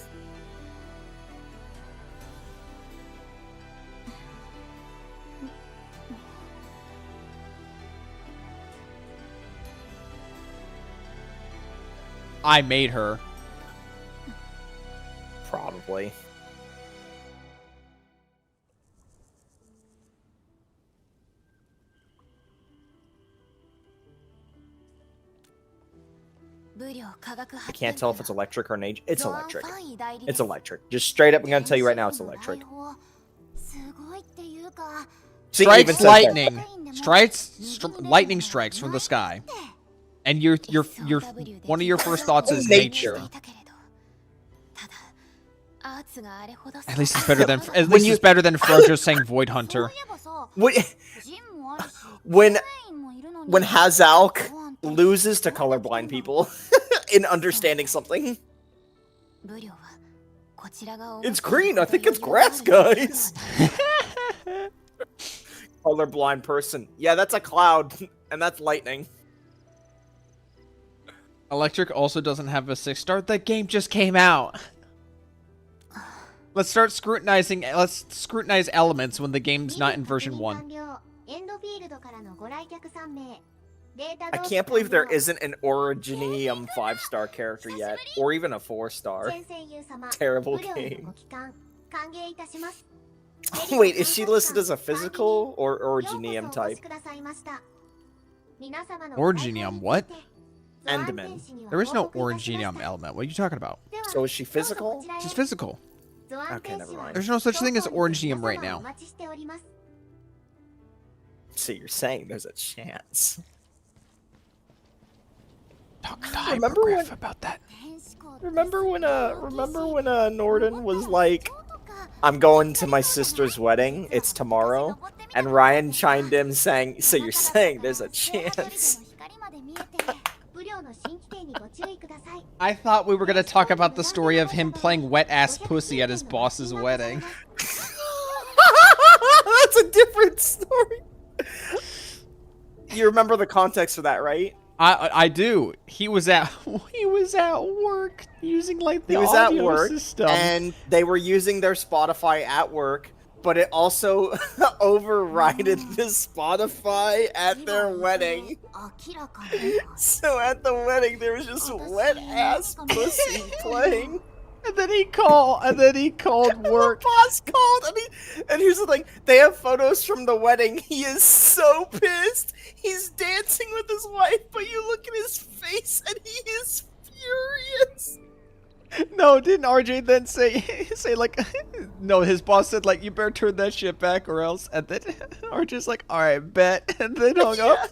I made her. Probably. I can't tell if it's electric or an age. It's electric. It's electric. Just straight up, I'm gonna tell you right now, it's electric. See, even Strikes says lightning. Lightning strikes from the sky. And your one of your first thoughts is nature. At least it's better than it's better than Frojo saying Void Hunter. When Hazalk loses to colorblind people in understanding something. It's green. I think it's grass, guys. Colorblind person. Yeah, that's a cloud, and that's lightning. Electric also doesn't have a 6-star. The game just came out. Let's start scrutinizing. Let's scrutinize elements when the game's not in version 1. I can't believe there isn't an Originium 5-star character yet, or even a 4-star. Terrible game. Wait, is she listed as a physical or Originium type? Originium, what? Enderman. There is no Originium element. What are you talking about? So is she physical? She's physical. Okay, never mind. There's no such thing as Originium right now. So you're saying there's a chance. Talk to the Remember hypergraph when- about that. Remember when Norden was like, I'm going to my sister's wedding, it's tomorrow, and Ryan chimed in saying, so you're saying there's a chance? I thought we were gonna talk about the story of him playing wet ass pussy at his boss's wedding. That's a different story. You remember the context for that, right? I do. He was at work using like the He was at audio work, system. and they were using their Spotify at work, but it also overrided the Spotify at their wedding. So at the wedding, there was just wet ass pussy playing. And then he called work. The boss called, and here's the thing: they have photos from the wedding. He is so pissed. He's dancing with his wife, but you look at his face, and he is furious. No, didn't RJ then say like, no, his boss said like, you better turn that shit back or else, and then RJ's like, all right, bet, and then hung up.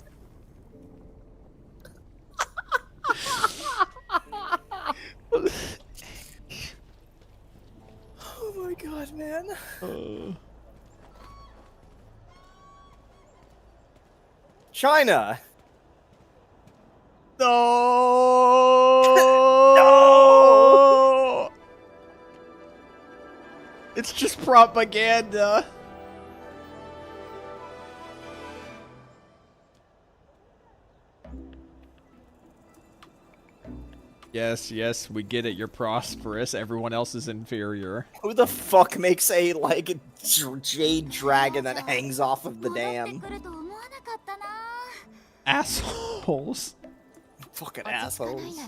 Oh my god, man. China. No. It's just propaganda. Yes, we get it. You're prosperous. Everyone else is inferior. Who the fuck makes a like jade dragon that hangs off of the dam? Assholes. Fucking assholes.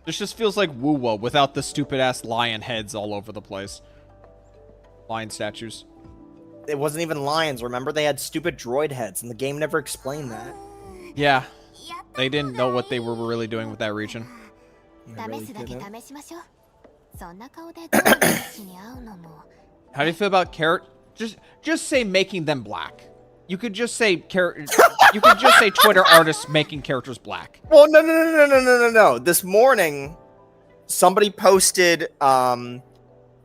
This just feels like Wuwa without the stupid ass lion heads all over the place. Lion statues. It wasn't even lions, remember? They had stupid droid heads, and the game never explained that. Yeah. They didn't know what they were really doing with that region. They really didn't. How do you feel about just say making them black. You could just say you could just say Twitter artists making characters black. Well, no. This morning, somebody posted a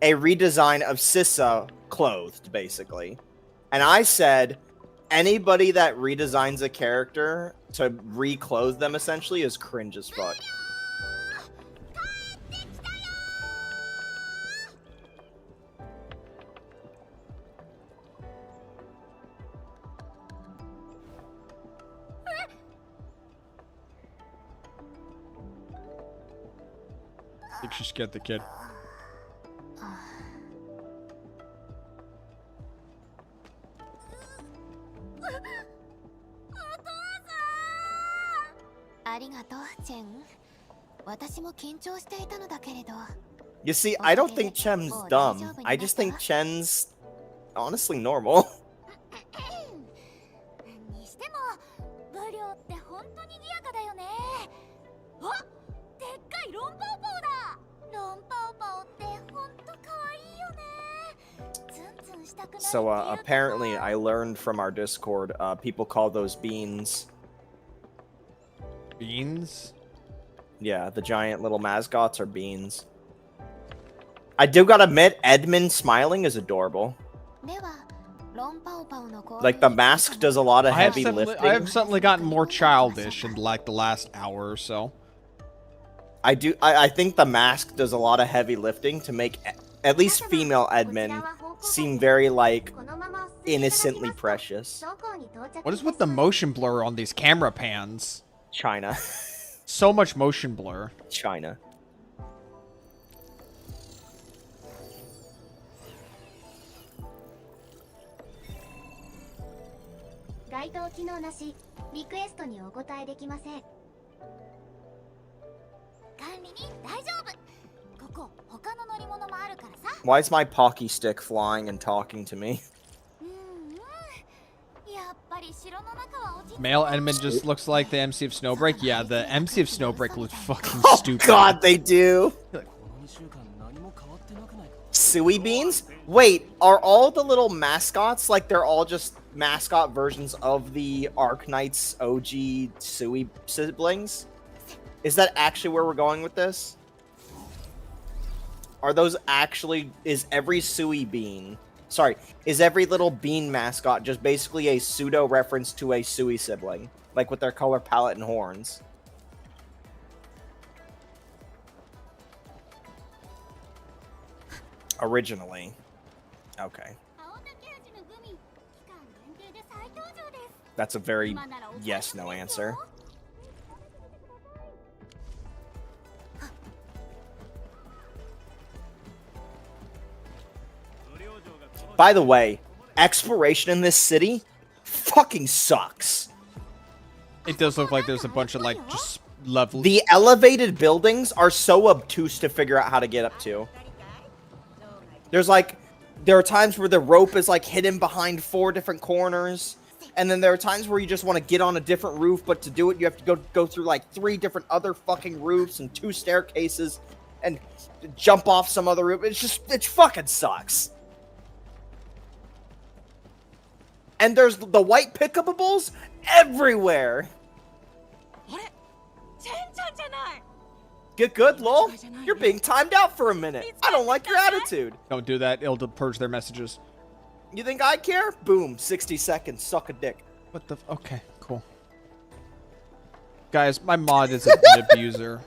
redesign of Sissa clothed, basically. And I said, anybody that redesigns a character to reclothe them, essentially, is cringe as fuck. I think she scared the kid. You see, I don't think Chen's dumb. I just think Chen's honestly normal. So apparently I learned from our Discord, people call those beans. Beans? Yeah, the giant little mascots are beans. I do gotta admit, Edmund smiling is adorable. Like, the mask does a lot of heavy lifting. I have suddenly gotten more childish in like the last hour or so. I think the mask does a lot of heavy lifting to make at least female Edmund seem very, like, innocently precious. What is with the motion blur on these camera pans? China. So much motion blur. China. Why is my Pocky stick flying and talking to me? Male Edmund just looks like the MC of Snowbreak. Yeah, the MC of Snowbreak looks fucking Oh stupid. god, they do! Suey beans? Wait, are all the little mascots, like, they're all just mascot versions of the Arknights OG Sui siblings? Is that actually where we're going with this? Are those actually... Is every Sui bean... Sorry, is every little bean mascot just basically a pseudo-reference to a Sui sibling? Like with their color palette and horns? Originally. Okay. That's a very yes-no answer. By the way, exploration in this city fucking sucks. It does look like there's a bunch of, like, just levels. The elevated buildings are so obtuse to figure out how to get up to. There's, like, there are times where the rope is, like, hidden behind 4 different corners. And then there are times where you just want to get on a different roof, but to do it, you have to go through, like, 3 different other fucking roofs and 2 staircases and jump off some other roof. It fucking sucks. And there's the white pickupables everywhere. Get good, lol. You're being timed out for a minute. I don't like your attitude. Don't do that. It'll purge their messages. You think I care? Boom. 60 seconds. Suck a dick. What the... Okay, cool. Guys, my mod is an abuser.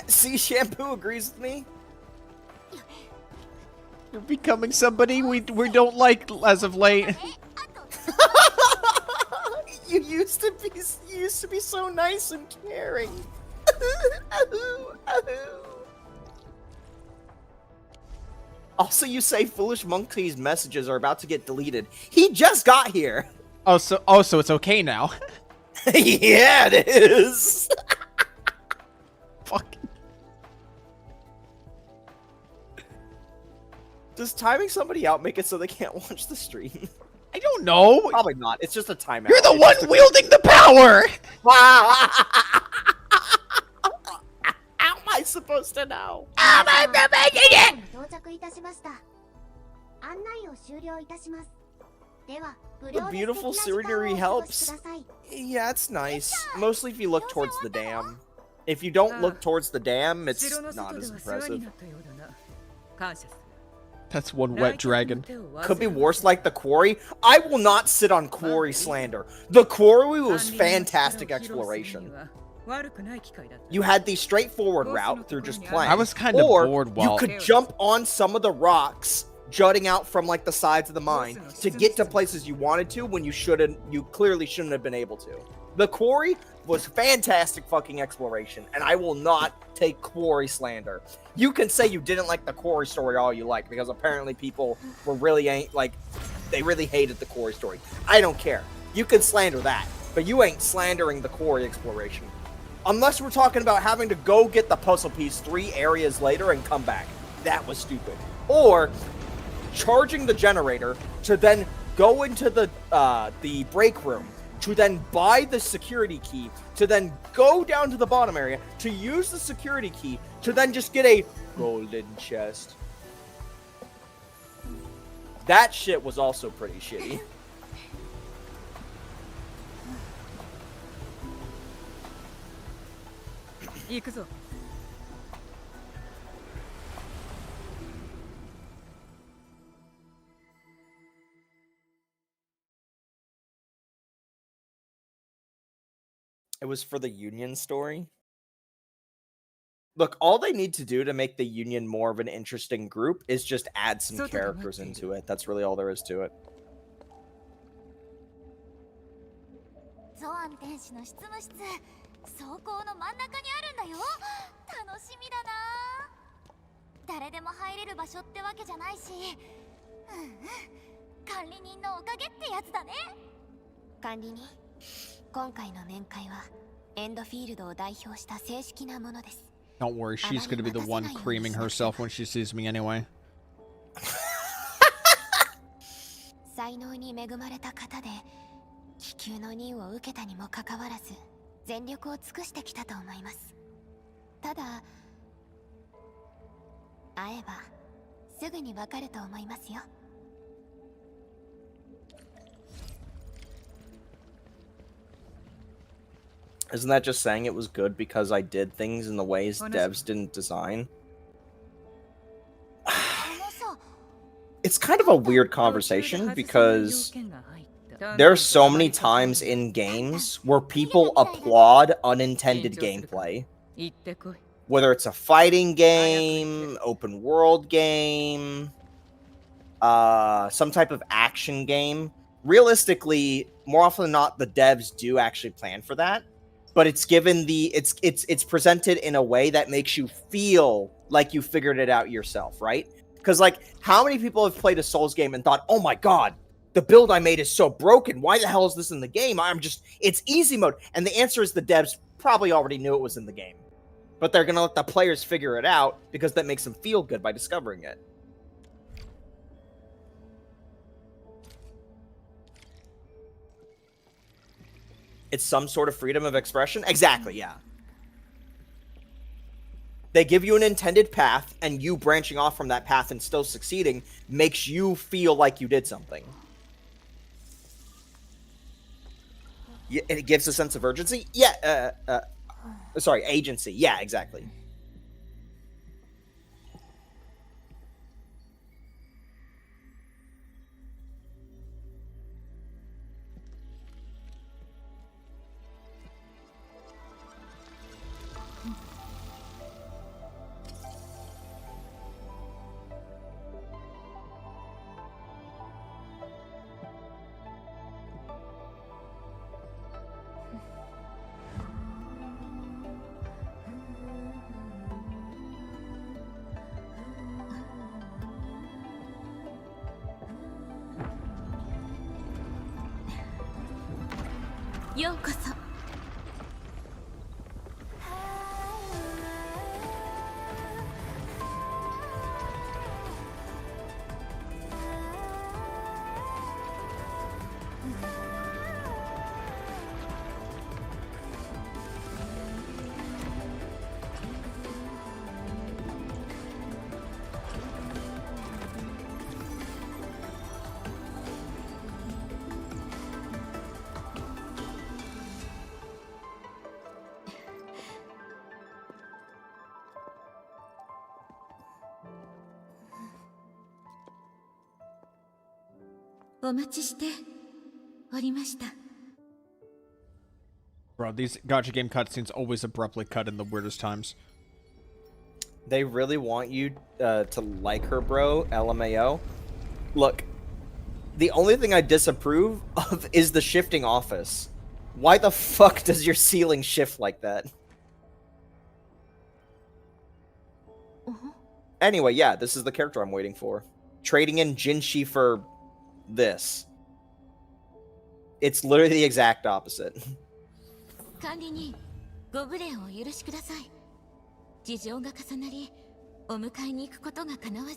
See, Shampoo agrees with me. You're becoming somebody we don't like as of late. You used to be so nice and caring. Also, you say Foolish Monkey's messages are about to get deleted. He just got here. Oh, so it's okay now. Yeah, it is. Fuck. Does timing somebody out make it so they can't watch the stream? I don't know. Probably not. It's just a timeout. You're the one wielding the power. How am I supposed to know? The beautiful scenery helps. Yeah, it's nice. Mostly if you look towards the dam. If you don't look towards the dam, it's not as impressive. That's one wet dragon. Could be worse like the quarry. I will not sit on quarry slander. The quarry was fantastic exploration. You had the straightforward route through just playing. I was kind of bored while... you could jump on some of the rocks jutting out from like the sides of the mine to get to places you wanted to when you clearly shouldn't have been able to. The quarry was fantastic fucking exploration, and I will not take quarry slander. You can say you didn't like the quarry story all you like, because apparently people were they really hated the quarry story. I don't care. You can slander that, but you ain't slandering the quarry exploration. Unless we're talking about having to go get the puzzle piece 3 areas later and come back. That was stupid. Or charging the generator to then go into the break room, to then buy the security key, to then go down to the bottom area, to use the security key, to then just get a golden chest. That shit was also pretty shitty. It was for the Union story. Look, all they need to do to make the Union more of an interesting group is just add some characters into it. That's really all there is to it. Don't worry, she's gonna be the one creaming herself when she sees me anyway. 才能に恵まれた方で気球の任を受けたにもかかわらず全力を尽くしてきたと思います。ただ会えばすぐにわかると思いますよ。Isn't that just saying it was good because I did things in the ways devs didn't design? It's kind of a weird conversation because there are so many times in games where people applaud unintended gameplay. Whether it's a fighting game, open world game, some type of action game. Realistically, more often than not, the devs do actually plan for that. But it's given it's presented in a way that makes you feel like you figured it out yourself, right? Because, like, how many people have played a Souls game and thought, oh my god, the build I made is so broken. Why the hell is this in the game? It's easy mode. And the answer is the devs probably already knew it was in the game. But they're going to let the players figure it out because that makes them feel good by discovering it. It's some sort of freedom of expression? Exactly, yeah. They give you an intended path, and you branching off from that path and still succeeding makes you feel like you did something. It gives a sense of urgency? Yeah, sorry, agency. Yeah, exactly. Yoこそ。お待ちしておりました。 Bro, these gacha game cutscenes always abruptly cut in the weirdest times. They really want you to like her, bro. LMAO. Look, the only thing I disapprove of is the shifting office. Why the fuck does your ceiling shift like that? Anyway, yeah, this is the character I'm waiting for. Trading in Jinshi for this. It's literally the exact opposite. 管理人、ご無礼をお許しください。事情が重なり、お迎えに行くことが叶わず。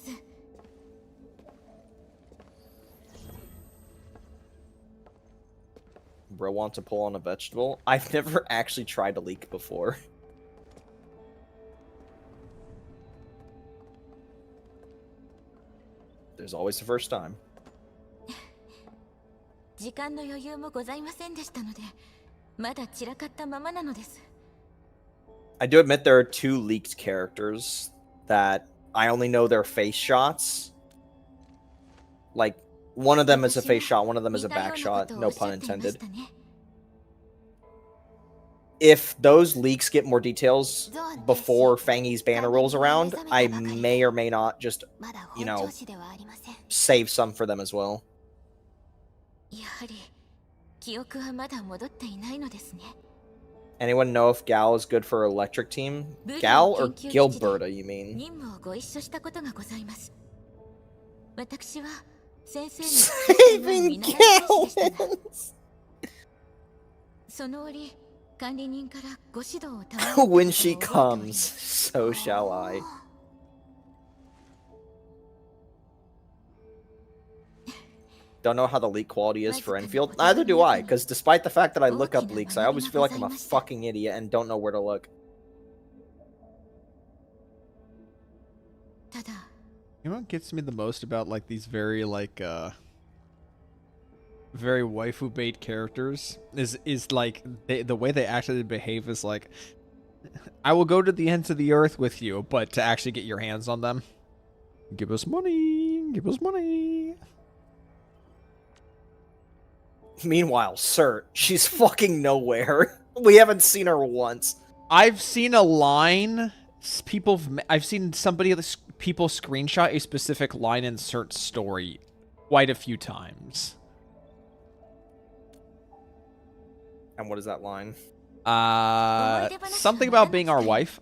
Bro wants to pull on a vegetable? I've never actually tried a leek before. There's always the first time. 時間の余裕もございませんでしたので、まだ散らかったままなのです。I do admit there are two leaked characters that I only know their face shots. Like, one of them is a face shot, one of them is a back shot, no pun intended. If those leaks get more details before Fangy's banner rolls around, I may or may not just, you know, save some for them as well. やはり記憶はまだ戻っていないのですね。 Anyone know if Gal is good for electric team? Gal or Gilberta, you mean? 任務をご一緒したことがございます。私は先生に Saving Gallons! その折、管理人からご指導を賜 When she comes, so shall I. Don't know how the leak quality is for Enfield. Neither do I, because despite the fact that I look up leaks, I always feel like I'm a fucking idiot and don't know where to look. You know what gets me the most about like these very like very waifu bait characters is like the way they actually behave is like, I will go to the ends of the earth with you, but to actually get your hands on them, give us money, give us money. Meanwhile, Sir, she's fucking nowhere. We haven't seen her once. I've seen a line. I've seen people screenshot a specific line in Cert's story quite a few times. And what is that line? Something about being our wife.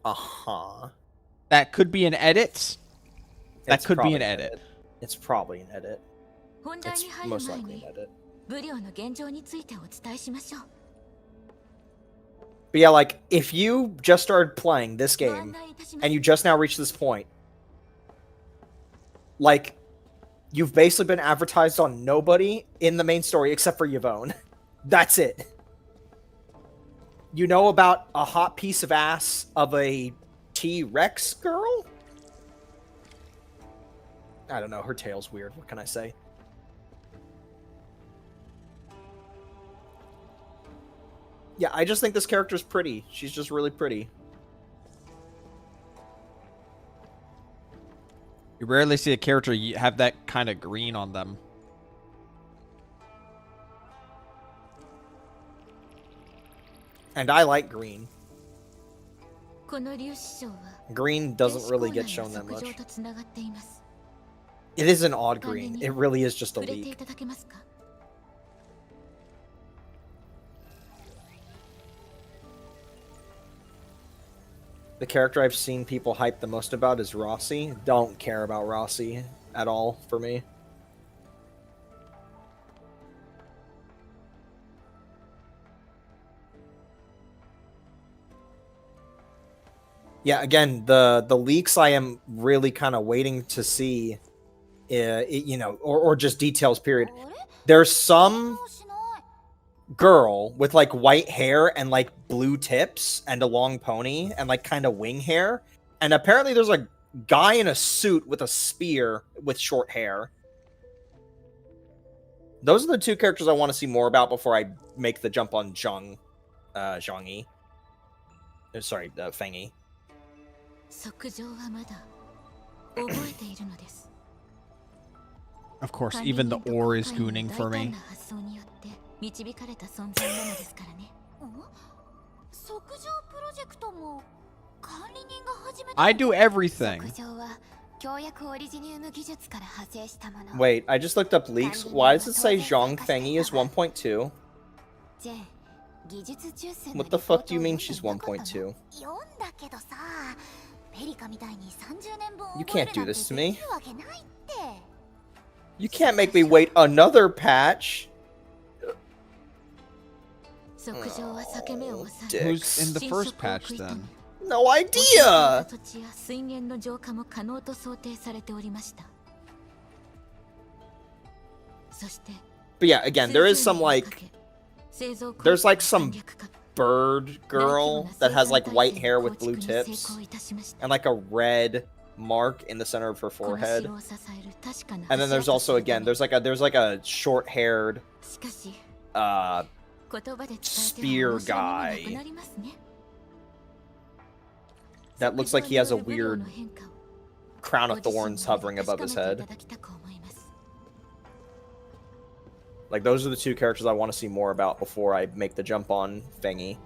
Uh-huh. That could be an edit. That could be an edit. It's probably an edit. It's most likely an edit. But yeah, like, if you just started playing this game, and you just now reached this point, like, you've basically been advertised on nobody in the main story except for Yvonne. That's it. You know about a hot piece of ass of a T-Rex girl? I don't know, her tail's weird, what can I say? Yeah, I just think this character's pretty. She's just really pretty. You rarely see a character have that kind of green on them. And I like green. Green doesn't really get shown that much. It is an odd green. It really is just a leak. The character I've seen people hype the most about is Rossi. Don't care about Rossi at all for me. Yeah, again, the leaks I am really kind of waiting to see, you know, or just details, period. There's some girl with like white hair and like blue tips and a long pony and like kind of wing hair, and apparently there's a guy in a suit with a spear with short hair. Those are the two characters I want to see more about before I make the jump on Fengi. Of course, even the ore is gooning for me. I do everything. Wait, I just looked up leaks. Why does it say Zhang Fengi is 1.2? What the fuck do you mean she's 1.2? You can't do this to me. You can't make me wait another patch. Who's in the first patch then? No idea! But yeah, again, there is some like... There's like some bird girl that has like white hair with blue tips and like a red mark in the center of her forehead. And then there's also, again, there's like a short-haired spear guy that looks like he has a weird crown of thorns hovering above his head. Like, those are the two characters I want to see more about before I make the jump on Fengi.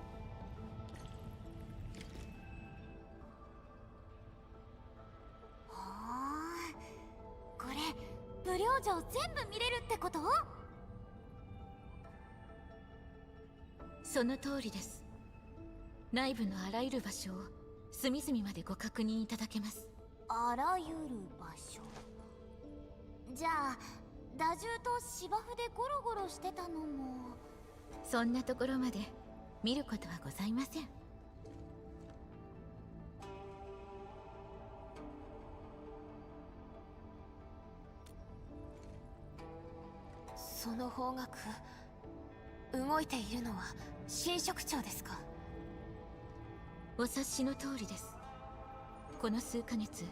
この数ヶ月、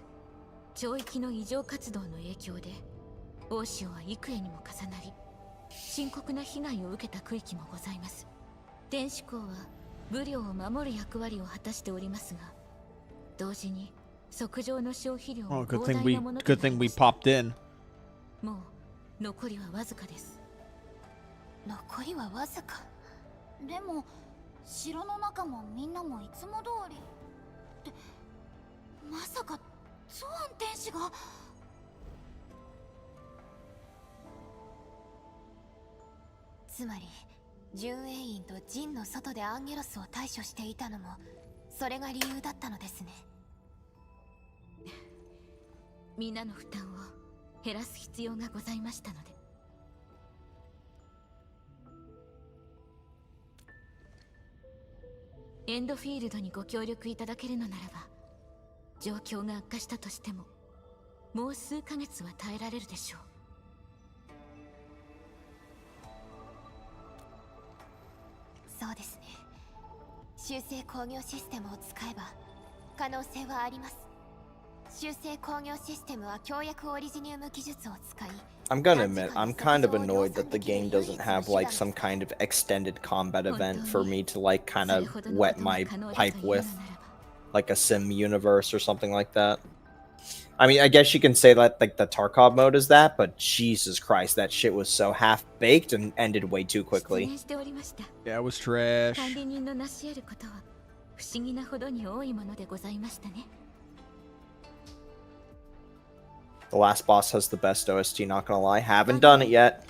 潮域の異常活動の影響で大潮は幾重にも重なり、深刻な被害を受けた区域もございます。天使港は武領を守る役割を果たしておりますが、同時に測上の消費量も膨大なものとなりました。 popped in. もう残りはわずかです。残りはわずか。でも城の中もみんなもいつも通りって、まさかゾアン天使が。つまり巡衛員と陣の外でアンゲロスを対処していたのもそれが理由だったのですね。みんなの負担を減らす必要がございましたので。エンドフィールドにご協力いただけるのならば、状況が悪化したとしてももう数ヶ月は耐えられるでしょう。そうですね。修正工業システムを使えば可能性はあります。修正工業システムは協約オリジニウム技術を使い、 I'm gonna admit, I'm kind of annoyed that the game doesn't have like some kind of extended combat event for me to like kind of wet my pipe with, like a sim universe or something like that. I mean, I guess you can say that like the Tarkov mode is that, but Jesus Christ, that shit was so half-baked and ended way too quickly. Yeah, it was trash. 管理人の成し得ることは不思議なほどに多いものでございましたね。 The last boss has the best OST, not gonna lie. Haven't done it yet.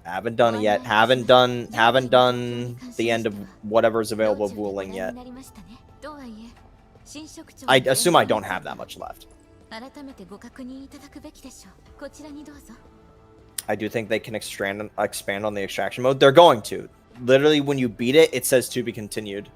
Haven't done it yet. Haven't done the end of whatever's available of Wuling yet. I assume I don't have that much left. I do think they can expand on the extraction mode. They're going to. Literally, when you beat it, it says to be continued.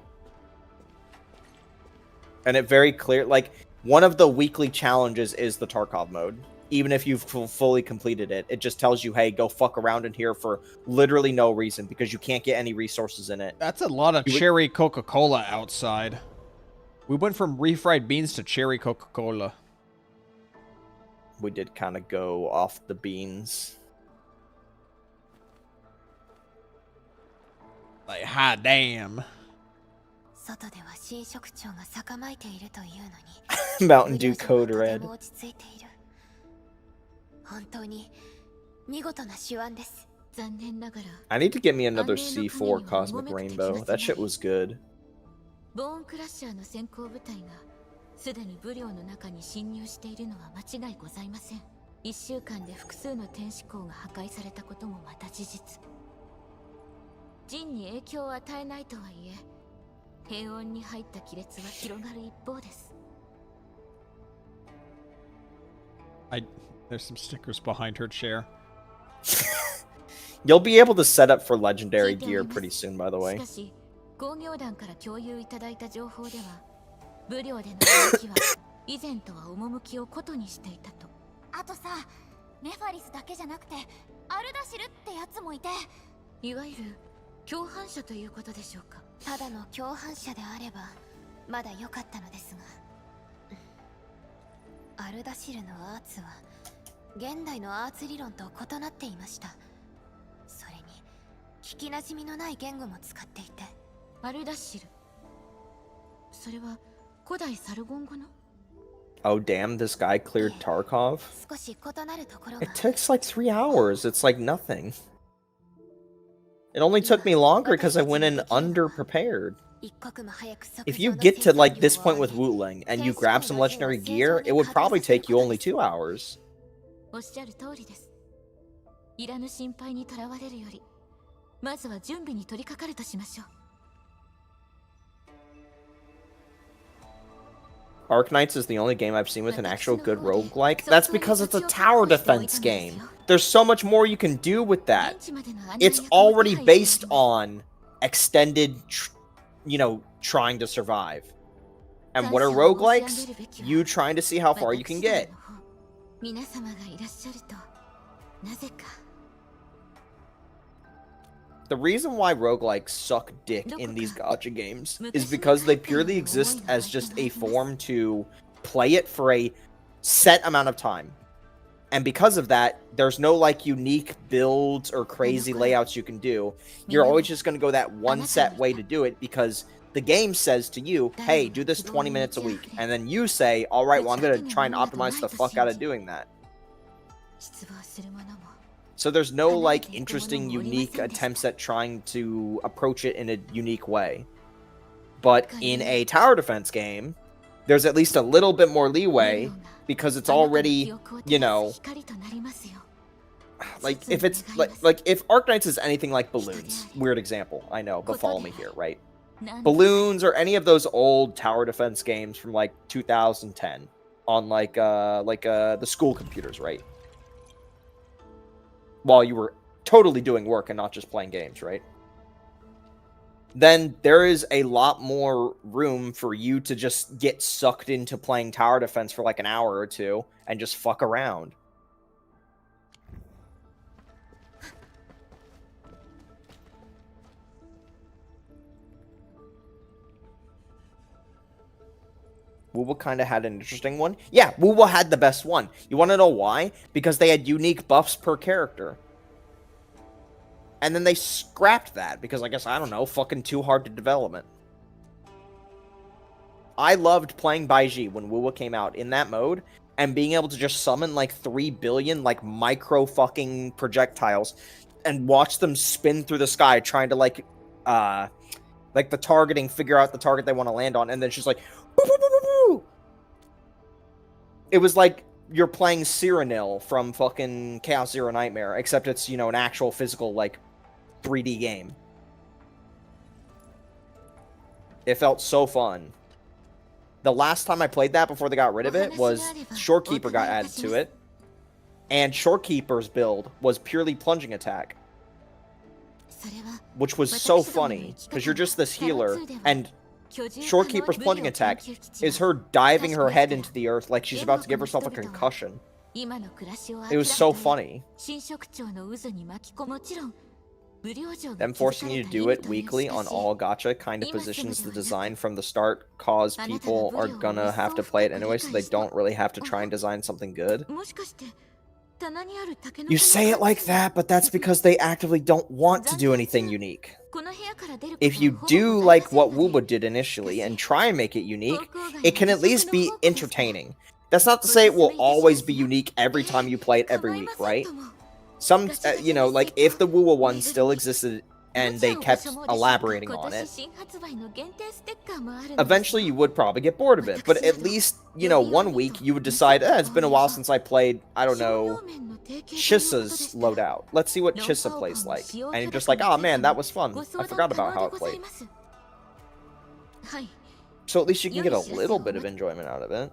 And it very clear, like, one of the weekly challenges is the Tarkov mode. Even if you've fully completed it, it just tells you, hey, go fuck around in here for literally no reason because you can't get any resources in it. That's a lot of cherry Coca-Cola outside. We went from refried beans to cherry Coca-Cola. We did kind of go off the beans. Like, hot damn. Mountain Dew Code Red. I need to get me another C4 Cosmic Rainbow. That shit was good. ボーンクラッシャーの先行部隊がすでに武領の中に侵入しているのは間違いございません。1週間で複数の天使港が破壊されたこともまた事実。陣に影響を与えないとはいえ、平穏に入った亀裂は広がる一方です。There's some stickers behind her chair. You'll be able to set up for legendary gear pretty soon, by the way. しかし、工業団から共有いただいた情報では、武領での動きは以前とは趣を異にしていたと。あとさ、ネファリスだけじゃなくてアルダシルってやつもいて、いわゆる共犯者ということでしょうか。ただの共犯者であればまだ良かったのですが、アルダシルのアーツは現代のアーツ理論と異なっていました。それに聞きなじみのない言語も使っていて。アルダシル、それは古代サルゴン語の。 Oh damn, this guy cleared Tarkov? 少し異なるところが。 It takes like 3 hours. It's like nothing. It only took me longer because I went in underprepared. If you get to like this point with Wuling and you grab some legendary gear, it would probably take you only 2 hours. おっしゃる通りです。いらぬ心配にとらわれるより、まずは準備に取り掛かるとしましょう。 Arknights is the only game I've seen with an actual good roguelike. That's because it's a tower defense game. There's so much more you can do with that. It's already based on extended, trying to survive. And what are roguelikes? You trying to see how far you can get. The reason why roguelikes suck dick in these gacha games is because they purely exist as just a form to play it for a set amount of time. And because of that, there's no like unique builds or crazy layouts you can do. You're always just going to go that one set way to do it because the game says to you, hey, do this 20 minutes a week. And then you say, all right, well, I'm going to try and optimize the fuck out of doing that. So there's no like interesting, unique attempts at trying to approach it in a unique way. But in a tower defense game, there's at least a little bit more leeway because it's already, you know, like if it's like if Arknights is anything like Balloons, weird example, I know, but follow me here, right? Balloons or any of those old tower defense games from like 2010 on like the school computers, right? While you were totally doing work and not just playing games, right? Then there is a lot more room for you to just get sucked into playing tower defense for like an hour or two and just fuck around. Wuwa kind of had an interesting one. Yeah, Wuwa had the best one. You want to know why? Because they had unique buffs per character. And then they scrapped that because I guess, I don't know, fucking too hard to development. I loved playing Baiji when Wuwa came out in that mode and being able to just summon like 3 billion like micro fucking projectiles and watch them spin through the sky trying to like the targeting, figure out the target they want to land on, and then she's like, boo, boo, boo, boo, boo. It was like you're playing Cyranoil from fucking Chaos Zero Nightmare, except it's, you know, an actual physical, like, 3D game. It felt so fun. The last time I played that before they got rid of it was Shorekeeper got added to it, and Shorekeeper's build was purely plunging attack, which was so funny, because you're just this healer, and Shorekeeper's plunging attack is her diving her head into the earth like she's about to give herself a concussion. It was so funny. Them forcing you to do it weekly on all gacha kind of positions the design from the start, cause people are gonna have to play it anyway, so they don't really have to try and design something good. You say it like that, but that's because they actively don't want to do anything unique. If you do like what Wuba did initially and try and make it unique, it can at least be entertaining. That's not to say it will always be unique every time you play it every week, right? Some, you know, like if the Wuwa one still existed and they kept elaborating on it, eventually you would probably get bored of it. But at least, you know, 1 week you would decide, it's been a while since I played, I don't know, Chisa's loadout. Let's see what Chisa plays like. And you're just like, oh man, that was fun. I forgot about how it played. So at least you can get a little bit of enjoyment out of it.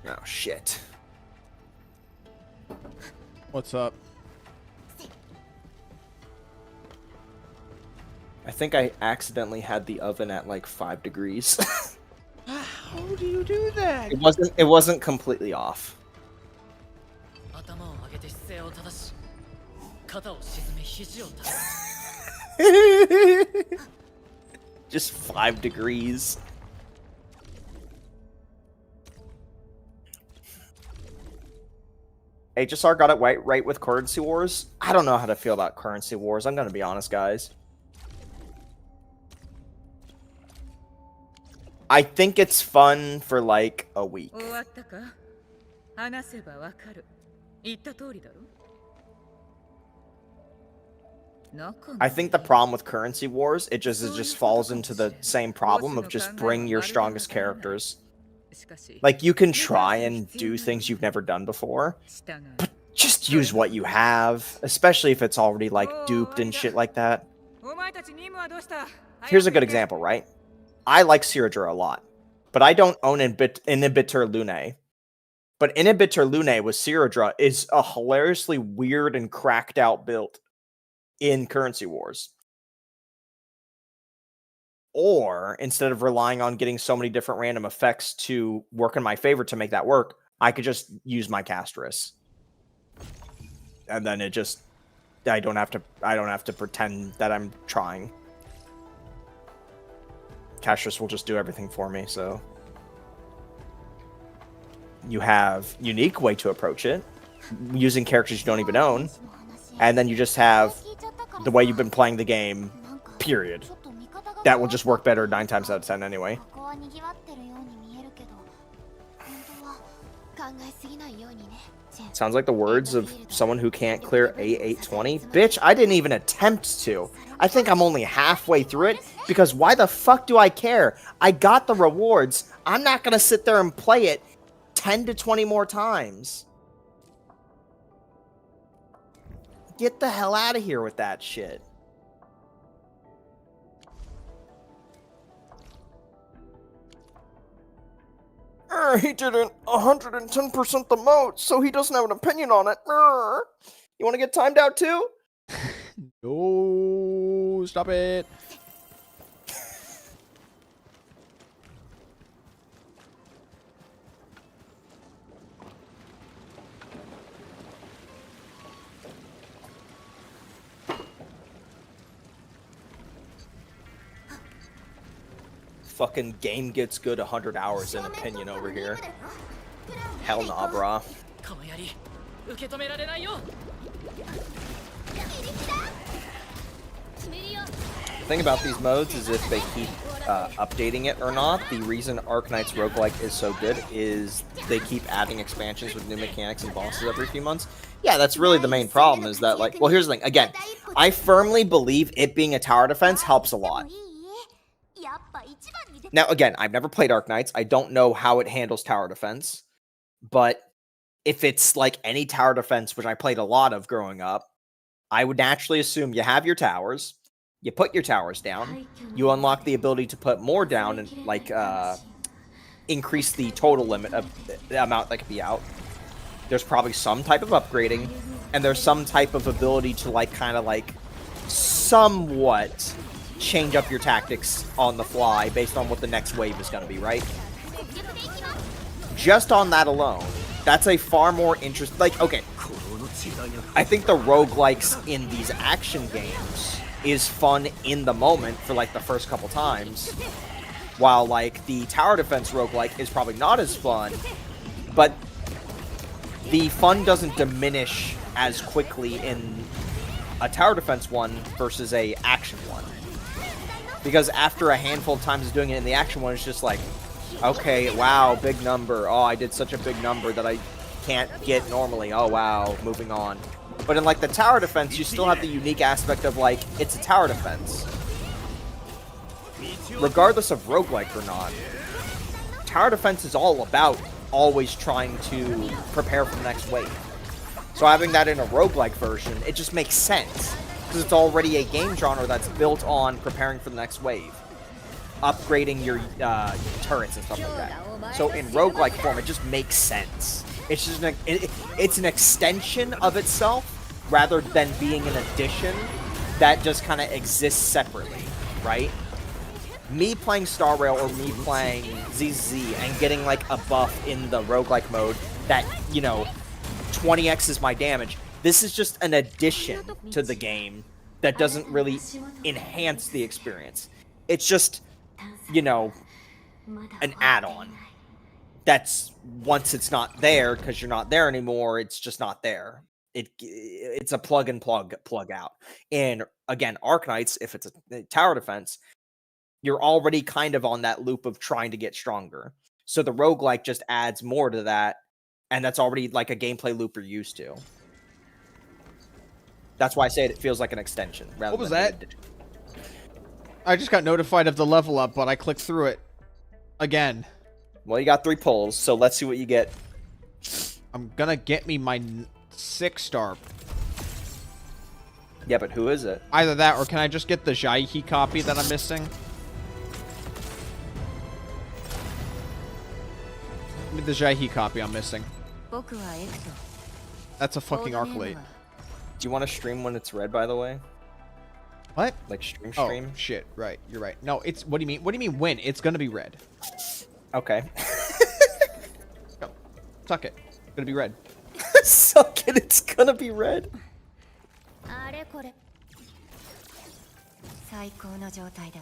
Oh, shit. What's up? I think I accidentally had the oven at like 5 degrees. How do you do that? It wasn't completely off. Just 5 degrees. HSR got it right with Currency Wars. I don't know how to feel about Currency Wars. I'm gonna be honest, guys. I think it's fun for like a week. I think the problem with Currency Wars, it just falls into the same problem of just bring your strongest characters. Like, you can try and do things you've never done before, but just use what you have, especially if it's already, like, duped and shit like that. Here's a good example, right? I like Sirager a lot, but I don't own Inhibitor Lune. But Inhibitor Lune with Siradra is a hilariously weird and cracked out build in Currency Wars. Or, instead of relying on getting so many different random effects to work in my favor to make that work, I could just use my Castris. And then it just... I don't have to pretend that I'm trying. Castris will just do everything for me, so... You have unique way to approach it, using characters you don't even own, and then you just have the way you've been playing the game, period. That will just work better 9 times out of 10 anyway. Sounds like the words of someone who can't clear A820. Bitch, I didn't even attempt to. I think I'm only halfway through it, because why the fuck do I care? I got the rewards. I'm not gonna sit there and play it 10 to 20 more times. Get the hell out of here with that shit. He didn't 110% the moat, so he doesn't have an opinion on it. You want to get timed out too? No, stop it. Fucking game gets good 100 hours in opinion over here. Hell nah, brah. The thing about these modes is if they keep updating it or not. The reason Arknights roguelike is so good is they keep adding expansions with new mechanics and bosses every few months. Yeah, that's really the main problem, is that, like, well, here's the thing. Again, I firmly believe it being a tower defense helps a lot. Now, again, I've never played Arknights. I don't know how it handles tower defense. But if it's like any tower defense, which I played a lot of growing up, I would naturally assume you have your towers, you put your towers down, you unlock the ability to put more down and, like, increase the total limit of the amount that can be out. There's probably some type of upgrading, and there's some type of ability to, like, kind of, like, somewhat change up your tactics on the fly based on what the next wave is going to be, right? Just on that alone, that's a far more interesting... Like, okay, I think the roguelikes in these action games is fun in the moment for, like, the first couple times, while, like, the tower defense roguelike is probably not as fun, but the fun doesn't diminish as quickly in a tower defense one versus a action one. Because after a handful of times of doing it in the action one, it's just like, okay, wow, big number. Oh, I did such a big number that I can't get normally. Oh, wow, moving on. But in, like, the tower defense, you still have the unique aspect of, like, it's a tower defense. Regardless of roguelike or not, tower defense is all about always trying to prepare for the next wave. So having that in a roguelike version, it just makes sense. Because it's already a game genre that's built on preparing for the next wave. Upgrading your turrets and stuff like that. So in roguelike form, it just makes sense. It's just it's an extension of itself, rather than being an addition that just kind of exists separately, right? Me playing Star Rail or me playing ZZ and getting, like, a buff in the roguelike mode that, you know, 20x is my damage. This is just an addition to the game that doesn't really enhance the experience. It's just, you know, an add-on. That's, once it's not there, because you're not there anymore, it's just not there. It's a plug and plug out. And, again, Arknights, if it's a tower defense, you're already kind of on that loop of trying to get stronger. So the roguelike just adds more to that, and that's already, like, a gameplay loop you're used to. That's why I say it feels like an extension. Rather What was than that? I just got notified of the level up, but I clicked through it again. Well, you got 3 pulls, so let's see what you get. I'm gonna get me my 6-star. Yeah, but who is it? Either that, or can I just get the Jaihi copy that I'm missing? Give me the Jaihi copy I'm missing. That's a fucking Arknight. Do you want to stream when it's red, by the way? What? Like stream? Oh, shit. Right. You're right. No, it's... What do you mean? What do you mean when? It's gonna be red. Okay. Go. Suck it. It's gonna be red. Suck it. It's gonna be red.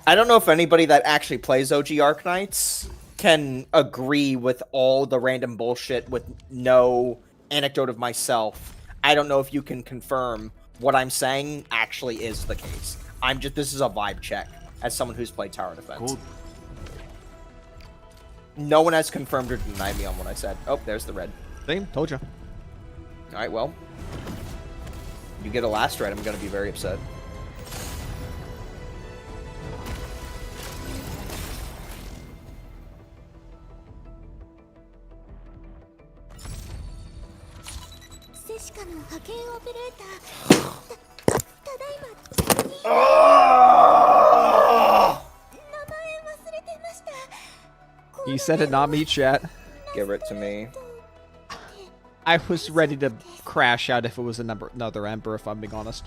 I don't know if anybody that actually plays OG Arknights can agree with all the random bullshit with no anecdote of myself. I don't know if you can confirm what I'm saying actually is the case. This is a vibe check as someone who's played tower defense. Cool. No one has confirmed or denied me on what I said. Oh, there's the red. Same. Told you. All right, well, you get a last red, I'm gonna be very upset. He said it, not me, chat. Give it to me. I was ready to crash out if it was another Ember, if I'm being honest.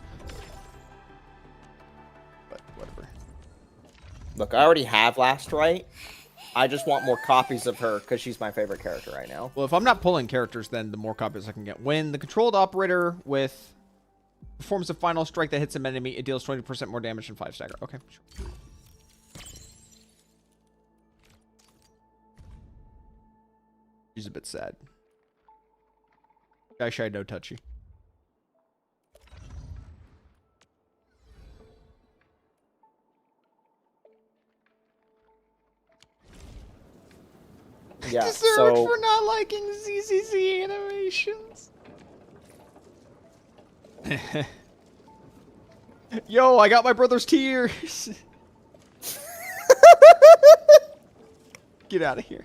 But whatever. Look, I already have Last Right. I just want more copies of her because she's my favorite character right now. Well, if I'm not pulling characters, then the more copies I can get. When the controlled operator with performs a final strike that hits an enemy, it deals 20% more damage than 5 stagger. Okay, sure. She's a bit sad. Guy shy, no touchy. Yeah, Deserved so for not liking ZZZ animations. Yo, I got my brother's tears. Get out of here.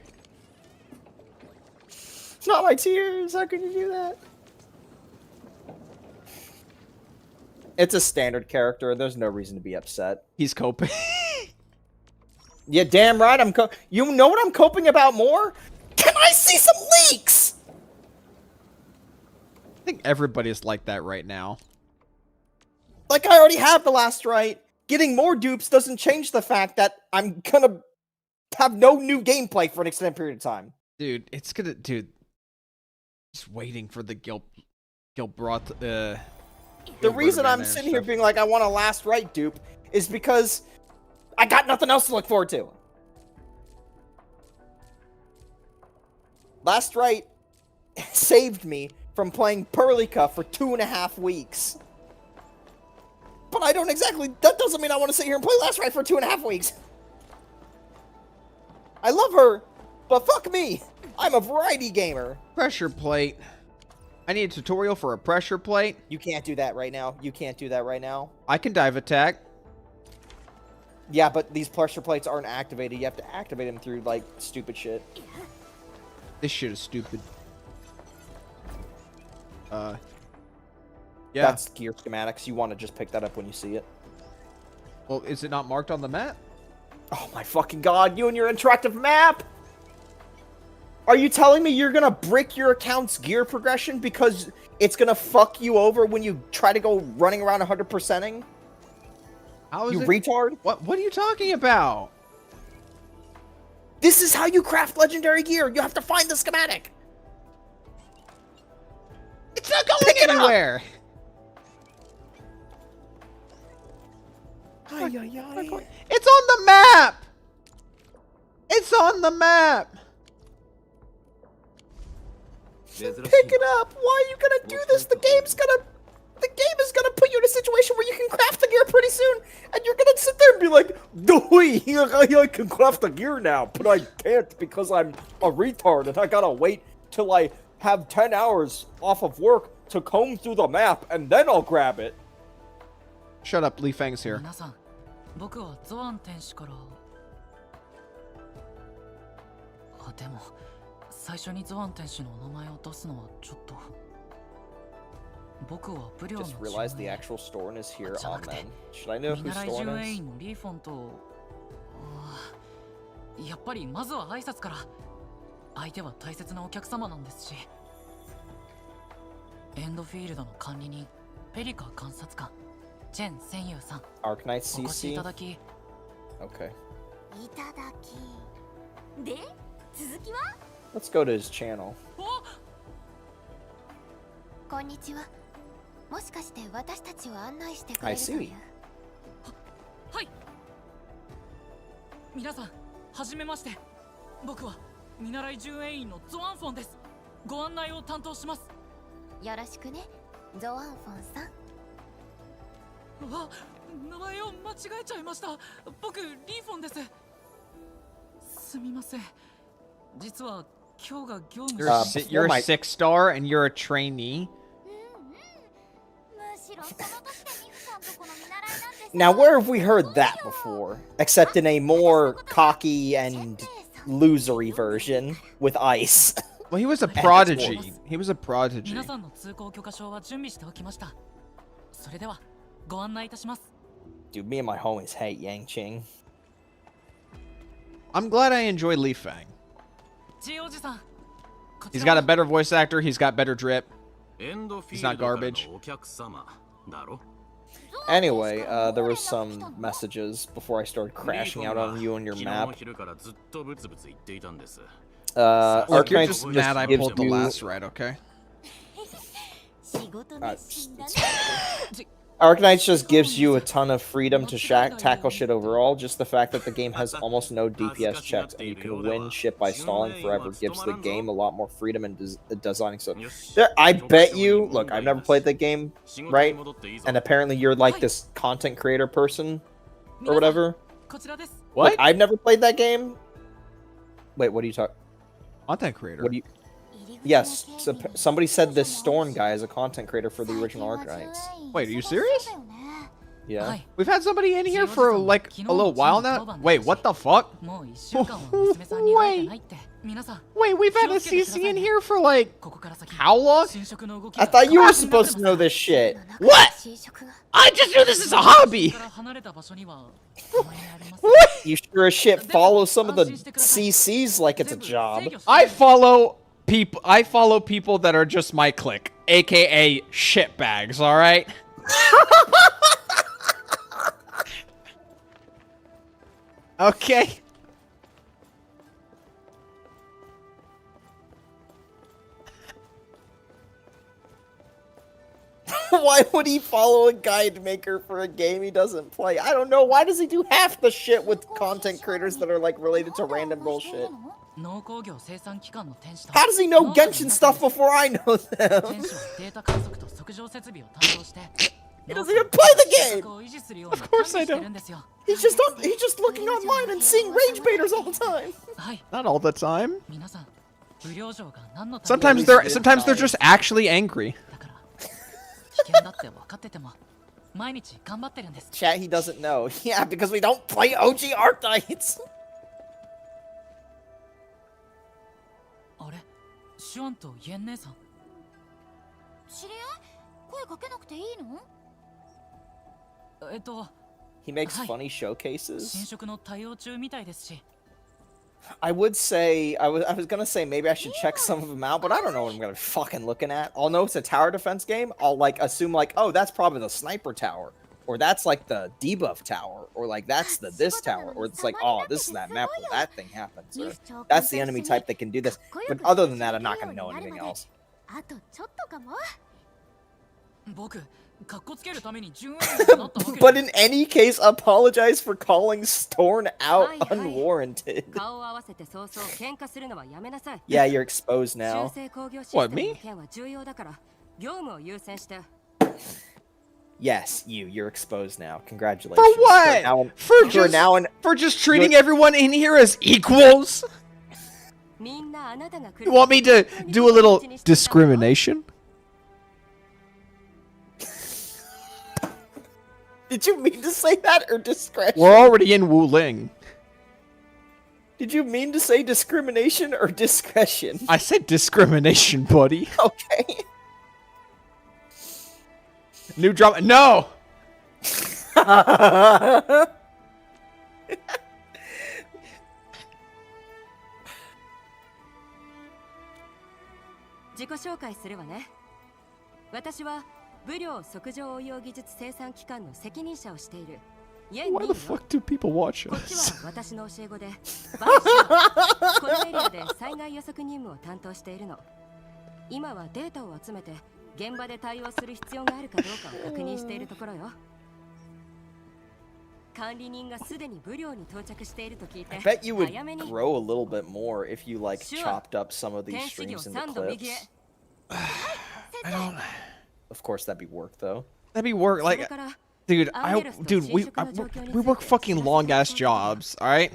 It's not my tears. How can you do that? It's a standard character. There's no reason to be upset. He's coping. Yeah, damn right. You know what I'm coping about more? Can I see some leaks? I think everybody's like that right now. Like, I already have the Last Right. Getting more dupes doesn't change the fact that I'm gonna have no new gameplay for an extended period of time. Dude, it's gonna... Dude. Just waiting for the Gilbrot, The reason I'm sitting here being like, I want a Last Right dupe is because I got nothing else to look forward to. Last Right saved me from playing Perlica for 2.5 weeks. But I don't exactly... That doesn't mean I want to sit here and play Last Right for 2.5 weeks. I love her, but fuck me. I'm a variety gamer. Pressure plate. I need a tutorial for a pressure plate. You can't do that right now. You can't do that right now. I can dive attack. Yeah, but these pressure plates aren't activated. You have to activate them through, like, stupid shit. This shit is stupid. Yeah. That's gear schematics. You want to just pick that up when you see it. Well, is it not marked on the map? Oh my fucking god, you and your interactive map! Are you telling me you're gonna brick your account's gear progression because it's gonna fuck you over when you try to go running around 100%ing? How is you it? Retard? What are you talking about? This is how you craft legendary gear. You have to find the schematic. It's not going anywhere. It's on the map. It's on the map. Pick it up. Why are you gonna do this? The game is gonna put you in a situation where you can craft the gear pretty soon, and you're gonna sit there and be like, I can craft the gear now, but I can't because I'm a retard and I gotta wait till I have 10 hours off of work to comb through the map and then I'll grab it. Shut up, Lee Fang's here. 僕はゾアン天使からでも最初にゾアン天使の名前を出すのはちょっと僕はブリョの Just realized the actual store is here on them. Should I know who 見習い store 巡 is? 営員のリーフォンとやっぱりまずは挨拶から相手は大切なお客様なんですしエンドフィールドの管理人ペリカ監察官チェン専友さん Arknights お越しい CC? ただき Okay. いただきで続きは Let's go to his channel. こんにちは。もしかして私たちを案内してくれ I ると see. いう。はい。皆さん、はじめまして。僕は見習い巡衛員のゾアンフォンです。ご案内を担当します。よろしくね、ゾアンフォンさん。うわ、名前を間違えちゃいました。僕、リーフォンです。すみません。実は今日が業務 You're a 6 star and you're a trainee. Now, where have we heard that before? Except in a more cocky and losery version with ice. Well, he was a prodigy. He was a prodigy. 皆さんの通行許可証は準備しておきました。それではご案内いたします。 Dude, me and my homies hate Yangqing. I'm glad I enjoy Li Fang. ジオジさん。 He's got a better voice actor. He's got better drip. He's not garbage. Anyway, there was some messages before I started crashing out on you and your map. Look, you're Arknights just mad I pulled the last right, okay? Arknights just gives you a ton of freedom to tackle shit overall. Just the fact that the game has almost no DPS checks and you can win shit by stalling forever gives the game a lot more freedom in designing stuff. I bet you, look, I've never played the game, right? And apparently you're like this content creator person or whatever. What? Look, I've never played that game. Wait, what are you talking? Content creator? What do you? Yes, so somebody said this Storm guy is a content creator for the original Arknights. Wait, are you serious? Yeah. We've had somebody in here for like a little while now. Wait, what the fuck? Wait, we've had a CC in here for like how long? I thought you were supposed to know this shit. What? I just knew this is a hobby. You sure as shit follow some of the CCs like it's a job. I follow people that are just my clique, aka shitbags, alright? Okay. Why would he follow a guide maker for a game he doesn't play? I don't know. Why does he do half the shit with content creators that are like related to random bullshit? How does he know Genshin stuff before I know them? He doesn't even play the game! Of course I don't. He's just looking online and seeing rage baiters all the time. Not all the time. Sometimes they're just actually angry. Chat, he doesn't know. Yeah, because we don't play OG Arknights. He makes funny showcases. I would say, I was gonna say maybe I should check some of them out, but I don't know what I'm gonna be fucking looking at. I'll know it's a tower defense game. I'll like assume like, oh, that's probably the sniper tower, or that's like the debuff tower, or like that's the this tower, or it's like, oh, this is that map where that thing happens, or that's the enemy type that can do this. But other than that, I'm not gonna know anything else. But in any case, apologize for calling Storn out unwarranted. Yeah, you're exposed now. What, me? Yes, you're exposed now. Congratulations. For what? For just treating everyone in here as equals? You want me to do a little discrimination? Did you mean to say that or discretion? We're already in Wuling. Did you mean to say discrimination or discretion? I said discrimination, buddy. Okay. New drama. No! 私は武量測定応用技術生産機関の責任者をしている。 Why the fuck do people watch こっち us? は私の教え子で、バイシこのエリアで災害予測任務を担当しているの。今はデータを集めて現場で対応する必要があるかどうかを確認しているところよ。管理人がすでに武量に到着していると聞いて、 I bet you would 早めに grow a little bit more if you like chopped up some of these 天使魚 streams into 3度右へ。 clips. I don't. Of course, that'd be work though. That'd be work. それ Like, から dude, we work fucking long ass jobs. All right.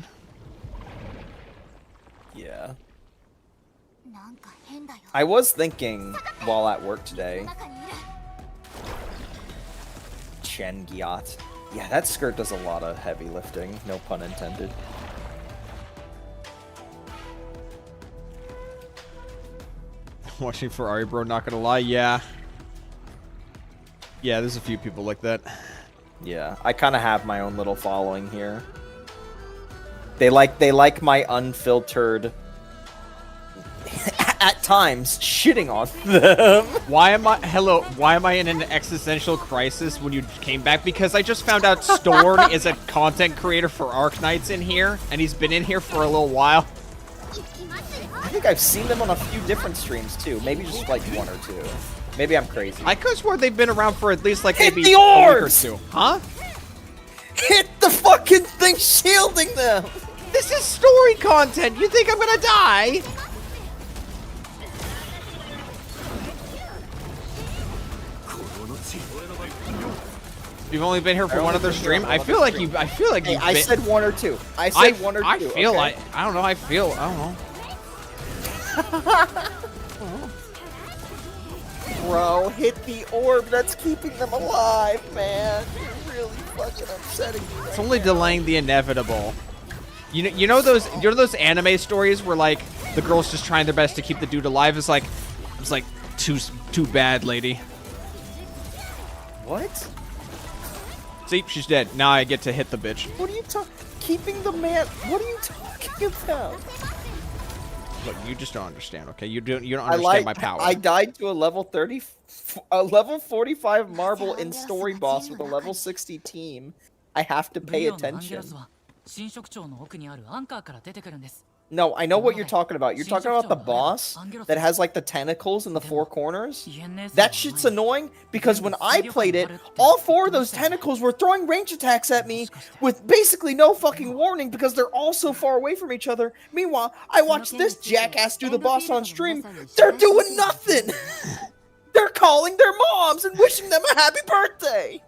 Yeah. なんか変だよ。 I was thinking while at work today. 中にいる。 Chen Gyat. Yeah, that skirt does a lot of heavy lifting. No pun intended. Watching Ferrari, bro. Not gonna lie. Yeah. Yeah, there's a few people like that. Yeah, I kind of have my own little following here. They like my unfiltered, at times, shitting on them. Why am I in an existential crisis when you came back? Because I just found out Storm is a content creator for Arknights in here, and he's been in here for a little while. I think I've seen them on a few different streams too. Maybe just like one or two. Maybe I'm crazy. I could swear they've been around for at least like Hit maybe the a week or orbs! two. Huh? Hit the fucking thing shielding them! This is story content! You think I'm gonna die? You've only been here for one other stream? I feel like you. I feel like you. I said one or two. I said one or two. I feel okay? like I don't know. I don't know. Bro, hit the orb. That's keeping them alive, man. You're really fucking upsetting me. It's only delaying the inevitable. You know those anime stories where like the girl's just trying their best to keep the dude alive. It's like too bad, lady. What? See, she's dead. Now I get to hit the bitch. What are you talking? Keeping the man? What are you talking about? Look, you just don't understand, okay? You don't understand my power. I died to a level 45 marble in story boss with a level 60 team. I have to pay attention. No, I know what you're talking about. You're talking about the boss that has like the tentacles in the four corners. That shit's annoying because when I played it, all four of those tentacles were throwing range attacks at me with basically no fucking warning because they're all so far away from each other. Meanwhile, I watched this jackass do the boss on stream. They're doing nothing. They're calling their moms and wishing them a happy birthday.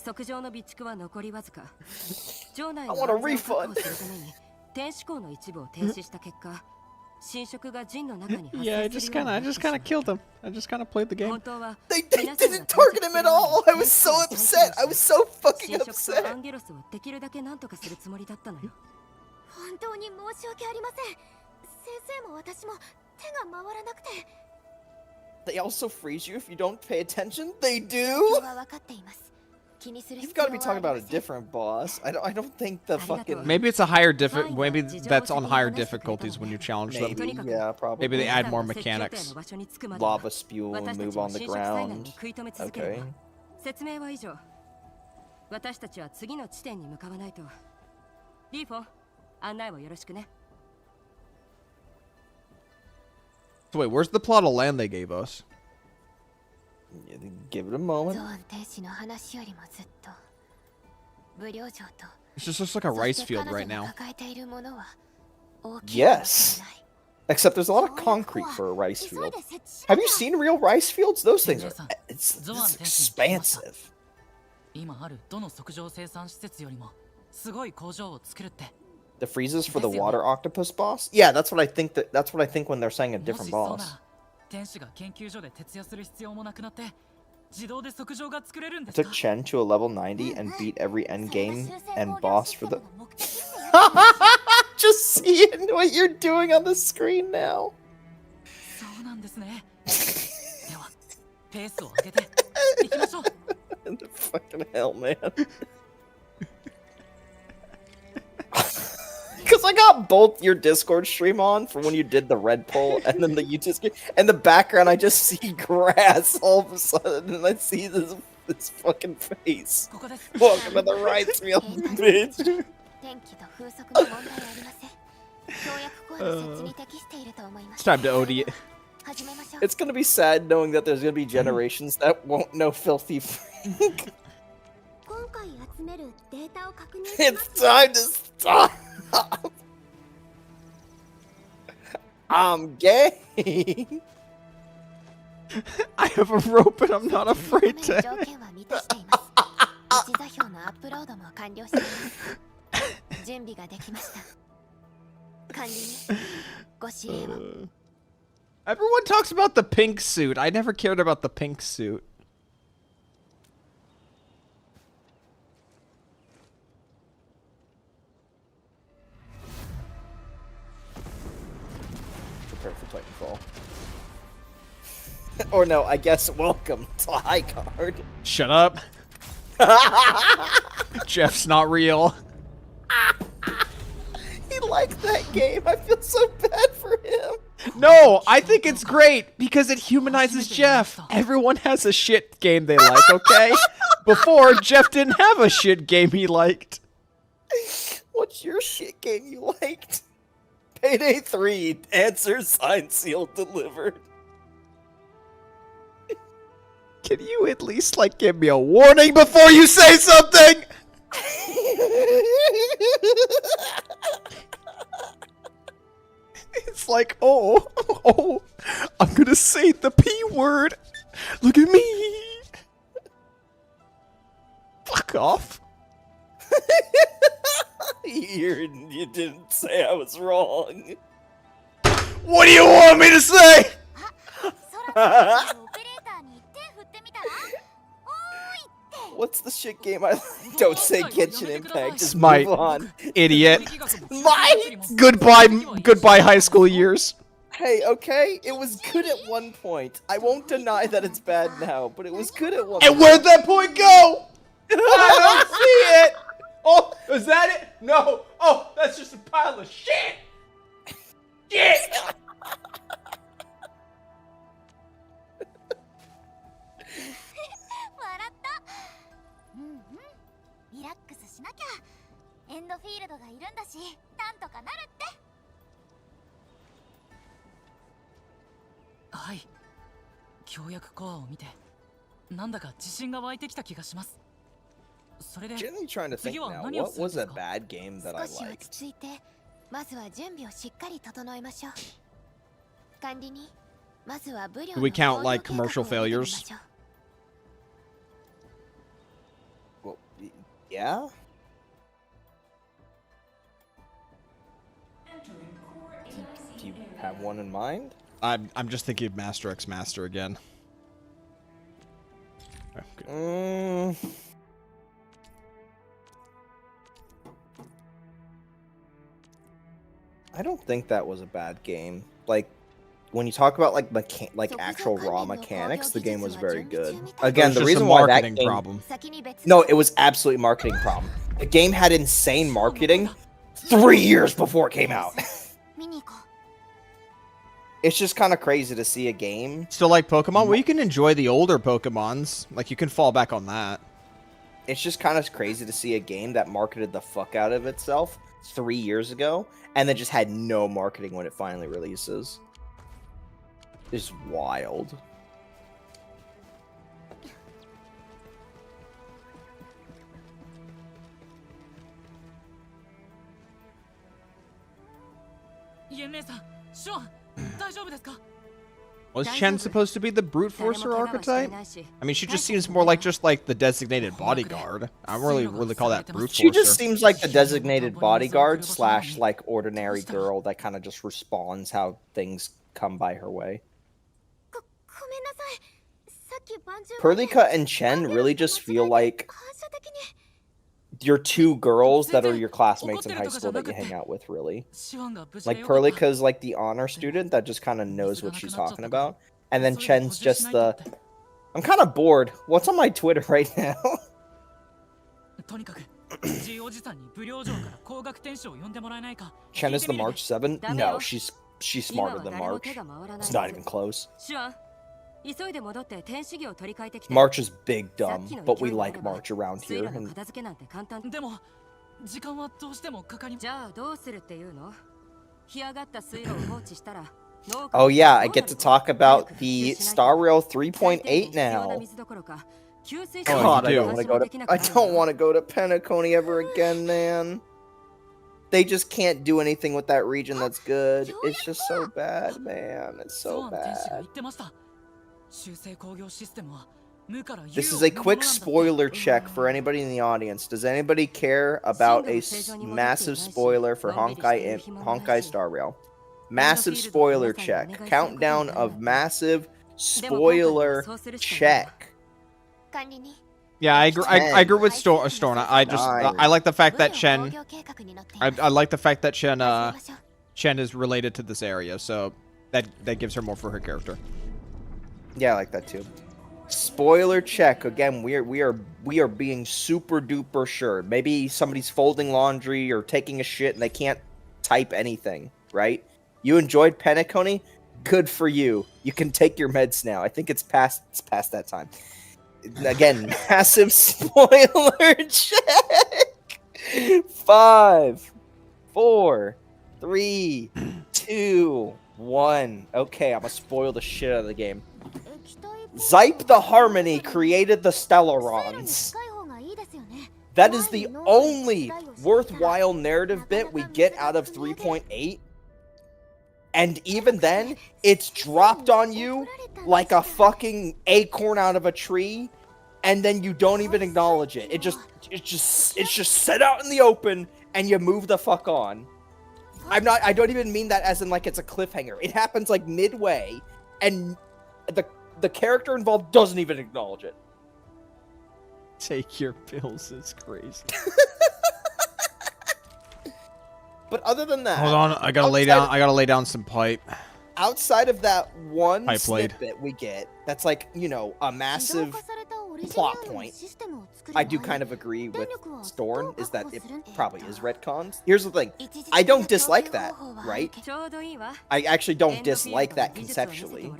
I want a refund. Yeah, I just kind of killed him. I just kind of played the game. They didn't target him at all. I was so upset. I was so fucking upset. 本当に申し訳ありません。先生も私も手が回らなくて。 They also freeze you if you don't pay attention. They do. You've got to be talking about a different boss. I don't think the fucking. Maybe it's a maybe that's on higher difficulties when you challenge them. Maybe, yeah, probably. Maybe they add more mechanics. Lava spew and move on the ground. Okay. 説明は以上。私たちは次の地点に向かわないと。リーフォン、案内をよろしくね。 So wait, where's the plot of land they gave us? Yeah, give it a moment. It just looks like a rice field right now. Yes. Except there's a lot of concrete for a rice field. Have you seen real rice fields? Those things are it's expansive. The freezes for the water octopus boss? Yeah, that's what I think when they're saying a different boss. I took Chen to a level 90 and beat every endgame and boss for the... Just seeing what you're doing on the screen now. The fucking hell, man. Because Because I got both your Discord stream on for when you did the red poll and then the YouTube stream. And the background, I just see grass all of a sudden, and I see this fucking face. Welcome to the rights wheel, bitch. 天気と風速の問題ありません。跳躍コアの設置に適していると思いま It's す。 time to OD it. 始めましょう。 It's gonna be sad knowing that there's gonna be generations that won't know Filthy Frank. 今回集めるデータを確認し It's ます time to stop. I'm gay. I have a rope and I'm not afraid 条 to. 件は満たしています。位置座標のアップロードも完了しています。準備ができました。管理にご指令を。 Everyone talks about the pink suit. I never cared about the pink suit. Prepare for Titanfall. Or no, I guess welcome to High Card. Shut up. Jeff's not real. He liked that game. I feel so bad for him. No, I think it's great because it humanizes Jeff. Everyone has a shit game they like, okay? Before, Jeff didn't have a shit game he liked. What's your shit game you liked? Payday 3, answer, signed, sealed, delivered. Can you at least, like, give me a warning before you say something? It's like, oh, I'm gonna say the P word. Look at me. Fuck off. You didn't say I was wrong. What do you want me to say? オペレーターに手振ってみたら What's the shit game I like? Don't say Genshin Impact. Just Smite. move on. Idiot. Smite! Goodbye high school years. Hey, okay, it was good at one point. I won't deny that it's bad now, but it was good at one And point. where'd that point go? I don't see it. Oh, is that it? No. Oh, that's just a pile of shit. Shit. リラックスしなきゃ。エンドフィールドがいるんだし、なんとかなるって。はい。協約コアを見て、なんだか自信が湧いてきた気がします。それで、 Generally trying to think 次は now, 何を what するん was で a すか？ bad game that I 少し落 liked? ち着いて、まずは準備をしっかり整えましょう。管理に、まずは武量 Do の we count 行動 like 計画を commercial 見てみま failures? しょう。 Well, yeah? Do you have one in mind? I'm just thinking of Master X Master again. Okay. I don't think that was a bad game. Like, when you talk about like actual raw mechanics, the game was very good. Again, the reason why that game, problem. No, it was absolutely marketing problem. The game had insane marketing 3 years before it came out. It's just kind of crazy to see a game. Still like Pokemon? Well, you can enjoy the older Pokemons. Like, you can fall back on that. It's just kind of crazy to see a game that marketed the fuck out of itself 3 years ago, and then just had no marketing when it finally releases. It's wild. Was Chen supposed to be the brute forcer archetype? I mean, she just seems more like the designated bodyguard. I don't really call that brute forcer. She just seems like the designated bodyguard slash like ordinary girl that kind of just responds how things come by her way. Perlica and Chen really just feel like you're two girls that are your classmates in high school that you hang out with, really. Like, Perlica's like the honor student that just kind of knows what she's talking about. And then Chen's just the... I'm kind of bored. What's on my Twitter right now? Chen is the March 7? No, she's smarter than March. It's not even close. March is big dumb, but we like March around here. And... Oh yeah, I get to talk about the Star Rail 3.8 now. God, I don't want to go to Penacony ever again, man. They just can't do anything with that region that's good. It's just so bad, man. It's so bad. This is a quick spoiler check for anybody in the audience. Does anybody care about a massive spoiler for Honkai Star Rail? Massive spoiler check. Countdown of massive spoiler check. Yeah, I agree with Storna. I like the fact that Chen. I like the fact that Chen is related to this area, so that gives her more for her character. Yeah, I like that too. Spoiler check again. We are being super duper sure. Maybe somebody's folding laundry or taking a shit and they can't type anything. Right? You enjoyed Penacony? Good for you. You can take your meds now. I think it's past that time. Again, massive spoiler check. 5, 4, 3, 2, 1. Okay, I'm gonna spoil the shit out of the game. Zype the Harmony created the Stellarons. That is the only worthwhile narrative bit we get out of 3.8. And even then, it's dropped on you like a fucking acorn out of a tree, and then you don't even acknowledge it. It's just set out in the open, and you move the fuck on. I don't even mean that as in like it's a cliffhanger. It happens like midway, and the character involved doesn't even acknowledge it. Take your pills is crazy. But other than that, hold on, I gotta lay down some pipe. Outside of that one pipe snippet we get, that's like, you know, a massive plot point. I do kind of agree with Storn, is that it probably is retcons. Here's the thing, I don't dislike that, right? I actually don't dislike that conceptually.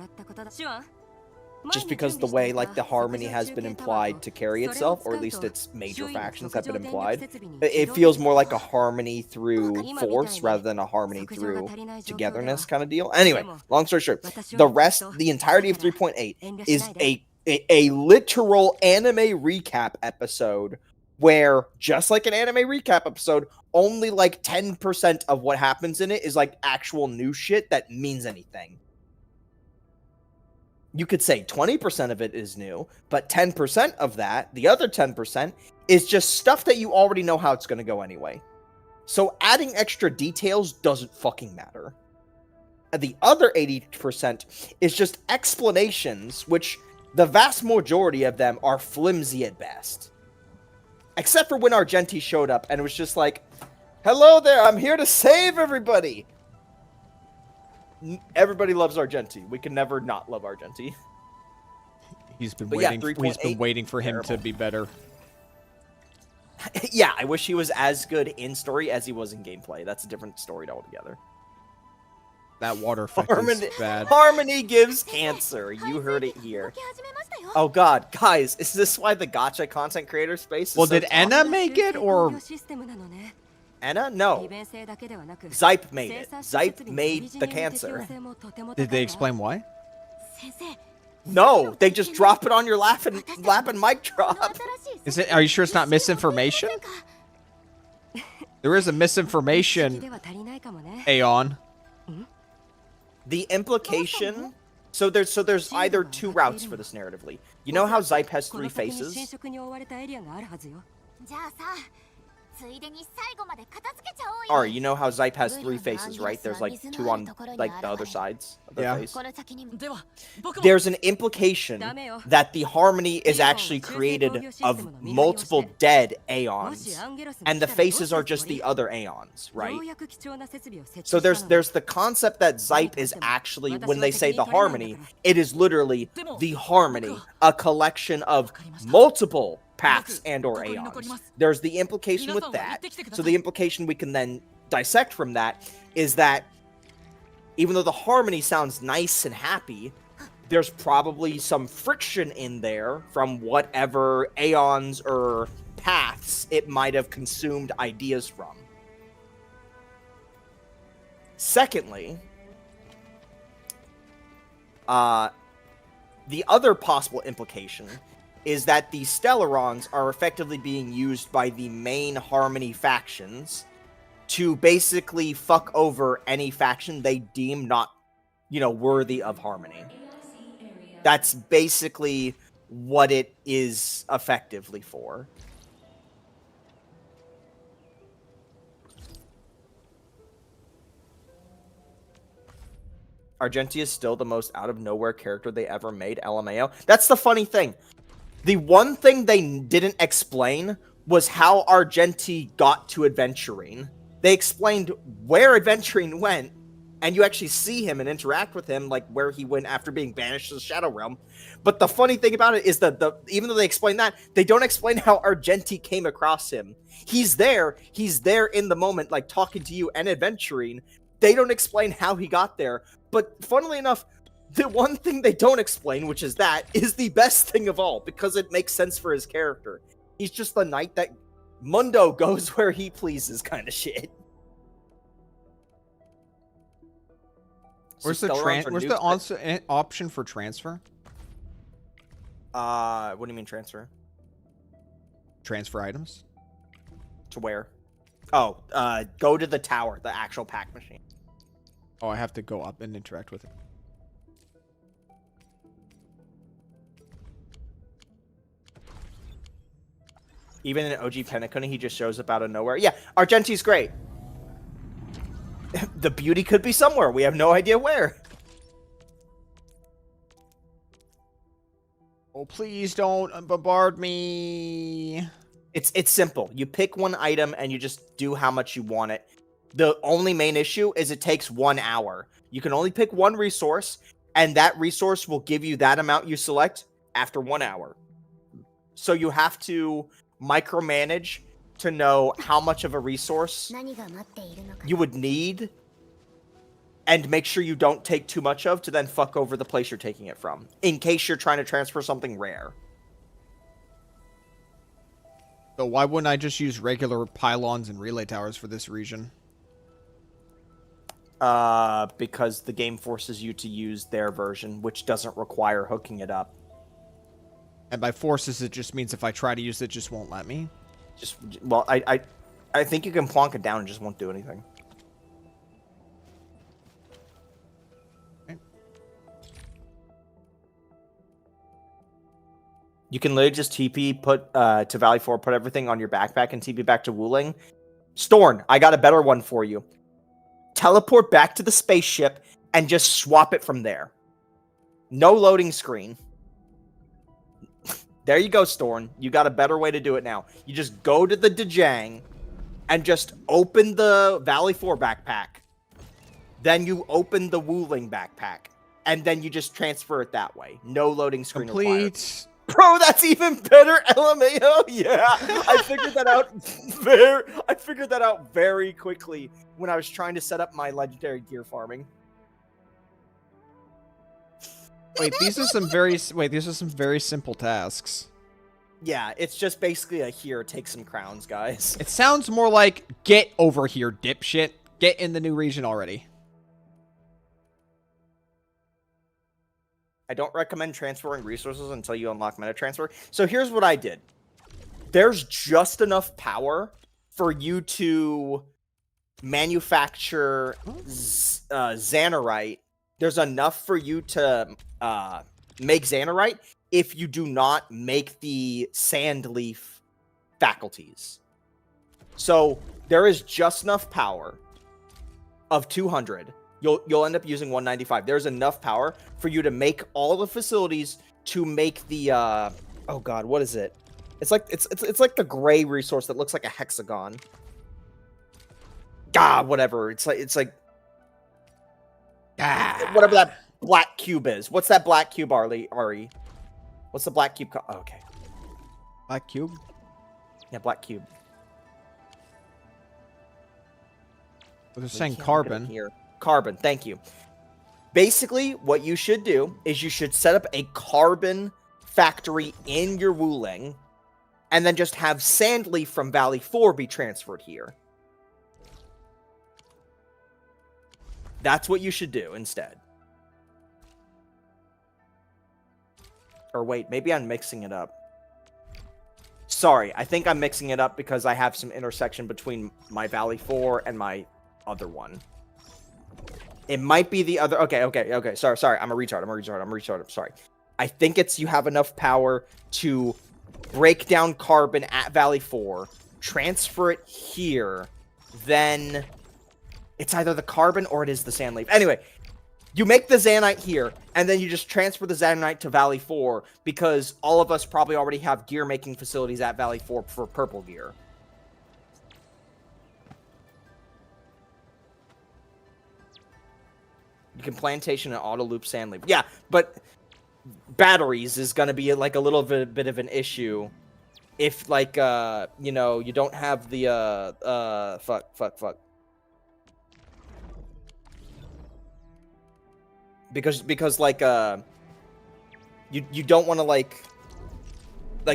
Just because the way, like, the harmony has been implied to carry itself, or at least its major factions have been implied, it feels more like a harmony through force rather than a harmony through togetherness kind of deal. Anyway, long story short, the entirety of 3.8 is a literal anime recap episode where, just like an anime recap episode, only like 10% of what happens in it is like actual new shit that means anything. You could say 20% of it is new, but 10% of that, the other 10%, is just stuff that you already know how it's going to go anyway. So adding extra details doesn't fucking matter. And the other 80% is just explanations, which the vast majority of them are flimsy at best. Except for when Argenti showed up and it was just like, hello there, I'm here to save everybody! Everybody loves Argenti. We can never not love Argenti. He's been waiting for him to be better. Yeah, I wish he was as good in story as he was in gameplay. That's a different story altogether. That water effect is bad. Harmony gives cancer. You heard it here. Oh god, guys, is this why the gacha content creator space is so did Enna make it, or... Enna? No. Zype made it. Zype made the cancer. Did they explain why? No, they just drop it on your lap and mic drop. Is it? Are you sure it's not misinformation? There is a misinformation, Aeon. The implication... So there's either two routes for this narratively. You know how Zype has 3 faces? Ari, you know how Zype has 3 faces, right? There's like 2 on like the other sides of the face. There's an implication that the harmony is actually created of multiple dead Aeons, and the faces are just the other Aeons, right? So there's the concept that Zype is actually, when they say the harmony, it is literally the harmony, a collection of multiple paths and or aeons. There's the implication with that. So the implication we can then dissect from that is that even though the harmony sounds nice and happy, there's probably some friction in there from whatever aeons or paths it might have consumed ideas from. Secondly, the other possible implication is that the Stellarons are effectively being used by the main Harmony factions to basically fuck over any faction they deem not, worthy of Harmony. That's basically what it is effectively for. Argenti is still the most out-of-nowhere character they ever made, LMAO. That's the funny thing. The one thing they didn't explain was how Argenti got to Adventurine. They explained where Adventurine went, and you actually see him and interact with him, like where he went after being banished to the Shadow Realm. But the funny thing about it is that even though they explain that, they don't explain how Argenti came across him. He's there in the moment, like talking to you and Adventurine. They don't explain how he got there. But funnily enough, the one thing they don't explain, which is the best thing of all, because it makes sense for his character. He's just the knight that Mundo goes where he pleases kind of shit. Where's the option for transfer? What do you mean transfer? Transfer items? To where? Oh, go to the tower, the actual pack machine. Oh, I have to go up and interact with it. Even in OG Penacony, he just shows up out of nowhere. Yeah, Argenti's great. The beauty could be somewhere. We have no idea where. Oh, please don't bombard me. It's simple. You pick one item and you just do how much you want it. The only main issue is it takes 1 hour. You can only pick one resource, and that resource will give you that amount you select after 1 hour. So you have to micromanage to know how much of a resource you would need, and make sure you don't take too much of to then fuck over the place you're taking it from, in case you're trying to transfer something rare. So why wouldn't I just use regular pylons and relay towers for this region? Because the game forces you to use their version, which doesn't require hooking it up. And by forces, it just means if I try to use it, it just won't let me. Well, I think you can plonk it down and just won't do anything. Okay. You can literally just TP, put to Valley 4, put everything on your backpack, and TP back to Wuling. Storn, I got a better one for you. Teleport back to the spaceship and just swap it from there. No loading screen. There you go, Storn. You got a better way to do it now. You just go to the Dejang and just open the Valley 4 backpack. Then you open the Wuling backpack. And then you just transfer it that way. No loading screen required. Bro, that's even better, LMAO. Yeah, I figured that out very quickly when I was trying to set up my legendary gear farming. Wait, these are some very simple tasks. Yeah, it's just basically a here, take some crowns, guys. It sounds more like get over here, dipshit. Get in the new region already. I don't recommend transferring resources until you unlock meta transfer. So here's what I did. There's just enough power for you to manufacture Xanarite. There's enough for you to make Xanarite if you do not make the Sand Leaf faculties. So there is just enough power of 200. You'll end up using 195. There's enough power for you to make all the facilities to make the oh god, what is it? It's like like the gray resource that looks like a hexagon. God, whatever. It's like whatever that black cube is. What's that black cube, Ari? What's the black cube? Okay. Black cube? Yeah, black cube. They're We saying can't look at it carbon. here. Carbon, thank you. Basically, what you should do is you should set up a carbon factory in your Wuling, and then just have Sandleaf from Valley 4 be transferred here. That's what you should do instead. Or wait, maybe I'm mixing it up. Sorry, I think I'm mixing it up because I have some intersection between my Valley 4 and my other one. It might be the other... Okay. Sorry. I'm a retard. Sorry. I think it's you have enough power to break down carbon at Valley 4, transfer it here, then it's either the carbon or it is the sand leaf. Anyway, you make the Zanite here, and then you just transfer the Zanite to Valley 4, because all of us probably already have gear-making facilities at Valley 4 for purple gear. You can plantation and auto-loop sand leaf. Yeah, but batteries is going to be like a little bit of an issue if, like, you know, you don't have the, fuck. Because like, you don't want to, like,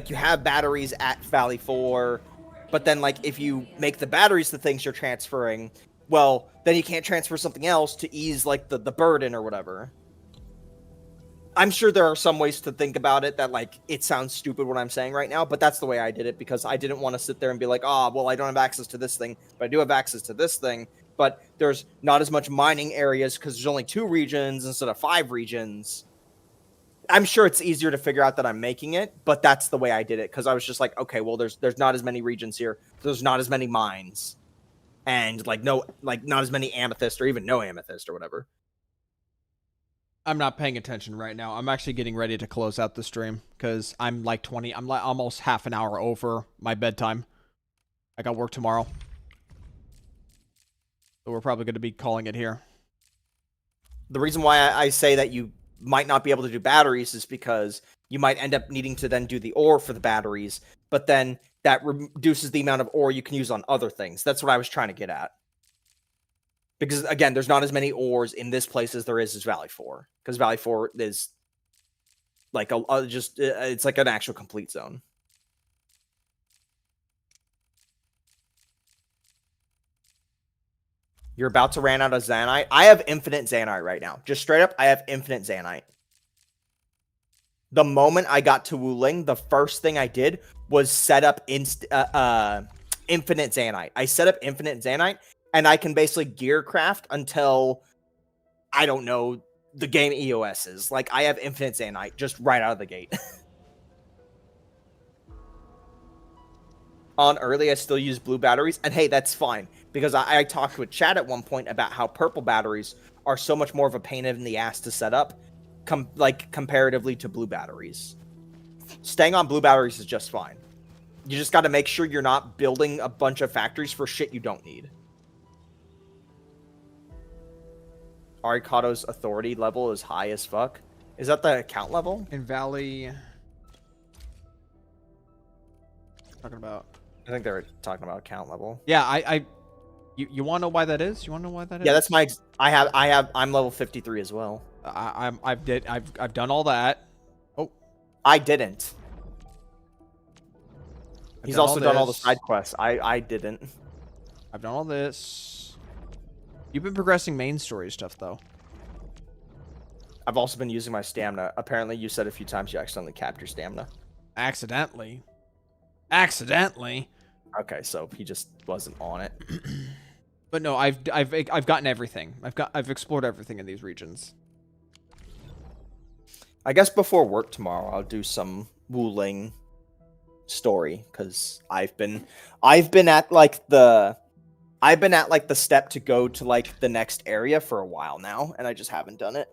you have batteries at Valley 4, but then, like, if you make the batteries the things you're transferring, well, then you can't transfer something else to ease, like, the burden or whatever. I'm sure there are some ways to think about it that, like, it sounds stupid what I'm saying right now, but that's the way I did it, because I didn't want to sit there and be like, oh, well, I don't have access to this thing, but I do have access to this thing, but there's not as much mining areas because there's only 2 regions instead of 5 regions. I'm sure it's easier to figure out that I'm making it, but that's the way I did it, because I was just like, okay, well, there's not as many regions here, there's not as many mines, and, like, not as many amethyst, or even no amethyst, or whatever. I'm not paying attention right now. I'm actually getting ready to close out the stream because I'm like almost half an hour over my bedtime. I got work tomorrow. So we're probably going to be calling it here. The reason why I say that you might not be able to do batteries is because you might end up needing to then do the ore for the batteries, but then that reduces the amount of ore you can use on other things. That's what I was trying to get at. Because, again, there's not as many ores in this place as there is Valley 4. Because Valley 4 is, like, it's like an actual complete zone. You're about to run out of Zanite. I have infinite Zanite right now. Just straight up, I have infinite Zanite. The moment I got to Wuling, the first thing I did was set up infinite Zanite. I set up infinite Zanite, and I can basically gear craft until, I don't know, the game EOS's. Like, I have infinite Zanite just right out of the gate. On early, I still use blue batteries, and hey, that's fine, because I talked with Chad at one point about how purple batteries are so much more of a pain in the ass to set up, comparatively to blue batteries. Staying on blue batteries is just fine. You just got to make sure you're not building a bunch of factories for shit you don't need. Arikado's authority level is high as fuck. Is that the account level? In Valley... Talking about... I think they're talking about account level. Yeah, you want to know why that is? You want to know why that is? Yeah, that's my... I'm level 53 as well. I've done all that. Oh. I didn't. He's also done all the side quests. I didn't. I've done all this. You've been progressing main story stuff, though. I've also been using my stamina. Apparently, you said a few times you accidentally capped your stamina. Accidentally? Accidentally? Okay, so he just wasn't on it. But no, I've gotten everything. I've explored everything in these regions. I guess before work tomorrow, I'll do some Wuling story, because I've been at like the step to go to like the next area for a while now, and I just haven't done it.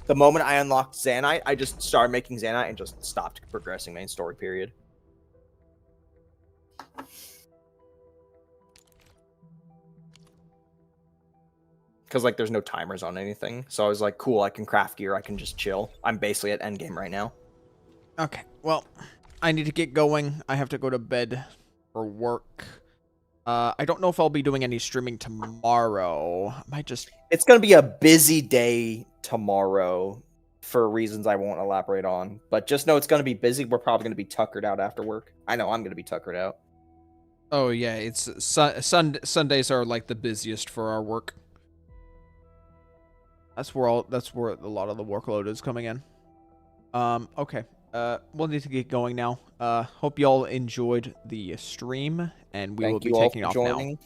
The moment I unlocked Zanite, I just started making Zanite and just stopped progressing main story, period. Because, like, there's no timers on anything. So I was like, cool, I can craft gear, I can just chill. I'm basically at endgame right now. Okay, well, I need to get going. I have to go to bed for work. I don't know if I'll be doing any streaming tomorrow. I might just... It's going to be a busy day tomorrow for reasons I won't elaborate on. But just know it's going to be busy. We're probably going to be tuckered out after work. I know I'm going to be tuckered out. Oh, yeah. It's Sundays are like the busiest for our work. That's where a lot of the workload is coming in. Okay. We'll need to get going now. Hope y'all enjoyed the stream, and we will be taking off now.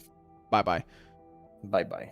Bye-bye. Bye-bye.